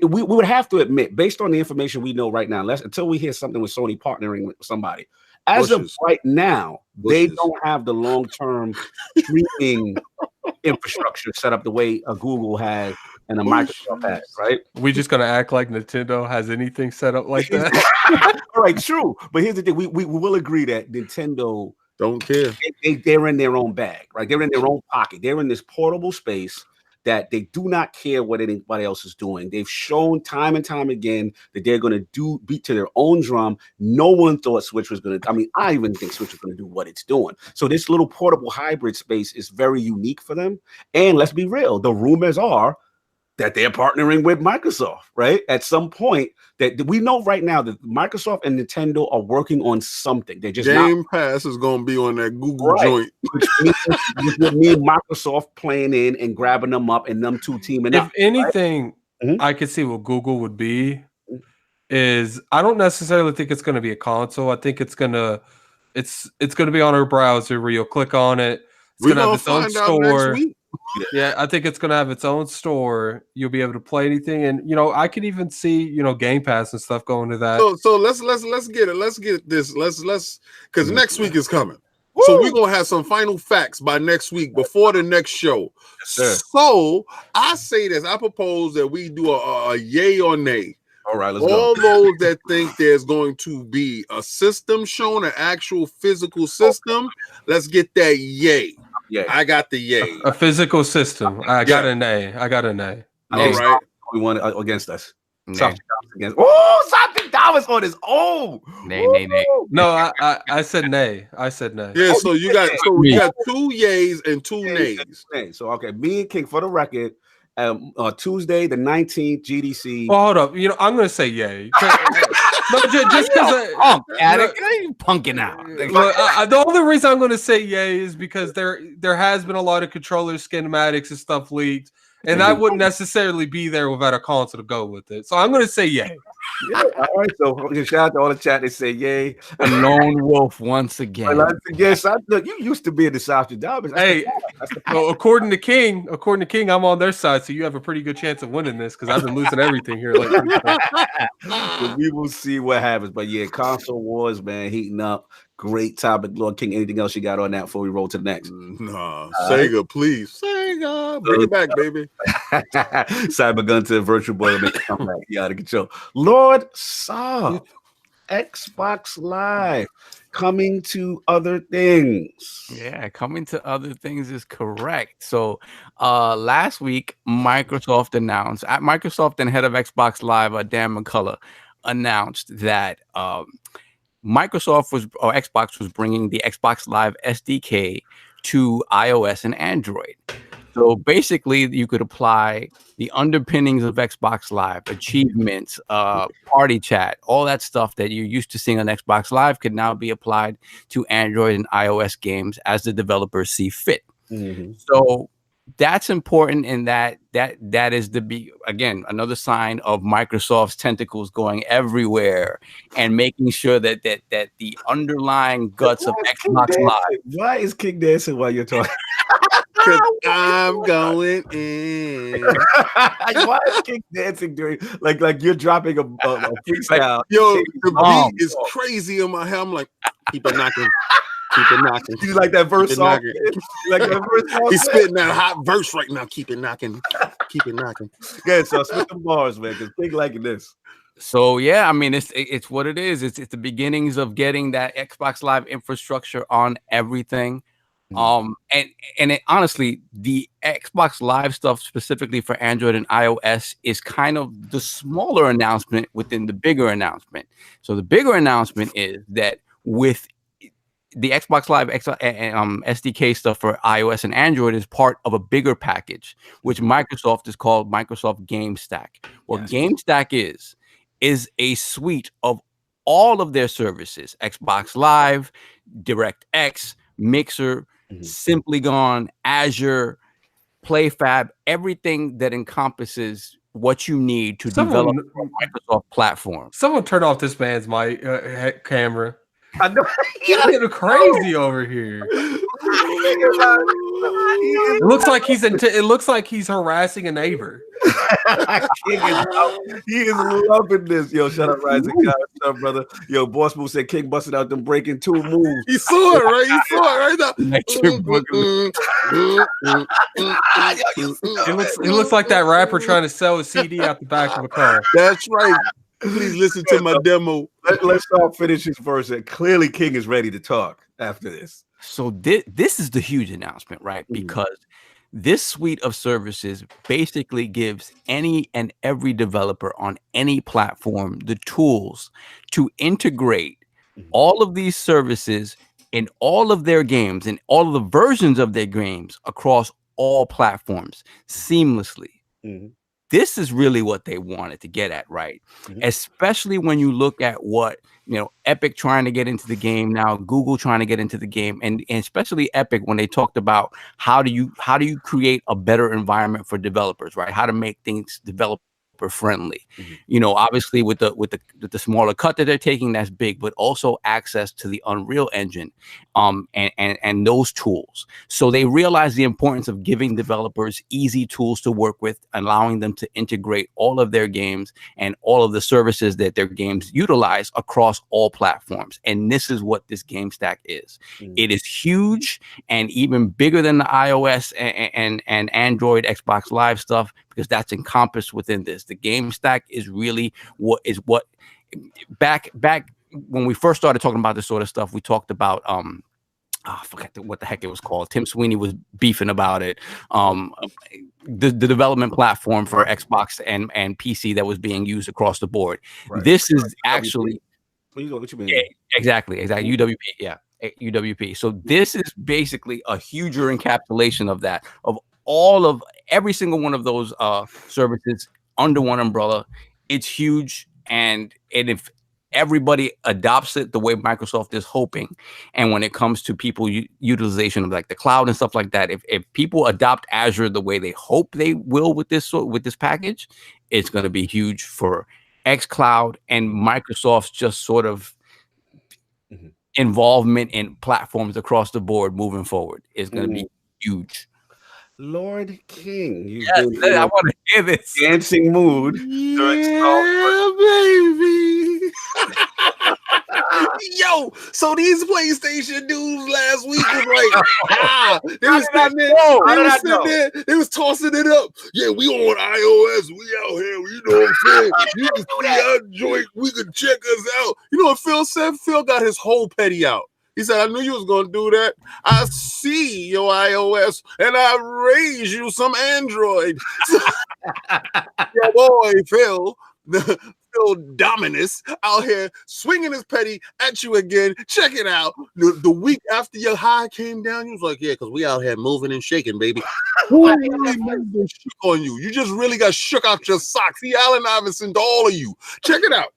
[SPEAKER 2] We would have to admit, based on the information we know right now, until we hear something with Sony partnering with somebody, as of right now, they don't have the long-term streaming infrastructure set up the way a Google has and a Microsoft has, right?
[SPEAKER 3] We just gonna act like Nintendo has anything set up like that?
[SPEAKER 2] All right, true. But here's the thing: we will agree that Nintendo
[SPEAKER 6] don't care.
[SPEAKER 2] They're in their own bag, right? They're in their own pocket. They're in this portable space that they do not care what anybody else is doing. They've shown time and time again that they're going to beat to their own drum. No one thought Switch was going to. I mean, I even think Switch was going to do what it's doing. So this little portable hybrid space is very unique for them. And let's be real, the rumors are that they're partnering with Microsoft, right? At some point, that we know right now that Microsoft and Nintendo are working on something. They're just
[SPEAKER 6] Game Pass is going to be on that Google joint,
[SPEAKER 2] which means me and Microsoft playing in and grabbing them up and them two teaming up.
[SPEAKER 3] If anything, I could see what Google would be. Is I don't necessarily think it's going to be a console. I think it's going to be on our browser where you'll click on it. It's going to have its own store. Yeah, I think it's going to have its own store. You'll be able to play anything, and I could even see Game Pass and stuff going to that.
[SPEAKER 6] So let's get it. Let's get this. Let's because next week is coming. Woo! So we're gonna have some final facts by next week before the next show. Yes, so I say this. I propose that we do a yay or nay.
[SPEAKER 2] All right, let's
[SPEAKER 6] go.
[SPEAKER 2] All
[SPEAKER 6] those that think there's going to be a system shown, an actual physical system, let's get that yay. Yeah, I got the yay.
[SPEAKER 3] A physical system. I got a nay. All
[SPEAKER 2] right. We won against us. Something Thomas on his own.
[SPEAKER 4] Nay.
[SPEAKER 3] No, I said nay.
[SPEAKER 6] Yeah, so you got 2 yays and 2 nays.
[SPEAKER 2] So okay, me and King, for the record, Tuesday the 19th GDC.
[SPEAKER 3] Well, hold up. I'm gonna say yay. No, just because
[SPEAKER 4] you punking out.
[SPEAKER 3] The only reason I'm going to say yay is because there has been a lot of controller schematics and stuff leaked, and I wouldn't necessarily be there without a console to go with it. So I'm going to say yay.
[SPEAKER 2] Yeah, all right. So shout out to all the chat. They say yay.
[SPEAKER 4] A lone wolf once again.
[SPEAKER 2] Yes, look, you used to be in the South.
[SPEAKER 3] Hey, according to King, I'm on their side, so you have a pretty good chance of winning this because I've been losing everything here lately.
[SPEAKER 2] So we will see what happens. But yeah, console wars, man, heating up. Great topic, Lord King. Anything else you got on that before we roll to the next?
[SPEAKER 6] No, Sega, please. Sega, bring it back, baby.
[SPEAKER 2] Cybergun to Virtual Boy make a comeback. You out of control. Lord Saw, Xbox Live, coming to other things.
[SPEAKER 4] Yeah, coming to other things is correct. So last week, Microsoft announced, at Microsoft and head of Xbox Live, Dan McCullough, announced that Xbox was bringing the Xbox Live SDK to iOS and Android. So basically, you could apply the underpinnings of Xbox Live, achievements, party chat, all that stuff that you're used to seeing on Xbox Live could now be applied to Android and iOS games as the developers see fit. Mm-hmm. So that's important in that is again another sign of Microsoft's tentacles going everywhere and making sure that the underlying guts of Xbox Live.
[SPEAKER 2] Why is King dancing while you're talking?
[SPEAKER 6] Because I'm going in.
[SPEAKER 2] Why is King dancing during like you're dropping a freestyle?
[SPEAKER 6] Yo, the beat is crazy in my head. I'm like, keep it knocking. Keep it knocking.
[SPEAKER 2] You like that verse song?
[SPEAKER 6] Like that verse song? He's spitting that hot verse right now. Keep it knocking. Keep it knocking.
[SPEAKER 2] Good. So spit the bars, man. Because King liking this.
[SPEAKER 4] So yeah, I mean it's what it is. It's the beginnings of getting that Xbox Live infrastructure on everything. And honestly, the Xbox Live stuff specifically for Android and iOS is kind of the smaller announcement within the bigger announcement. So the bigger announcement is that with the Xbox Live SDK stuff for iOS and Android is part of a bigger package, which Microsoft is called Microsoft Game Stack. What Game Stack is a suite of all of their services: Xbox Live, DirectX, Mixer, Simply Gone, Azure, PlayFab, everything that encompasses what you need to develop a Microsoft platform.
[SPEAKER 3] Someone turn off this man's mic camera.
[SPEAKER 2] I know.
[SPEAKER 3] He's getting crazy over here. It looks like he's harassing a neighbor.
[SPEAKER 2] He is loving this. Yo, shut up, Rising God. What's up, brother? Yo, Boss Move said King busted out them breaking 2 moves.
[SPEAKER 6] He saw it, right? He saw it right now.
[SPEAKER 3] It looks like that rapper trying to sell a CD out the back of a car.
[SPEAKER 6] That's right. Please listen to my demo.
[SPEAKER 2] Let's all finish this verse. And clearly, King is ready to talk after this.
[SPEAKER 4] So this is the huge announcement, right? Because this suite of services basically gives any and every developer on any platform the tools to integrate all of these services in all of their games and all of the versions of their games across all platforms seamlessly. This is really what they wanted to get at, right? Especially when you look at what, Epic trying to get into the game now, Google trying to get into the game, and especially Epic when they talked about how do you create a better environment for developers, right? How to make things developer friendly. Obviously with the smaller cut that they're taking, that's big, but also access to the Unreal Engine and those tools. So they realize the importance of giving developers easy tools to work with, allowing them to integrate all of their games and all of the services that their games utilize across all platforms. And this is what this Game Stack is. It is huge and even bigger than the iOS and Android Xbox Live stuff, because that's encompassed within this. The Game Stack is really what back when we first started talking about this sort of stuff, we talked about I forget what the heck it was called. Tim Sweeney was beefing about it. The development platform for Xbox and PC that was being used across the board. Right. This is actually
[SPEAKER 2] what you mean?
[SPEAKER 4] Yeah, exactly. UWP, yeah. UWP. So this is basically a huger encapsulation of that, of every single one of those services under one umbrella. It's huge, and if everybody adopts it the way Microsoft is hoping, and when it comes to people utilization of like the cloud and stuff like that, if people adopt Azure the way they hope they will with this package, it's going to be huge for xCloud and Microsoft's just sort of involvement in platforms across the board moving forward is going to be huge.
[SPEAKER 2] Lord King,
[SPEAKER 4] I want to hear this
[SPEAKER 2] dancing mood.
[SPEAKER 6] Yeah, baby. Yo, so these PlayStation dudes last week was like, they was tossing it up. Yeah, we on iOS, we out here, you know what I'm saying? You can see our joint, we can check us out. You know what Phil said? Phil got his whole petty out. He said, I knew you was going to do that. I see your iOS, and I raise you some Android. Your boy, Phil, Phil Dominus, out here swinging his petty at you again. Check it out. The week after your high came down, you was like, yeah, because we out here moving and shaking, baby. Who really moved and shook on you? You just really got shook out your socks. He Allen Iverson to all of you. Check it out.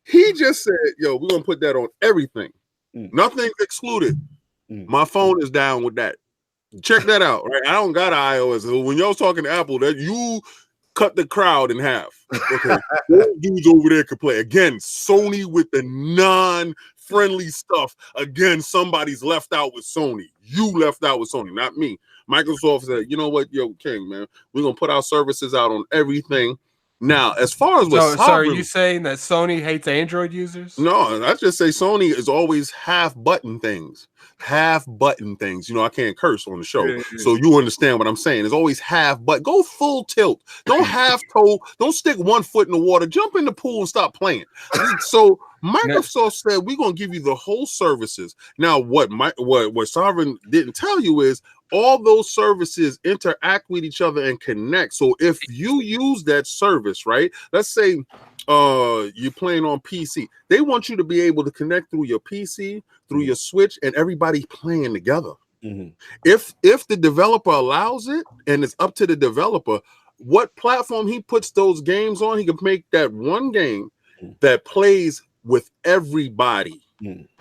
[SPEAKER 6] He just said, yo, we're going to put that on everything. Nothing excluded. My phone is down with that. Check that out. Right? I don't got an iOS. So when y'all talking to Apple, that you cut the crowd in half. Okay. Those dudes over there could play. Again, Sony with the non-friendly stuff. Again, somebody's left out with Sony. You left out with Sony, not me. Microsoft said, you know what, yo, King, man, we're going to put our services out on everything. Now, as far as what
[SPEAKER 3] so are you saying that Sony hates Android users?
[SPEAKER 6] No, I just say Sony is always half button things. You know, I can't curse on the show, so you understand what I'm saying. It's always half, but go full tilt. Don't half toe. Don't stick one foot in the water. Jump in the pool and stop playing. So Microsoft said we're gonna give you the whole services. Now, what Sovereign didn't tell you is all those services interact with each other and connect. So if you use that service, right? Let's say you're playing on PC. They want you to be able to connect through your PC, through your Switch, and everybody playing together. If the developer allows it, and it's up to the developer what platform he puts those games on, he can make that one game that plays with everybody.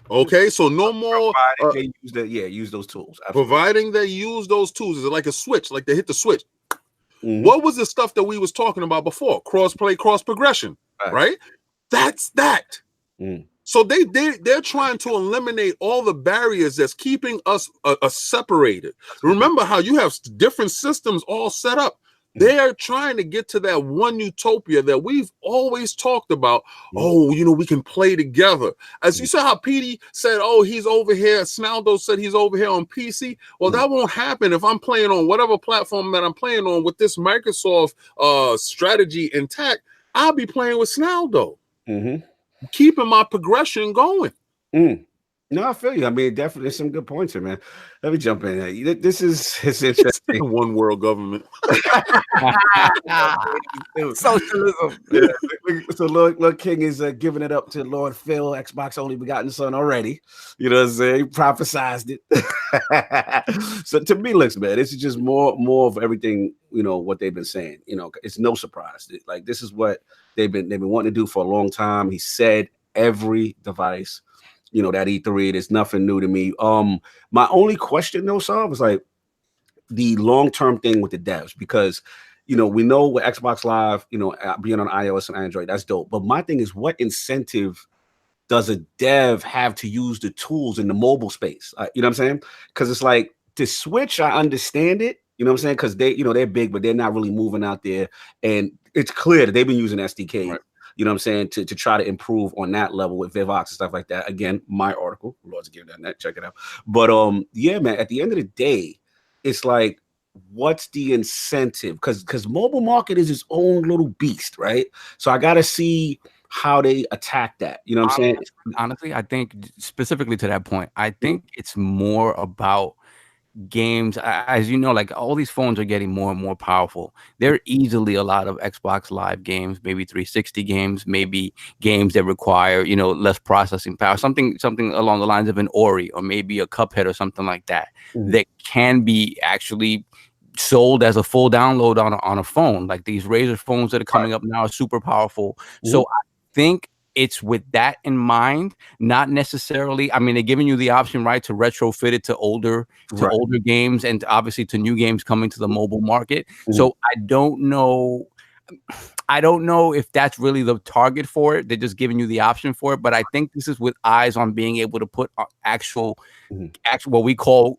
[SPEAKER 6] Okay, so no more
[SPEAKER 2] they use those tools. Absolutely.
[SPEAKER 6] Providing they use those tools. Is it like a switch? Like they hit the switch. What was the stuff that we was talking about before? Cross play, cross progression, right? That's that. So they're trying to eliminate all the barriers that's keeping us separated. Remember how you have different systems all set up. They're trying to get to that one utopia that we've always talked about. Oh, we can play together. As you saw how Petey said, oh, he's over here. Snaldo said he's over here on PC. Well, that won't happen if I'm playing on whatever platform that I'm playing on with this Microsoft strategy intact. I'll be playing with Snaldo, keeping my progression going.
[SPEAKER 2] No, I feel you. I mean, definitely there's some good points here, man. Let me jump in here. It's interesting.
[SPEAKER 6] One world government.
[SPEAKER 2] Socialism. Yeah. So Lord King is giving it up to Lord Phil, Xbox only begotten son already. You know what I'm saying? He prophesized it. So to me, listen, man, this is just more of everything, what they've been saying. It's no surprise. Like this is what they've been wanting to do for a long time. He said every device. That E3, there's nothing new to me. My only question though, Saul, was like the long-term thing with the devs, because we know with Xbox Live, being on iOS and Android, that's dope. But my thing is, what incentive does a dev have to use the tools in the mobile space? You know what I'm saying? Because it's like the Switch, I understand it. You know what I'm saying? Because they're big, but they're not really moving out there, and it's clear that they've been using SDK. Right. You know what I'm saying, to try to improve on that level with Vivox and stuff like that. Again, my article, Lord's giving that net, check it out. But yeah, man, at the end of the day, it's like, what's the incentive? Because mobile market is its own little beast, right? So I gotta see how they attack that. You know what I'm saying?
[SPEAKER 4] Honestly, I think specifically to that point, I think it's more about games. As you know, like all these phones are getting more and more powerful. There are easily a lot of Xbox Live games, maybe 360 games, maybe games that require less processing power, something along the lines of an Ori or maybe a Cuphead or something like that, that can be actually sold as a full download on a phone. Like these Razer phones that are coming up now are super powerful. So I think it's with that in mind, not necessarily. I mean, they're giving you the option, right, to retrofit it to older games and obviously to new games coming to the mobile market. So I don't know if that's really the target for it. They're just giving you the option for it. But I think this is with eyes on being able to put actual what we call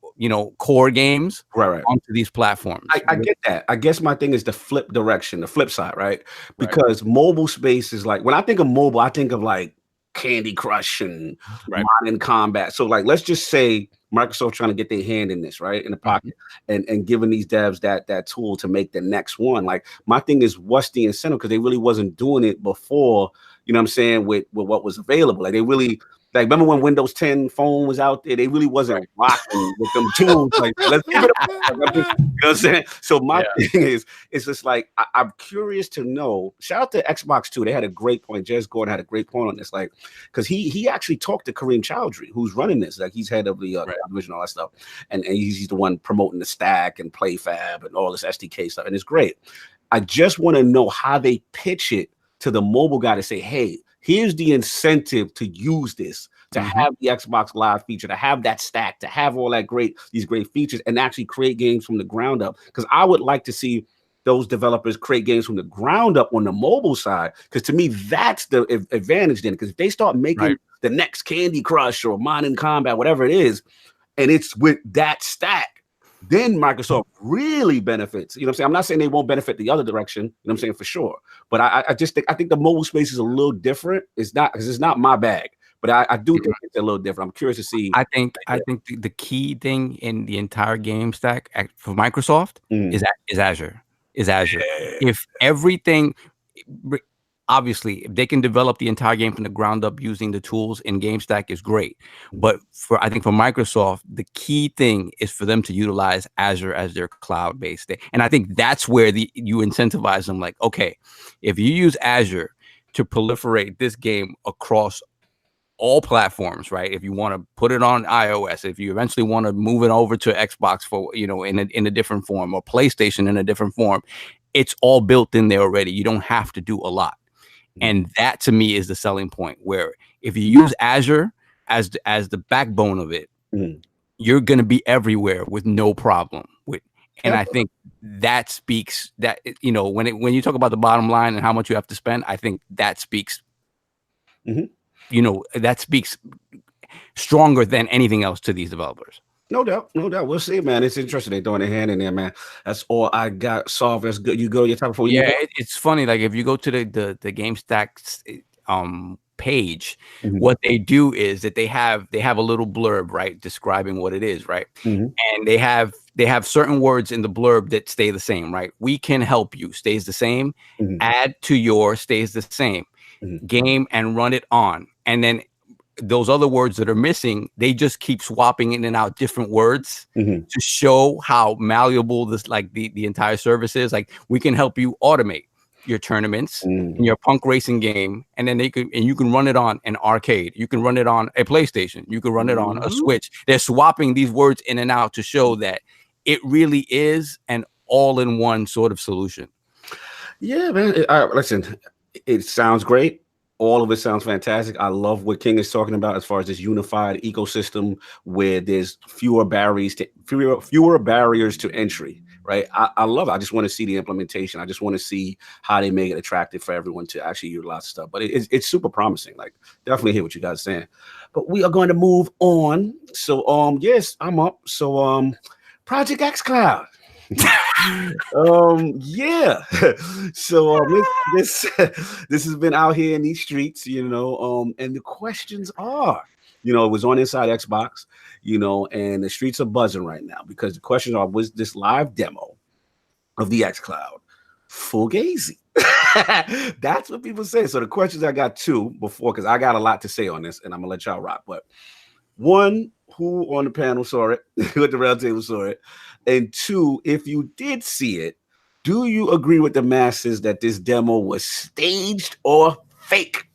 [SPEAKER 4] core games onto these platforms.
[SPEAKER 2] I get that. I guess my thing is the flip direction, the flip side, right? Because mobile space is like, when I think of mobile, I think of like Candy Crush and Modern Combat. So like, let's just say Microsoft trying to get their hand in this, right, in the pocket, and giving these devs that tool to make the next one. Like, my thing is, what's the incentive? Because they really wasn't doing it before. You know what I'm saying? With what was available, like they really. Like, remember when Windows 10 phone was out there? They really wasn't rocking with them tools. Like, let's give it up. You know what I'm saying? So my thing is, it's just like, I'm curious to know. Shout out to Xbox too. They had a great point. Jez Gordon had a great point on this. Like, because he actually talked to Kareem Chowdhury, who's running this. Like, he's head of the division, all that stuff. And he's the one promoting the stack and PlayFab and all this SDK stuff. And it's great. I just want to know how they pitch it to the mobile guy to say, hey, here's the incentive to use this, to have the Xbox Live feature, to have that stack, to have all these great features, and actually create games from the ground up. Because I would like to see those developers create games from the ground up on the mobile side. Because to me, that's the advantage then. Because if they start making the next Candy Crush or Modern Combat, whatever it is, and it's with that stack, then Microsoft really benefits. You know what I'm saying? I'm not saying they won't benefit the other direction. You know what I'm saying? For sure. But I think the mobile space is a little different. It's not, because it's not my bag. But I do think it's a little different. I'm curious to see.
[SPEAKER 4] I think the key thing in the entire game stack for Microsoft is Azure. If everything, obviously, if they can develop the entire game from the ground up using the tools in GameStack is great. But I think for Microsoft, the key thing is for them to utilize Azure as their cloud-based thing. And I think that's where you incentivize them. Like, okay, if you use Azure, to proliferate this game across all platforms, right? If you want to put it on iOS, if you eventually want to move it over to Xbox for, in a different form, or PlayStation in a different form, it's all built in there already. You don't have to do a lot. And that to me is the selling point, where if you use Azure as the backbone of it, you're going to be everywhere with no problem and I think that speaks that, when you talk about the bottom line and how much you have to spend, I think that speaks, that speaks stronger than anything else to these developers.
[SPEAKER 2] No doubt. We'll see, man. It's interesting. They're throwing their hand in there, man. That's all I got. Solve. That's good. You go your time before you.
[SPEAKER 4] Yeah, it's funny. Like if you go to the GameStack page, what they do is that they have a little blurb, right, describing what it is, right, and they have certain words in the blurb that stay the same, right? We can help you stays the same. Add to your stays the same. Game and run it on, and then those other words that are missing, they just keep swapping in and out different words to show how malleable this, like the entire service is. Like, we can help you automate your tournaments in your punk racing game, and then you can run it on an arcade, you can run it on a PlayStation, you can run it on a Switch. They're swapping these words in and out to show that it really is an all-in-one sort of solution.
[SPEAKER 2] Yeah, man. Listen, it sounds great. All of it sounds fantastic. I love what King is talking about as far as this unified ecosystem where there's fewer barriers to entry, right? I love it. I just want to see the implementation. I just want to see how they make it attractive for everyone to actually utilize stuff. But it's super promising. Like, definitely hear what you guys are saying. But we are going to move on. So yes, I'm up. So Project X Cloud. Yeah. So this has been out here in these streets, and the questions are, it was on Inside Xbox, and the streets are buzzing right now because the questions are, was this live demo of the X Cloud fugazi? That's what people say. So the questions, I got two before, because I got a lot to say on this, and I'm gonna let y'all rock. But one, who on the panel saw it, who at the round table saw it? And two, if you did see it, do you agree with the masses that this demo was staged or fake?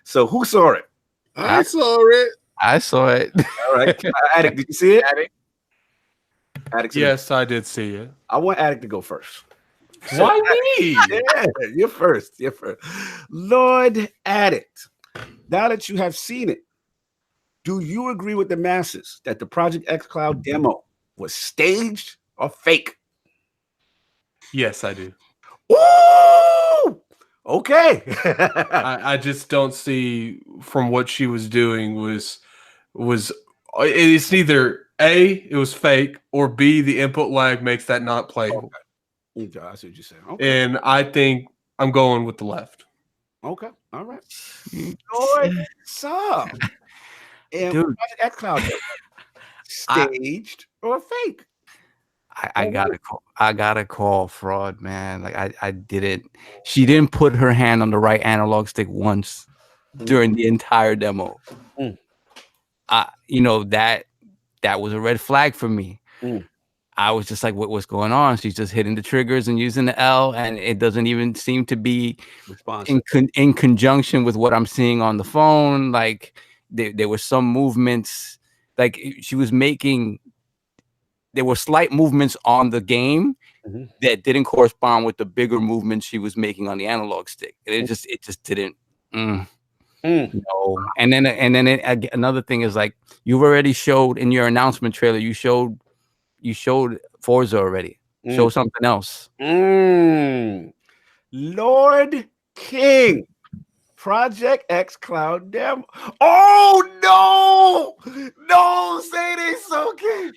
[SPEAKER 2] So who saw it?
[SPEAKER 6] I saw it.
[SPEAKER 4] I saw it.
[SPEAKER 2] All right. Addict, did you see it? Addict,
[SPEAKER 3] yes, I did see it.
[SPEAKER 2] I want Addict to go first.
[SPEAKER 3] Why me?
[SPEAKER 2] Yeah, you're first. Lord Addict, now that you have seen it, do you agree with the masses that the Project X Cloud demo was staged or fake?
[SPEAKER 3] Yes, I do.
[SPEAKER 2] Ooh! Okay.
[SPEAKER 3] I just don't see from what she was doing was it's neither A, it was fake, or B, the input lag makes that not playable.
[SPEAKER 2] Okay, I see what you're saying. Okay.
[SPEAKER 3] And I think I'm going with the left.
[SPEAKER 2] Okay, all right. Lord, so and
[SPEAKER 4] Dude.
[SPEAKER 2] Project X Cloud staged or fake?
[SPEAKER 4] I gotta call fraud, man. Like I didn't. She didn't put her hand on the right analog stick once during the entire demo. That was a red flag for me. I was just like, what's going on? She's just hitting the triggers and using the L, and it doesn't even seem to be in conjunction with what I'm seeing on the phone. Like there were some movements, like she was making. There were slight movements on the game that didn't correspond with the bigger movements she was making on the analog stick. It just didn't. No. And then another thing is, like, you've already showed in your announcement trailer, you showed Forza already. Show something else.
[SPEAKER 2] Lord King. Project X Cloud demo. Oh no! Say they so good.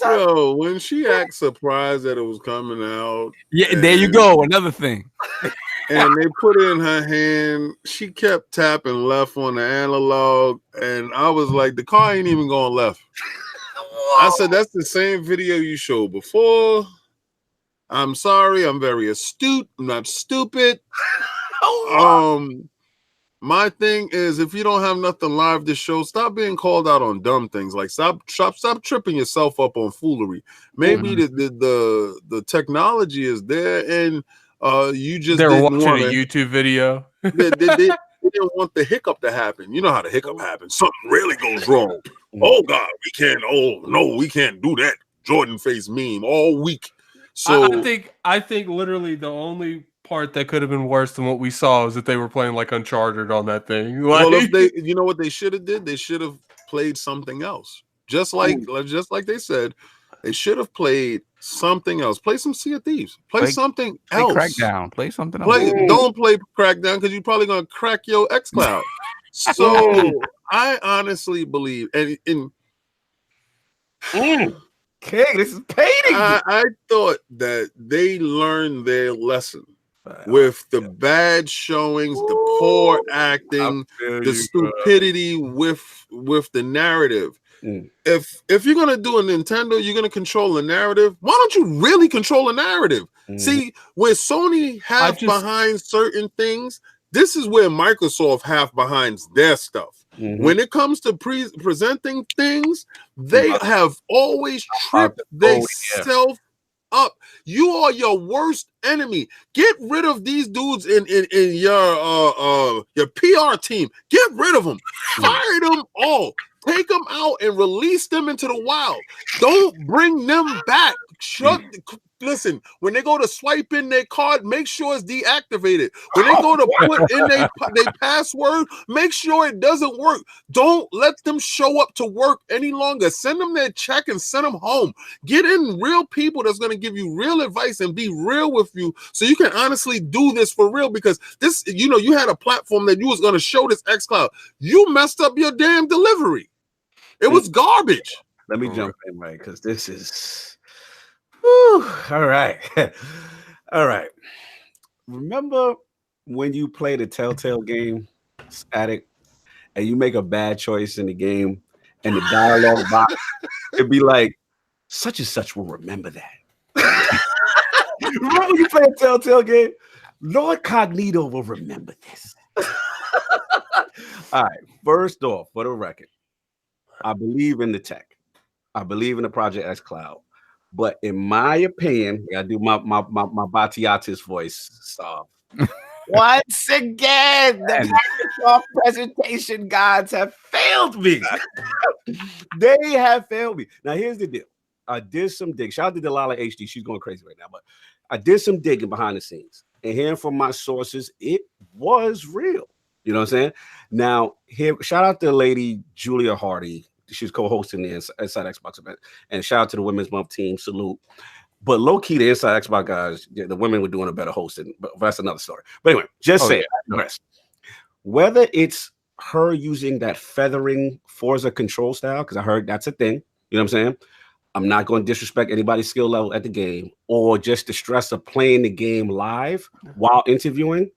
[SPEAKER 6] Yo, when she acted surprised that it was coming out.
[SPEAKER 4] Yeah, there you go. Another thing.
[SPEAKER 6] And they put it in her hand. She kept tapping left on the analog, and I was like, the car ain't even going left. I said, that's the same video you showed before. I'm sorry, I'm very astute. I'm not stupid. My thing is, if you don't have nothing live to show, stop being called out on dumb things. Like stop tripping yourself up on foolery. Maybe the technology is there, and
[SPEAKER 1] You just
[SPEAKER 3] they were
[SPEAKER 1] didn't
[SPEAKER 3] watching
[SPEAKER 1] want
[SPEAKER 3] a YouTube video.
[SPEAKER 1] they didn't want the hiccup to happen. You know how the hiccup happens. Something really goes wrong. Oh God, we can't. Oh no, we can't do that. Jordan face meme all week. So
[SPEAKER 3] I think literally the only part that could have been worse than what we saw is that they were playing like Uncharted on that thing. Like,
[SPEAKER 1] well, if they, you know what they should have did? They should have played something else. Just like they said, they should have played something else. Play some Sea of Thieves. Play something else.
[SPEAKER 4] Crackdown. Play something else.
[SPEAKER 1] Don't play Crackdown because you're probably gonna crack your xCloud. So I honestly believe, and
[SPEAKER 2] King, this is painting.
[SPEAKER 1] I thought that they learned their lesson with the bad showings, the poor acting, the stupidity with the narrative. If you're gonna do a Nintendo, you're gonna control the narrative. Why don't you really control the narrative? See, where Sony have behind certain things, this is where Microsoft have behind their stuff. When it comes to presenting things, they have always tripped themselves up. You are your worst enemy. Get rid of these dudes in your PR team. Get rid of them. Fire them all. Take them out and release them into the wild. Don't bring them back. Listen, when they go to swipe in their card, make sure it's deactivated. When they go to put in their password, make sure it doesn't work. Don't let them show up to work any longer. Send them their check and send them home. Get in real people that's going to give you real advice and be real with you so you can honestly do this for real, because this, you had a platform that you was going to show this xCloud. You messed up your damn delivery. It was garbage.
[SPEAKER 2] Let me jump in, right? Because this is... Whew, all right. All right. Remember when you play the Telltale game, Static, and you make a bad choice in the game and the dialogue box, it'd be like, such and such will remember that. Remember when you play a Telltale game? LordCognito will remember this. All right. First off, for the record, I believe in the tech. I believe in the Project X Cloud. But in my opinion, I do my Batiatis voice. So once again, the Microsoft presentation gods have failed me. They have failed me. Now, here's the deal. I did some digging. Shout out to Delilah HD. She's going crazy right now. But I did some digging behind the scenes. And hearing from my sources, it was real. You know what I'm saying? Now, here, shout out to lady Julia Hardy. She's co-hosting the Inside Xbox event. And shout out to the Women's Month team. Salute. But low-key, the Inside Xbox guys, the women were doing a better hosting. But that's another story. But anyway, just say it. Whether it's her using that feathering Forza control style, because I heard that's a thing. You know what I'm saying? I'm not going to disrespect anybody's skill level at the game, or just the stress of playing the game live while interviewing.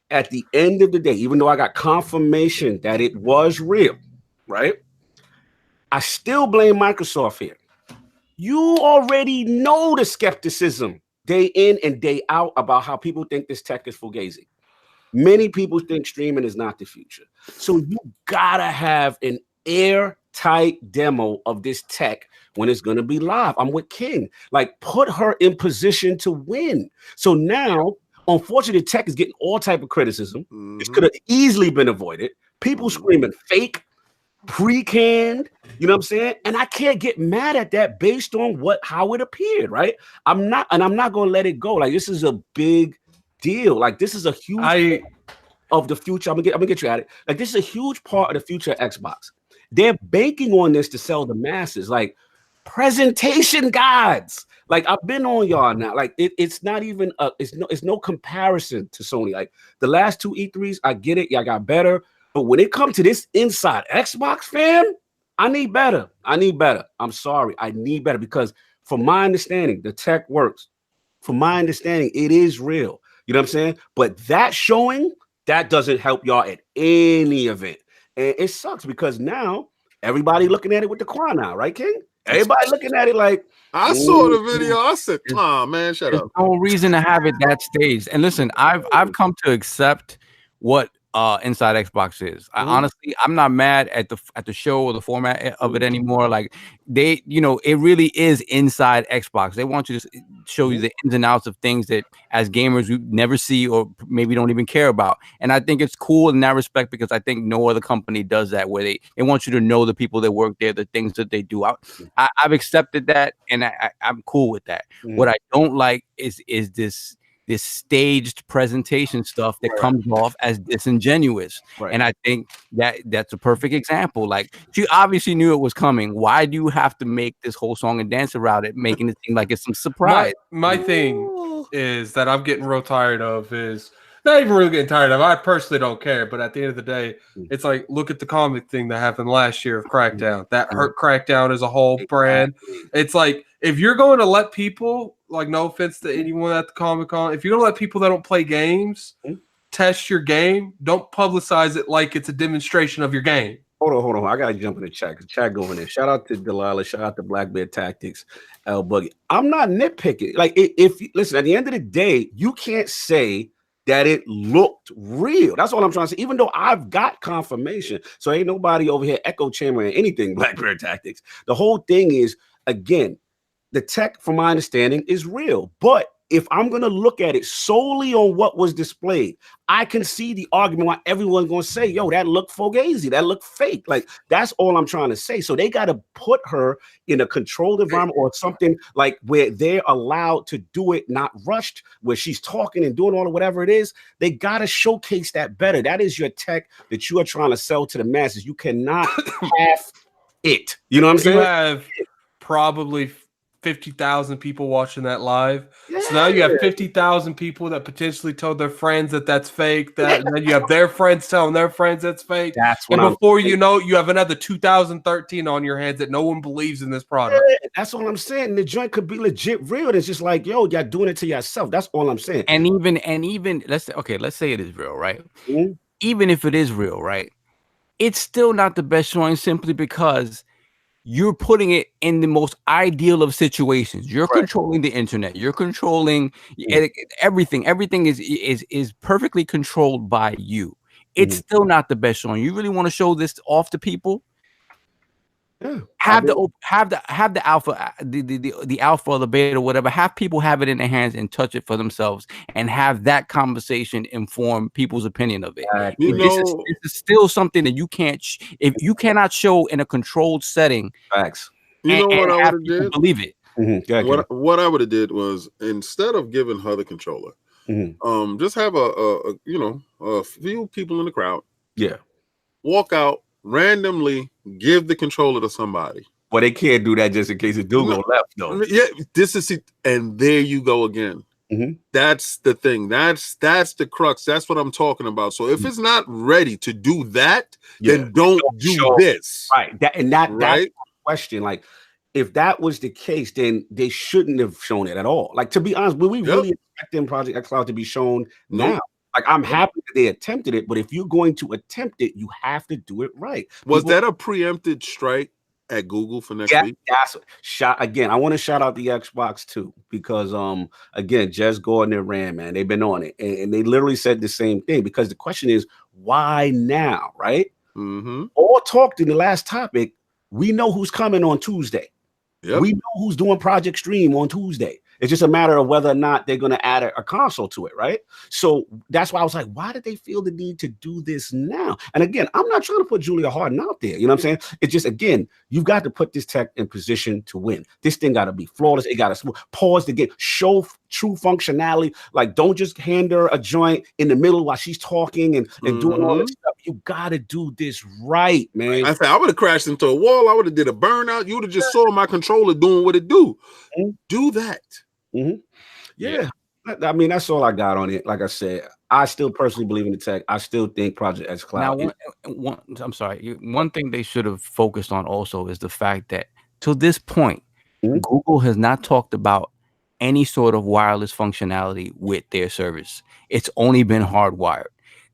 [SPEAKER 2] At the end of the day, even though I got confirmation that it was real, right? I still blame Microsoft here. You already know the skepticism day in and day out about how people think this tech is fugazi. Many people think streaming is not the future. So you gotta have an airtight demo of this tech when it's gonna be live. I'm with King. Like, put her in position to win. So now, unfortunately, tech is getting all type of criticism. This could have easily been avoided. People screaming fake, pre-canned, you know what I'm saying? And I can't get mad at that based on how it appeared, right? I'm not gonna let it go. Like, this is a big deal. Like, this is a huge part of the future. I'm gonna get you at it. Like, this is a huge part of the future of Xbox. They're banking on this to sell the masses, like presentation guides. Like, I've been on y'all now. Like, it's not even it's no comparison to Sony. Like, the last two E3s, I get it, y'all got better. But when it comes to this Inside Xbox, fam, I need better. I'm sorry. I need better, because from my understanding, the tech works. From my understanding, it is real. You know what I'm saying? But that showing, that doesn't help y'all at any event. And it sucks, because now everybody looking at it with the crown now, right, King? Everybody looking at it like,
[SPEAKER 1] I saw the video. I said, "Oh man, shut up."
[SPEAKER 4] No reason to have it that stage. And listen, I've come to accept what Inside Xbox is. Honestly, I'm not mad at the show or the format of it anymore. Like they, it really is inside Xbox. They want you to show you the ins and outs of things that as gamers we never see or maybe don't even care about. And I think it's cool in that respect because I think no other company does that, where they want you to know the people that work there, the things that they do. I've accepted that, and I'm cool with that. What I don't like is this staged presentation stuff that comes off as disingenuous. And I think that's a perfect example. Like, she obviously knew it was coming. Why do you have to make this whole song and dance around it, making it seem like it's some surprise?
[SPEAKER 3] My thing is that I'm getting real tired of is not even really getting tired of. I personally don't care, but at the end of the day, it's like, look at the comic thing that happened last year of Crackdown. That hurt Crackdown as a whole brand. It's like, if you're going to let people, like, no offense to anyone at the Comic-Con, if you're going to let people that don't play games test your game, don't publicize it like it's a demonstration of your game.
[SPEAKER 2] Hold on. I got to jump in the chat. Chat going in. Shout out to Delilah. Shout out to Black Bear Tactics. L Buggy. I'm not nitpicking. Like, if listen, at the end of the day, you can't say that it looked real. That's all I'm trying to say. Even though I've got confirmation. So ain't nobody over here echo chambering anything, Black Bear Tactics. The whole thing is, again, the tech, from my understanding, is real. But if I'm going to look at it solely on what was displayed, I can see the argument why everyone's going to say, yo, that looked fugazi, that looked fake. Like, that's all I'm trying to say. So they got to put her in a controlled environment or something like where they're allowed to do it, not rushed, where she's talking and doing all of whatever it is. They got to showcase that better. That is your tech that you are trying to sell to the masses. You cannot have it. You know what I'm saying?
[SPEAKER 3] You have probably 50,000 people watching that live. So now you have 50,000 people that potentially told their friends that that's fake. And then you have their friends telling their friends that's fake.
[SPEAKER 2] That's what
[SPEAKER 3] and before you know, you have another 2013 on your hands that no one believes in this product.
[SPEAKER 2] That's all I'm saying. The joint could be legit real. It's just like, yo, y'all doing it to yourself. That's all I'm saying.
[SPEAKER 4] And even let's say it is real, right? Even if it is real, right? It's still not the best showing simply because you're putting it in the most ideal of situations. You're controlling the internet. You're controlling everything. Everything is perfectly controlled by you. It's still not the best showing. You really want to show this off to people? Have the alpha, the alpha or the beta or whatever. Have people have it in their hands and touch it for themselves, and have that conversation inform people's opinion of it. This is still something that you can't, if you cannot show in a controlled setting.
[SPEAKER 2] Facts.
[SPEAKER 6] You know what I would have did?
[SPEAKER 4] Believe it.
[SPEAKER 6] What I would have did was, instead of giving her the controller, just have a few people in the crowd. Walk out randomly, give the controller to somebody.
[SPEAKER 2] But they can't do that just in case it do go left, though.
[SPEAKER 6] Yeah, this is it, and there you go again. That's the thing. That's the crux. That's what I'm talking about. So if it's not ready to do that, then don't do this.
[SPEAKER 2] Right. That's the question. Like, if that was the case, then they shouldn't have shown it at all. Like, to be honest, were we really expecting Project X Cloud to be shown now? Like, I'm happy that they attempted it, but if you're going to attempt it, you have to do it right.
[SPEAKER 6] Was that a preempted strike at Google for next week?
[SPEAKER 2] That's again. I want to shout out the Xbox too, because again, Jez Gordon and Rand, man, they've been on it, and they literally said the same thing. Because the question is, why now, right? All talked in the last topic. We know who's coming on Tuesday. We know who's doing Project Stream on Tuesday. It's just a matter of whether or not they're going to add a console to it, right? So that's why I was like, why did they feel the need to do this now? And again, I'm not trying to put Julia Harden out there. You know what I'm saying? It's just, again, you've got to put this tech in position to win. This thing got to be flawless. It got to pause the game, show true functionality. Like, don't just hand her a joint in the middle while she's talking and doing all this stuff. You got to do this right, man.
[SPEAKER 6] I said, I would have crashed into a wall. I would have did a burnout. You would have just saw my controller doing what it do. Do that.
[SPEAKER 2] Yeah. I mean, that's all I got on it. Like I said, I still personally believe in the tech. I still think Project X Cloud.
[SPEAKER 4] Now, I'm sorry. One thing they should have focused on also is the fact that to this point, Google has not talked about any sort of wireless functionality with their service. It's only been hardwired.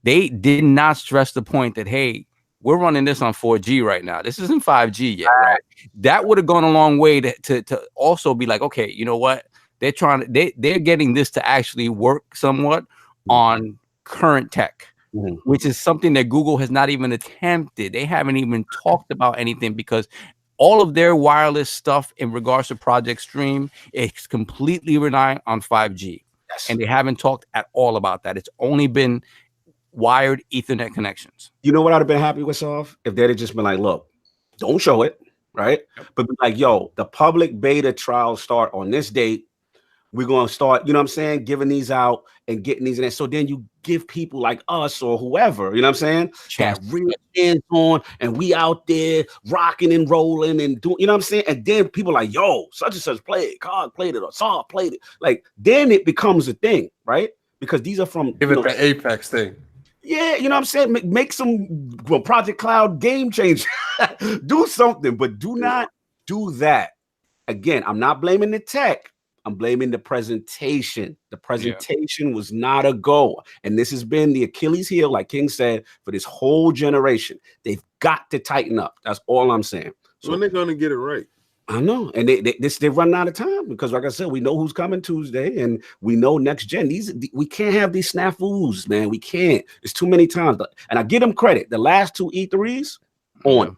[SPEAKER 4] They did not stress the point that, hey, we're running this on 4G right now. This isn't 5G yet, right? That would have gone a long way to also be like, okay, you know what? They're getting this to actually work somewhat on current tech. which is something that Google has not even attempted. They haven't even talked about anything because all of their wireless stuff in regards to Project Stream is completely reliant on 5G.
[SPEAKER 2] Yes.
[SPEAKER 4] And they haven't talked at all about that. It's only been wired Ethernet connections.
[SPEAKER 2] You know what I'd have been happy with, Soft? If they'd have just been like, look, don't show it, right? But be like, yo, the public beta trials start on this date. We're going to start, you know what I'm saying, giving these out and getting these in there. So then you give people like us or whoever, you know what I'm saying, that real hands on, and we out there rocking and rolling and doing, you know what I'm saying? And then people like, yo, such and such played it, Cog played it, or Saw played it. Like, then it becomes a thing, right? Because these are from
[SPEAKER 3] give it the Apex thing.
[SPEAKER 2] Yeah, you know what I'm saying? Make some Project Cloud game change. Do something, but do not do that. Again, I'm not blaming the tech. I'm blaming the presentation. The presentation was not a go. And this has been the Achilles heel, like King said, for this whole generation. They've got to tighten up. That's all I'm saying.
[SPEAKER 6] So when they're going to get it right?
[SPEAKER 2] I know. And they're running out of time because, like I said, we know who's coming Tuesday and we know next gen. We can't have these snafus, man. We can't. It's too many times. And I give them credit. The last two E3s on.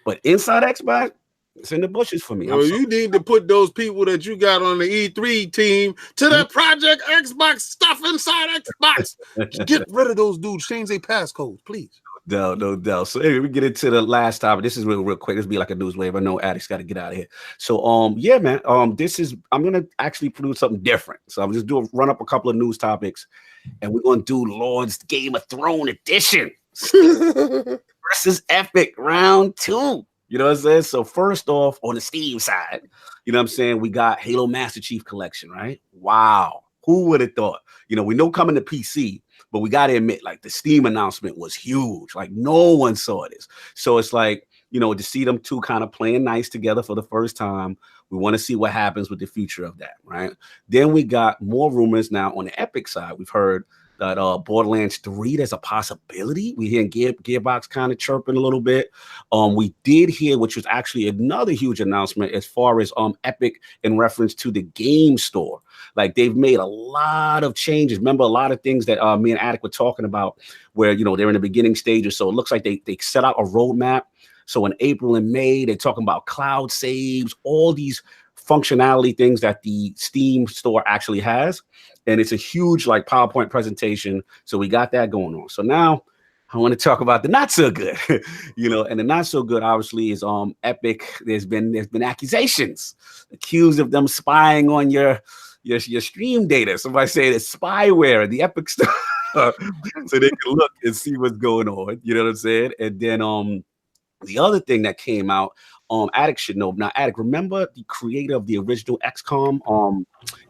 [SPEAKER 2] But inside Xbox, it's in the bushes for me.
[SPEAKER 6] Well, you need to put those people that you got on the E3 team to that Project Xbox stuff inside Xbox. Get rid of those dudes. Change their passcodes, please.
[SPEAKER 2] No. So anyway, we get into the last topic. This is real quick. This will be like a news wave. I know Addict's got to get out of here. So yeah, man. I'm gonna actually produce something different. So I'm just run up a couple of news topics, and we're gonna do Lord's Game of Thrones edition versus Epic round 2. You know what I'm saying? So first off, on the Steam side, you know what I'm saying, we got Halo Master Chief Collection, right? Wow. Who would have thought? You know, we know coming to PC, but we got to admit, like, the Steam announcement was huge. Like, no one saw this. So it's like, you know, to see them two kind of playing nice together for the first time, we want to see what happens with the future of that, right? Then we got more rumors now on the Epic side. We've heard that Borderlands 3, there's a possibility. We hear Gearbox kind of chirping a little bit. We did hear, which was actually another huge announcement as far as Epic in reference to the game store. Like, they've made a lot of changes. Remember, a lot of things that me and Attic were talking about where, you know, they're in the beginning stages. So it looks like they set out a roadmap. So in April and May, they're talking about cloud saves, all these functionality things that the Steam store actually has. And it's a huge like PowerPoint presentation. So we got that going on. So now I want to talk about the not so good, you know, and the not so good obviously is Epic. There's been accusations accused of them spying on your stream data. Somebody said it's spyware in the Epic store. So they can look and see what's going on. You know what I'm saying? And then the other thing that came out, Attic should know. Now, Attic, remember the creator of the original XCOM?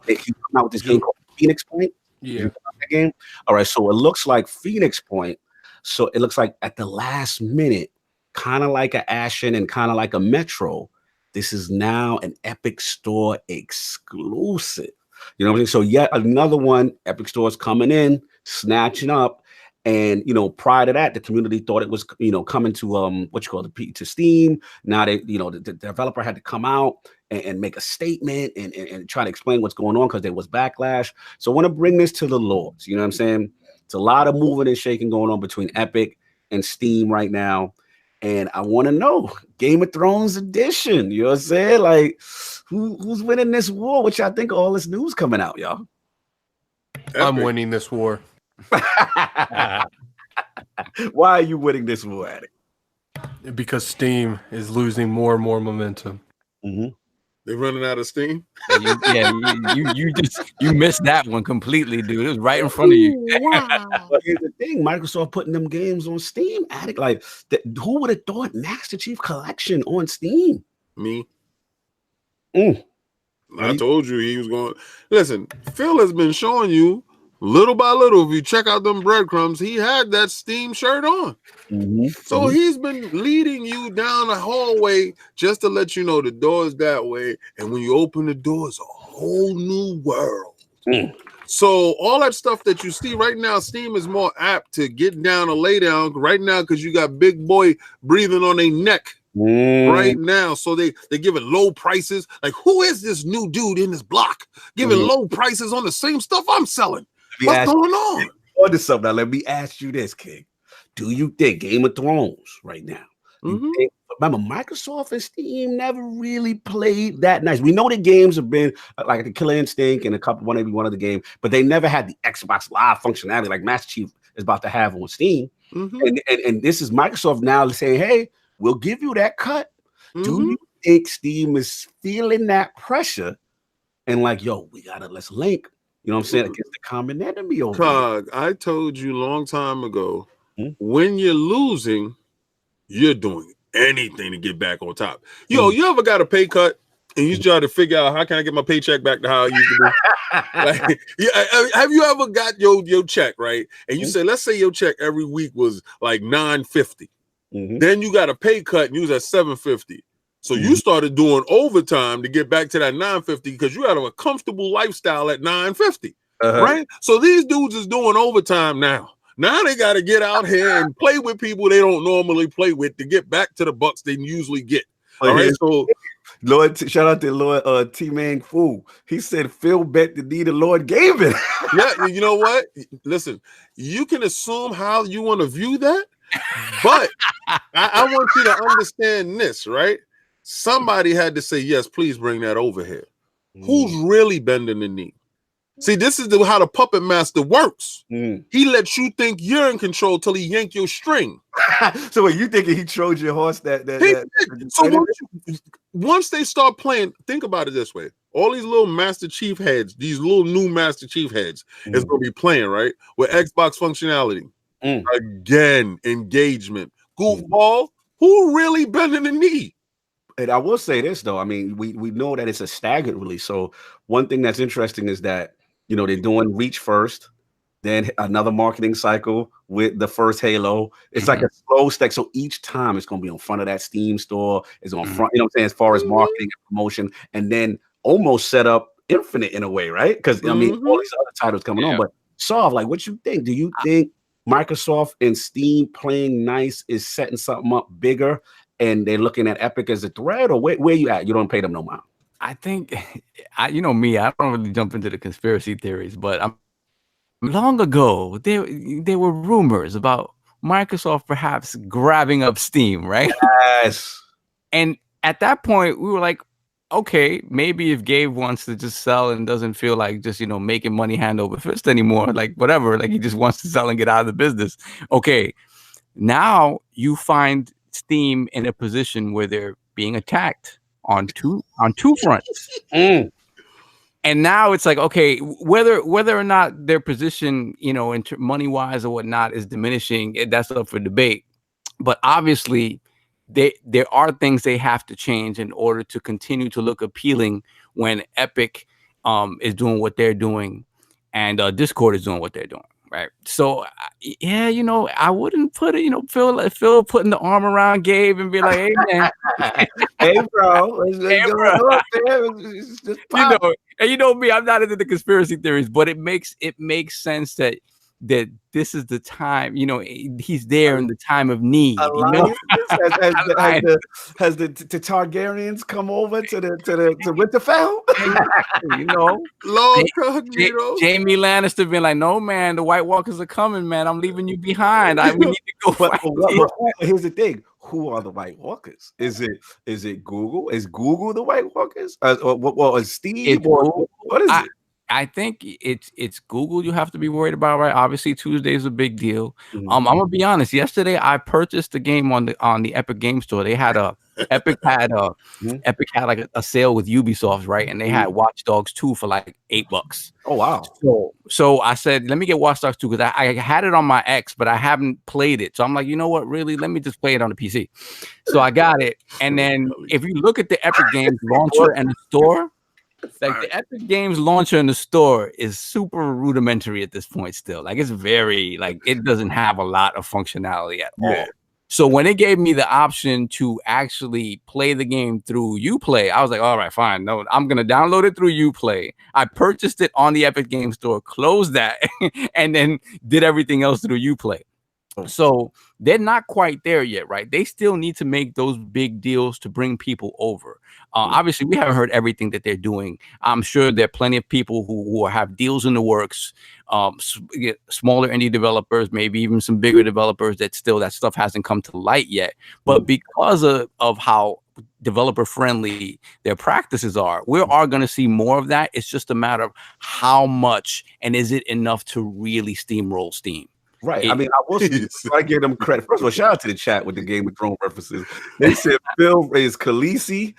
[SPEAKER 2] He came out with this game called Phoenix Point.
[SPEAKER 3] Yeah.
[SPEAKER 2] That game. All right. So it looks like Phoenix Point. So it looks like at the last minute, kind of like a Ashen and kind of like a Metro. This is now an Epic Store exclusive. You know what I'm saying? So yet another one, Epic Store's coming in, snatching up. And, you know, prior to that, the community thought it was, you know, coming to to Steam. Now they, you know, the developer had to come out and make a statement and try to explain what's going on because there was backlash. So I want to bring this to the Lords. You know what I'm saying? It's a lot of moving and shaking going on between Epic and Steam right now. And I want to know, Game of Thrones edition, you know what I'm saying? Like, who's winning this war? What y'all think of all this news coming out, y'all?
[SPEAKER 6] Epic.
[SPEAKER 3] I'm winning this war.
[SPEAKER 2] Why are you winning this war, Attic?
[SPEAKER 3] Because Steam is losing more and more momentum.
[SPEAKER 2] Mm-hmm.
[SPEAKER 6] They're running out of steam.
[SPEAKER 4] You missed that one completely, dude. It was right in front of you.
[SPEAKER 2] Wow. But here's the thing: Microsoft putting them games on Steam. Attic, like, who would have thought Master Chief Collection on Steam?
[SPEAKER 6] Me. I told you he was going. Listen, Phil has been showing you. Little by little, if you check out them breadcrumbs, he had that Steam shirt on. Mm-hmm. So he's been leading you down the hallway just to let you know the door is that way. And when you open the door, it's a whole new world. So all that stuff that you see right now, Steam is more apt to get down or lay down right now because you got big boy breathing on their neck. Right now, so they're giving low prices. Like, who is this new dude in this block giving low prices on the same stuff I'm selling? What's going on?
[SPEAKER 2] on to something. Now, let me ask you this, King. Do you think Game of Thrones right now? Remember, Microsoft and Steam never really played that nice. We know the games have been like the Killer Instinct and one of the games, but they never had the Xbox Live functionality like Master Chief is about to have on Steam. And this is Microsoft now saying, hey, we'll give you that cut. Do you think Steam is feeling that pressure and like, yo, let's link, you know what I'm saying, against the common enemy over
[SPEAKER 6] Cog, I told you a long time ago, when you're losing, you're doing anything to get back on top. Yo, you ever got a pay cut and you try to figure out how can I get my paycheck back to how I used to be? Like, have you ever got your check, right? And you say, let's say your check every week was like $950. Then you got a pay cut and you was at $750. So you started doing overtime to get back to that $950 because you had a comfortable lifestyle at $950, right? So these dudes is doing overtime now. Now they got to get out here and play with people they don't normally play with to get back to the bucks they usually get. All right, so
[SPEAKER 2] Lord, shout out to Lord T-Man Fool. He said Phil bet the D the Lord gave it.
[SPEAKER 6] Yeah, you know what? Listen, you can assume how you want to view that, but I want you to understand this, right? Somebody had to say, yes, please bring that over here. Who's really bending the knee? See, this is how the puppet master works. He lets you think you're in control till he yank your string.
[SPEAKER 2] So what, you thinking he trod your horse?
[SPEAKER 6] So once they start playing, think about it this way. All these little Master Chief heads, these little new Master Chief heads is going to be playing, right? With Xbox functionality. Again, engagement. Goofball, who really bending the knee?
[SPEAKER 2] And I will say this though, I mean, we know that it's a staggered release. So one thing that's interesting is that, you know, they're doing Reach first, then another marketing cycle with the first Halo. It's like a slow stack. So each time it's going to be on front of that Steam store. It's on front, you know what I'm saying, as far as marketing and promotion, and then almost set up Infinite in a way, right? Because I mean, all these other titles coming on. But Sav, like, what you think? Do you think Microsoft and Steam playing nice is setting something up bigger? And they're looking at Epic as a threat, or where you at? You don't pay them no mind.
[SPEAKER 4] I think, you know me, I don't really jump into the conspiracy theories, but long ago, there were rumors about Microsoft perhaps grabbing up Steam, right?
[SPEAKER 2] Yes.
[SPEAKER 4] And at that point, we were like, okay, maybe if Gabe wants to just sell and doesn't feel like just, you know, making money hand over fist anymore, like whatever, like he just wants to sell and get out of the business. Okay, now you find Steam in a position where they're being attacked on two fronts. And now it's like, okay, whether or not their position, you know, money wise or whatnot is diminishing, that's up for debate. But obviously, there are things they have to change in order to continue to look appealing when Epic is doing what they're doing and Discord is doing what they're doing. Right. So, yeah, you know, I wouldn't put it, you know, Phil putting the arm around Gabe and be like, hey, man.
[SPEAKER 2] Hey, bro.
[SPEAKER 4] Hey, bro. You know, and you know me, I'm not into the conspiracy theories, but it makes sense that this is the time, you know, he's there in the time of need. You know?
[SPEAKER 2] Has the Targaryens come over to Winterfell?
[SPEAKER 6] You know, LordCognito.
[SPEAKER 4] Jamie Lannister been like, no, man, the White Walkers are coming, man. I'm leaving you behind. We need to go fight.
[SPEAKER 2] Here's the thing. Who are the White Walkers? Is it Google? Is Google the White Walkers? Or is Steve? What is it?
[SPEAKER 4] I think it's Google you have to be worried about, right? Obviously, Tuesday is a big deal. I'm gonna be honest. Yesterday, I purchased the game on the Epic Game Store. They had Epic had like a sale with Ubisoft, right? And they had Watch Dogs 2 for like $8.
[SPEAKER 2] Oh wow!
[SPEAKER 4] So I said, let me get Watch Dogs 2 because I had it on my X, but I haven't played it. So I'm like, you know what? Really, let me just play it on the PC. So I got it. And then if you look at the Epic Games launcher and the store. Like the Epic Games launcher in the store is super rudimentary at this point still. Like it's very, like it doesn't have a lot of functionality at all. So when it gave me the option to actually play the game through Uplay, I was like, all right, fine. No, I'm going to download it through Uplay. I purchased it on the Epic Game Store, closed that, and then did everything else through Uplay. So they're not quite there yet, right? They still need to make those big deals to bring people over. Obviously, we haven't heard everything that they're doing. I'm sure there are plenty of people who have deals in the works, smaller indie developers, maybe even some bigger developers that stuff hasn't come to light yet. But because of how developer friendly their practices are, we are going to see more of that. It's just a matter of how much, and is it enough to really steamroll Steam?
[SPEAKER 2] Right. I mean, I will say, I give them credit. First of all, shout out to the chat with the Game of Thrones references. They said Phil is Khaleesi.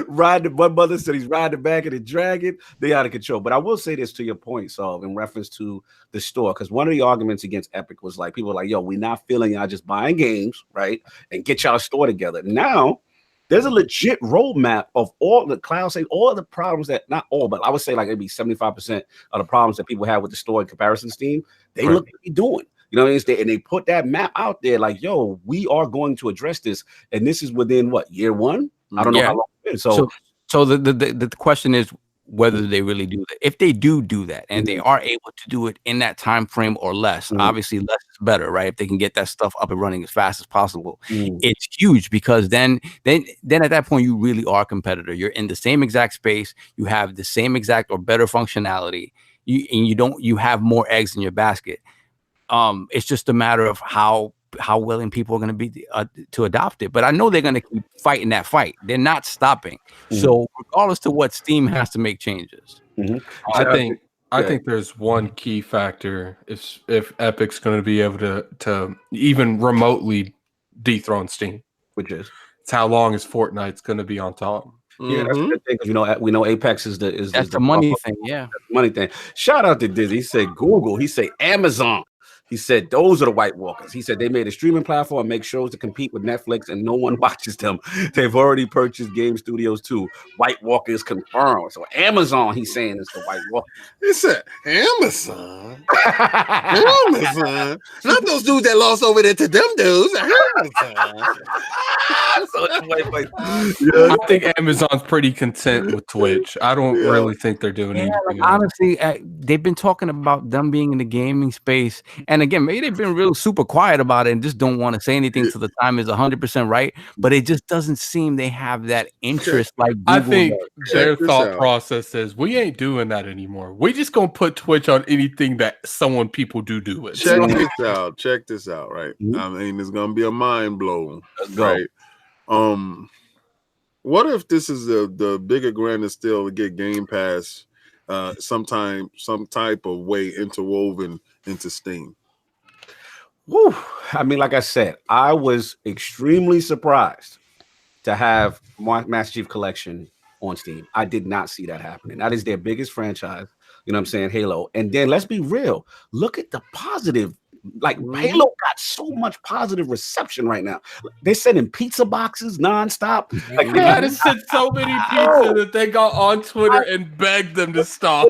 [SPEAKER 2] One mother said he's riding the back of the dragon. They out of control. But I will say this to your point, Saul, in reference to the store, because one of the arguments against Epic was like, people were like, yo, we're not feeling y'all just buying games, right? And get y'all store together. Now, there's a legit roadmap of all the cloud say all the problems that not all, but I would say like maybe 75% of the problems that people have with the store in comparison to Steam, they look to be doing. You know what I mean? And they put that map out there like, yo, we are going to address this. And this is within what, year one? I don't know how long it's been.
[SPEAKER 4] So the question is whether they really do that. If they do that and they are able to do it in that time frame or less, obviously less is better, right? If they can get that stuff up and running as fast as possible, it's huge, because then at that point you really are a competitor. You're in the same exact space, you have the same exact or better functionality, you have more eggs in your basket. It's just a matter of how willing people are going to be to adopt it. But I know they're going to keep fighting that fight. They're not stopping. So regardless to what, Steam has to make changes.
[SPEAKER 3] I think there's one key factor if Epic's going to be able to even remotely dethrone Steam,
[SPEAKER 2] which is
[SPEAKER 3] it's how long is Fortnite's going to be on top.
[SPEAKER 2] Yeah, that's the thing. You know, we know Apex is the
[SPEAKER 4] money thing. Yeah,
[SPEAKER 2] money thing. Shout out to Dizzy. He said Google. He said Amazon. He said those are the White Walkers. He said they made a streaming platform, make shows to compete with Netflix, and no one watches them. They've already purchased game studios too. White Walkers confirmed. So Amazon, he's saying, is the White Walker.
[SPEAKER 6] He said Amazon. Amazon. Not those dudes that lost over there to them dudes. Amazon.
[SPEAKER 3] I think Amazon's pretty content with Twitch. I don't really think they're doing anything.
[SPEAKER 4] Honestly, they've been talking about them being in the gaming space. And again, maybe they've been real super quiet about it and just don't want to say anything till the time is 100% right. But it just doesn't seem they have that interest like Google
[SPEAKER 3] I think
[SPEAKER 4] does.
[SPEAKER 3] their thought process is, we ain't doing that anymore. We just gonna put Twitch on anything that people do it.
[SPEAKER 6] Check this out, right? I mean, it's gonna be a mind blow, right? What if this is the bigger grand is still to get Game Pass some type of way interwoven into Steam?
[SPEAKER 2] Woo. I mean, like I said, I was extremely surprised to have Master Chief Collection on Steam. I did not see that happening. That is their biggest franchise. You know what I'm saying? Halo. And then let's be real. Look at the positive. Like Halo got so much positive reception right now. They're sending pizza boxes nonstop. Like
[SPEAKER 3] they had to send so many pizza that they got on Twitter and begged them to stop.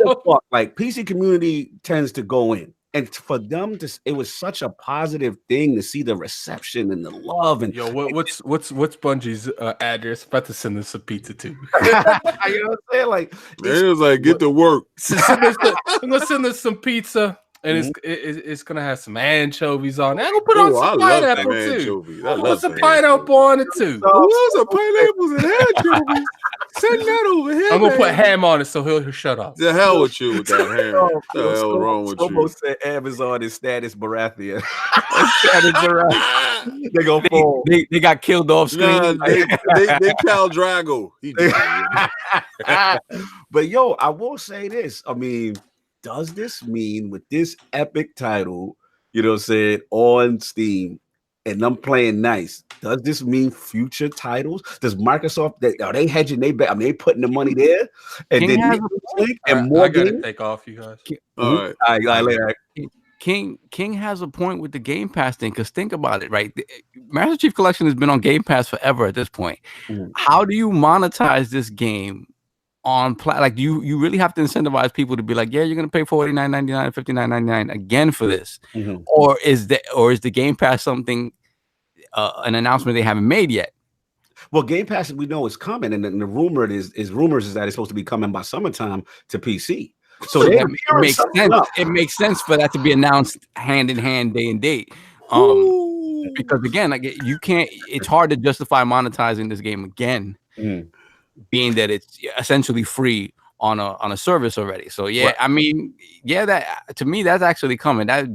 [SPEAKER 2] Like PC community tends to go in. And for them to, it was such a positive thing to see the reception and the love. And
[SPEAKER 3] what's Bungie's address? About to send us some pizza too.
[SPEAKER 2] You know what I'm saying? Like,
[SPEAKER 6] it was like, get to work.
[SPEAKER 3] I'm gonna send us some pizza. And it's gonna have some anchovies on it. I'm gonna put on some pineapple too. Put some pineapple on it too.
[SPEAKER 6] What's some pineapples and anchovies? Send that over here.
[SPEAKER 3] I'm gonna put ham on it so he'll shut up.
[SPEAKER 6] The hell with you with that ham. What the hell wrong with you?
[SPEAKER 2] Almost said Amazon is Status Baratheon. Status Baratheon. They go full.
[SPEAKER 4] They got killed off screen.
[SPEAKER 6] Nah, they Cal Drago.
[SPEAKER 2] But yo, I will say this. I mean, does this mean with this epic title, you know, said on Steam, and I'm playing nice, does this mean future titles? Does Microsoft, are they hedging they bet? I mean, they putting the money there, and
[SPEAKER 3] King
[SPEAKER 2] then more
[SPEAKER 3] I gotta take off, you guys.
[SPEAKER 2] All right, later.
[SPEAKER 4] King has a point with the Game Pass thing, because think about it, right? Master Chief Collection has been on Game Pass forever at this point. How do you monetize this game on like you really have to incentivize people to be like, yeah, you're gonna pay $49.99, $59.99 again for this, or is the Game Pass something an announcement they haven't made yet?
[SPEAKER 2] Well, Game Pass we know is coming, and the rumors is that it's supposed to be coming by summertime to PC. So
[SPEAKER 4] it makes sense. It makes sense for that to be announced hand in hand, day and date. Because again, like you can't. It's hard to justify monetizing this game again, being that it's essentially free on a service already. So yeah, right. I mean, yeah, that to me that's actually coming. That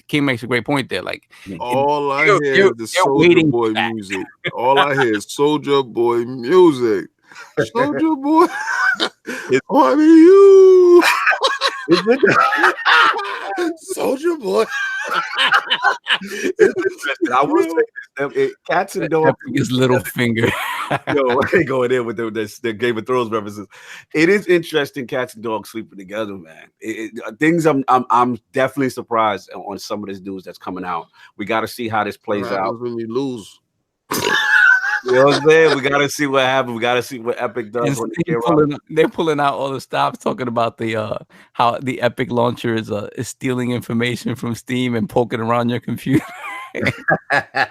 [SPEAKER 4] King makes a great point there. Like
[SPEAKER 6] all I hear is the Soulja Boy music. All I hear is Soulja Boy music. Soulja Boy, I mean you. Soulja Boy.
[SPEAKER 2] It's interesting. I will say this: Cats and Dogs.
[SPEAKER 4] His little finger.
[SPEAKER 2] Yo, I ain't going in with the Game of Thrones references. It is interesting. Cats and Dogs sleeping together, man. Things I'm definitely surprised on some of this news that's coming out. We got to see how this plays out
[SPEAKER 6] when you lose.
[SPEAKER 2] You know what I'm saying? We got to see what happens. We got to see what Epic does.
[SPEAKER 4] They're pulling out all the stops, talking about the how the Epic launcher is stealing information from Steam and poking around your computer.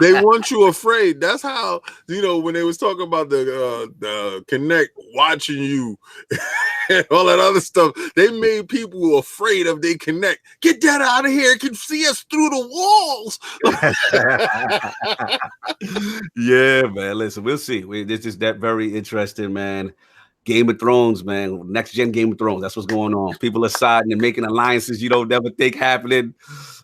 [SPEAKER 6] They want you afraid. That's how, when they was talking about the Connect watching you and all that other stuff, they made people afraid of their Connect. Get that out of here. It can see us through the walls.
[SPEAKER 2] Yeah, man. Listen, we'll see. This is that very interesting, man. Game of Thrones, man. Next gen Game of Thrones. That's what's going on. People are siding and making alliances you don't never think happening.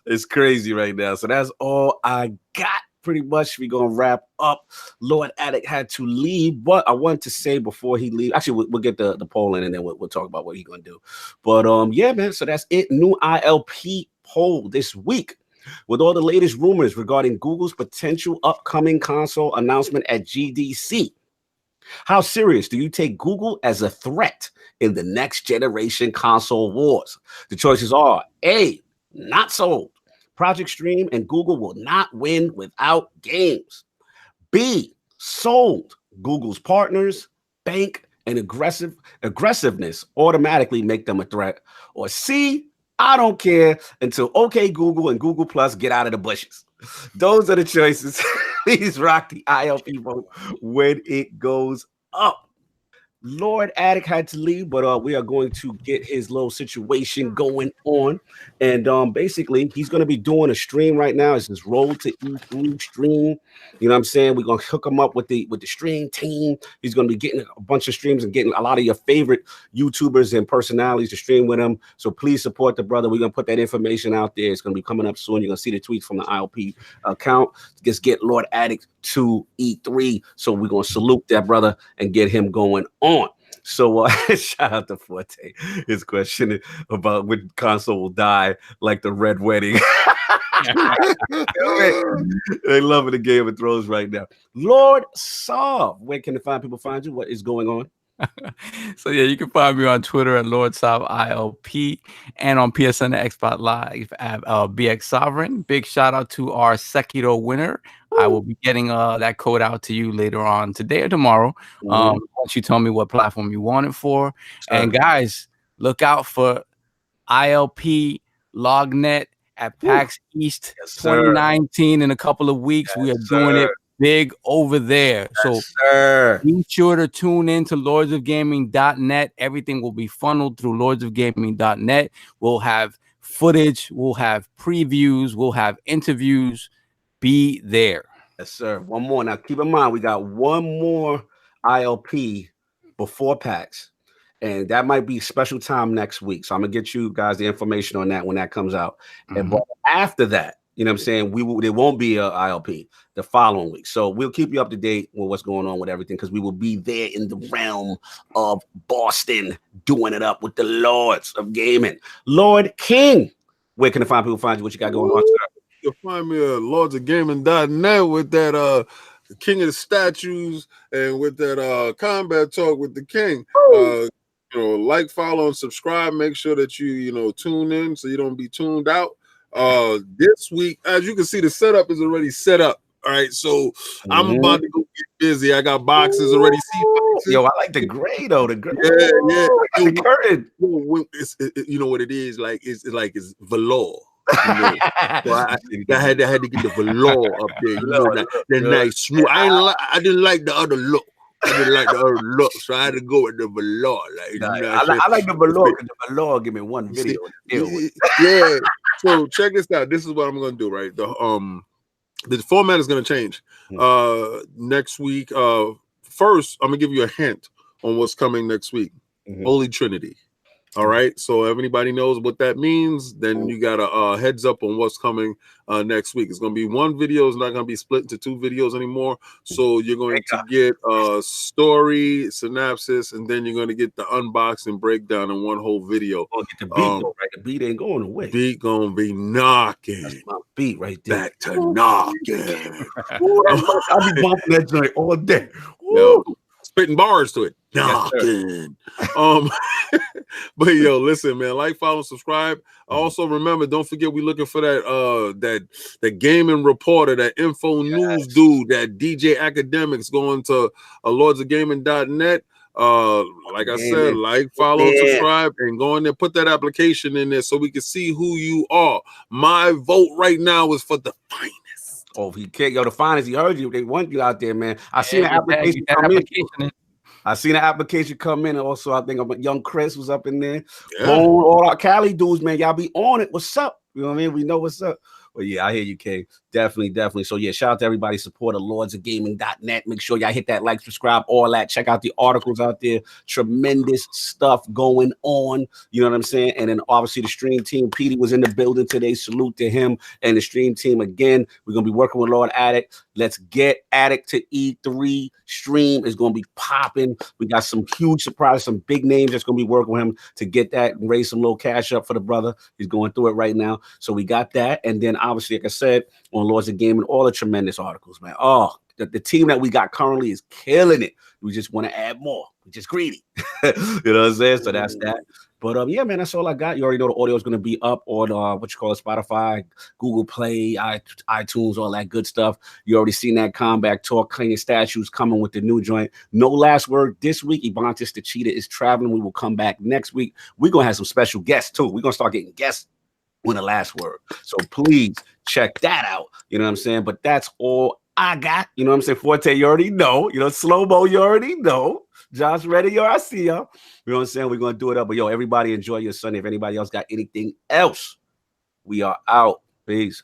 [SPEAKER 2] It's crazy right now. So that's all I got. Pretty much, we're gonna wrap up. Lord Attic had to leave, but I want to say before he leaves, actually, we'll get the poll in and then we'll talk about what he's gonna do. But yeah, man. So that's it. New ILP poll this week with all the latest rumors regarding Google's potential upcoming console announcement at GDC. How serious do you take Google as a threat in the next generation console wars? The choices are A, not sold. Project Stream and Google will not win without games. B, sold. Google's partners, bank, and aggressiveness automatically make them a threat. Or C, I don't care until OK Google and Google Plus get out of the bushes. Those are the choices. Please rock the ILP vote when it goes up. Lord Attic had to leave, but we are going to get his little situation going on. And basically, he's going to be doing a stream right now. It's his Road to E3 stream. You know what I'm saying? We're going to hook him up with the stream team. He's going to be getting a bunch of streams and getting a lot of your favorite YouTubers and personalities to stream with him. So please support the brother. We're going to put that information out there. It's going to be coming up soon. You're going to see the tweets from the ILP account. Just get Lord Attic to E3. So we're going to salute that brother and get him going on. So shout out to Forte. His question about when console will die like the Red Wedding. They love the Game of Thrones right now. Lord Sav, where can people find you? What is going on?
[SPEAKER 4] So yeah, you can find me on Twitter at Lord Sav ILP and on PSN at Xbox Live at BX Sovereign. Big shout out to our Sekiro winner. I will be getting that code out to you later on today or tomorrow. Once you tell me what platform you want it for. And guys, look out for ILP Lognet at PAX East 2019 in a couple of weeks. We are doing it big over there. So be sure to tune in to lordsofgaming.net. Everything will be funneled through lordsofgaming.net. We'll have footage, we'll have previews, we'll have interviews. Be there.
[SPEAKER 2] Yes, sir. One more. Now, keep in mind, we got one more ILP before PAX, and that might be special time next week. So I'm going to get you guys the information on that when that comes out. And but after that, you know what I'm saying, there won't be a ILP the following week. So we'll keep you up to date with what's going on with everything because we will be there in the realm of Boston doing it up with the Lords of Gaming. Lord King, where can people find you? What you got going on, sir?
[SPEAKER 6] You'll find me at lordsofgaming.net with that King of the Statues and with that combat talk with the King. Like, follow, and subscribe. Make sure that you tune in so you don't be tuned out. This week, as you can see, the setup is already set up. All right, so I'm about to go get busy. I got boxes already.
[SPEAKER 2] Yo, I like the gray though. The gray,
[SPEAKER 6] yeah.
[SPEAKER 2] The curtain.
[SPEAKER 6] You know what it is? Like it's velour. So I had to get the velour up there. That nice smooth. I didn't like the other look. I didn't like the other look, so I had to go with the velour. Like,
[SPEAKER 2] I like the velour because the velour give me one video.
[SPEAKER 6] Yeah. So check this out. This is what I'm gonna do, right? The format is gonna change. Next week. First, I'm gonna give you a hint on what's coming next week. Holy Trinity. All right. So if anybody knows what that means, then you got a heads up on what's coming next week. It's going to be one video. It's not going to be split into two videos anymore. So you're going to get a story, synopsis, and then you're going to get the unboxing breakdown in one whole video.
[SPEAKER 2] Oh, get the beat, right? The beat ain't going away.
[SPEAKER 6] Beat going to be knocking.
[SPEAKER 2] That's my beat right there.
[SPEAKER 6] Back to knocking.
[SPEAKER 2] I'll be bumping that joint all day.
[SPEAKER 6] Yo, spitting bars to it. Knocking. But yo, listen, man, like, follow, subscribe. Also, remember, don't forget, we looking for that gaming reporter, that info news dude, that DJ Academics, going to lordsofgaming.net. Like I said, like, follow, subscribe, and go in there, put that application in there so we can see who you are. My vote right now is for the finest.
[SPEAKER 2] Oh, he can't go the finest. He heard you. They want you out there, man. I seen the application come in. I seen the application come in, and also I think young Chris was up in there.
[SPEAKER 6] Yeah.
[SPEAKER 2] All our Cali dudes, man, y'all be on it. What's up? You know what I mean? We know what's up. But yeah, I hear you, K. Definitely. So yeah, shout out to everybody. Support lordsofgaming.net. Make sure y'all hit that like, subscribe, all that. Check out the articles out there. Tremendous stuff going on. You know what I'm saying? And then obviously the stream team. Petey was in the building today. Salute to him and the stream team again. We're gonna be working with Lord Addict. Let's get Addict to E3. Stream is gonna be popping. We got some huge surprises, some big names that's gonna be working with him to get that and raise some little cash up for the brother. He's going through it right now. So we got that, and then obviously, like I said, on Lords of Gaming, all the tremendous articles, man. Oh, the team that we got currently is killing it. We just want to add more. We're just greedy. You know what I'm saying? So that's that. But yeah, man, that's all I got. You already know the audio is going to be up on Spotify, Google Play, iTunes, all that good stuff. You already seen that Comeback Talk, Cleaning Statues coming with the new joint. No last word this week. Ebontis the Cheetah is traveling. We will come back next week. We're going to have some special guests too. We're going to start getting guests when the last word. So please check that out. You know what I'm saying? But that's all I got. You know what I'm saying? Forte, you already know. You know, Slow-Mo, you already know. Josh Reddy, yo, I see y'all. You know what I'm saying? We're going to do it up. But yo, everybody enjoy your Sunday. If anybody else got anything else, we are out. Peace.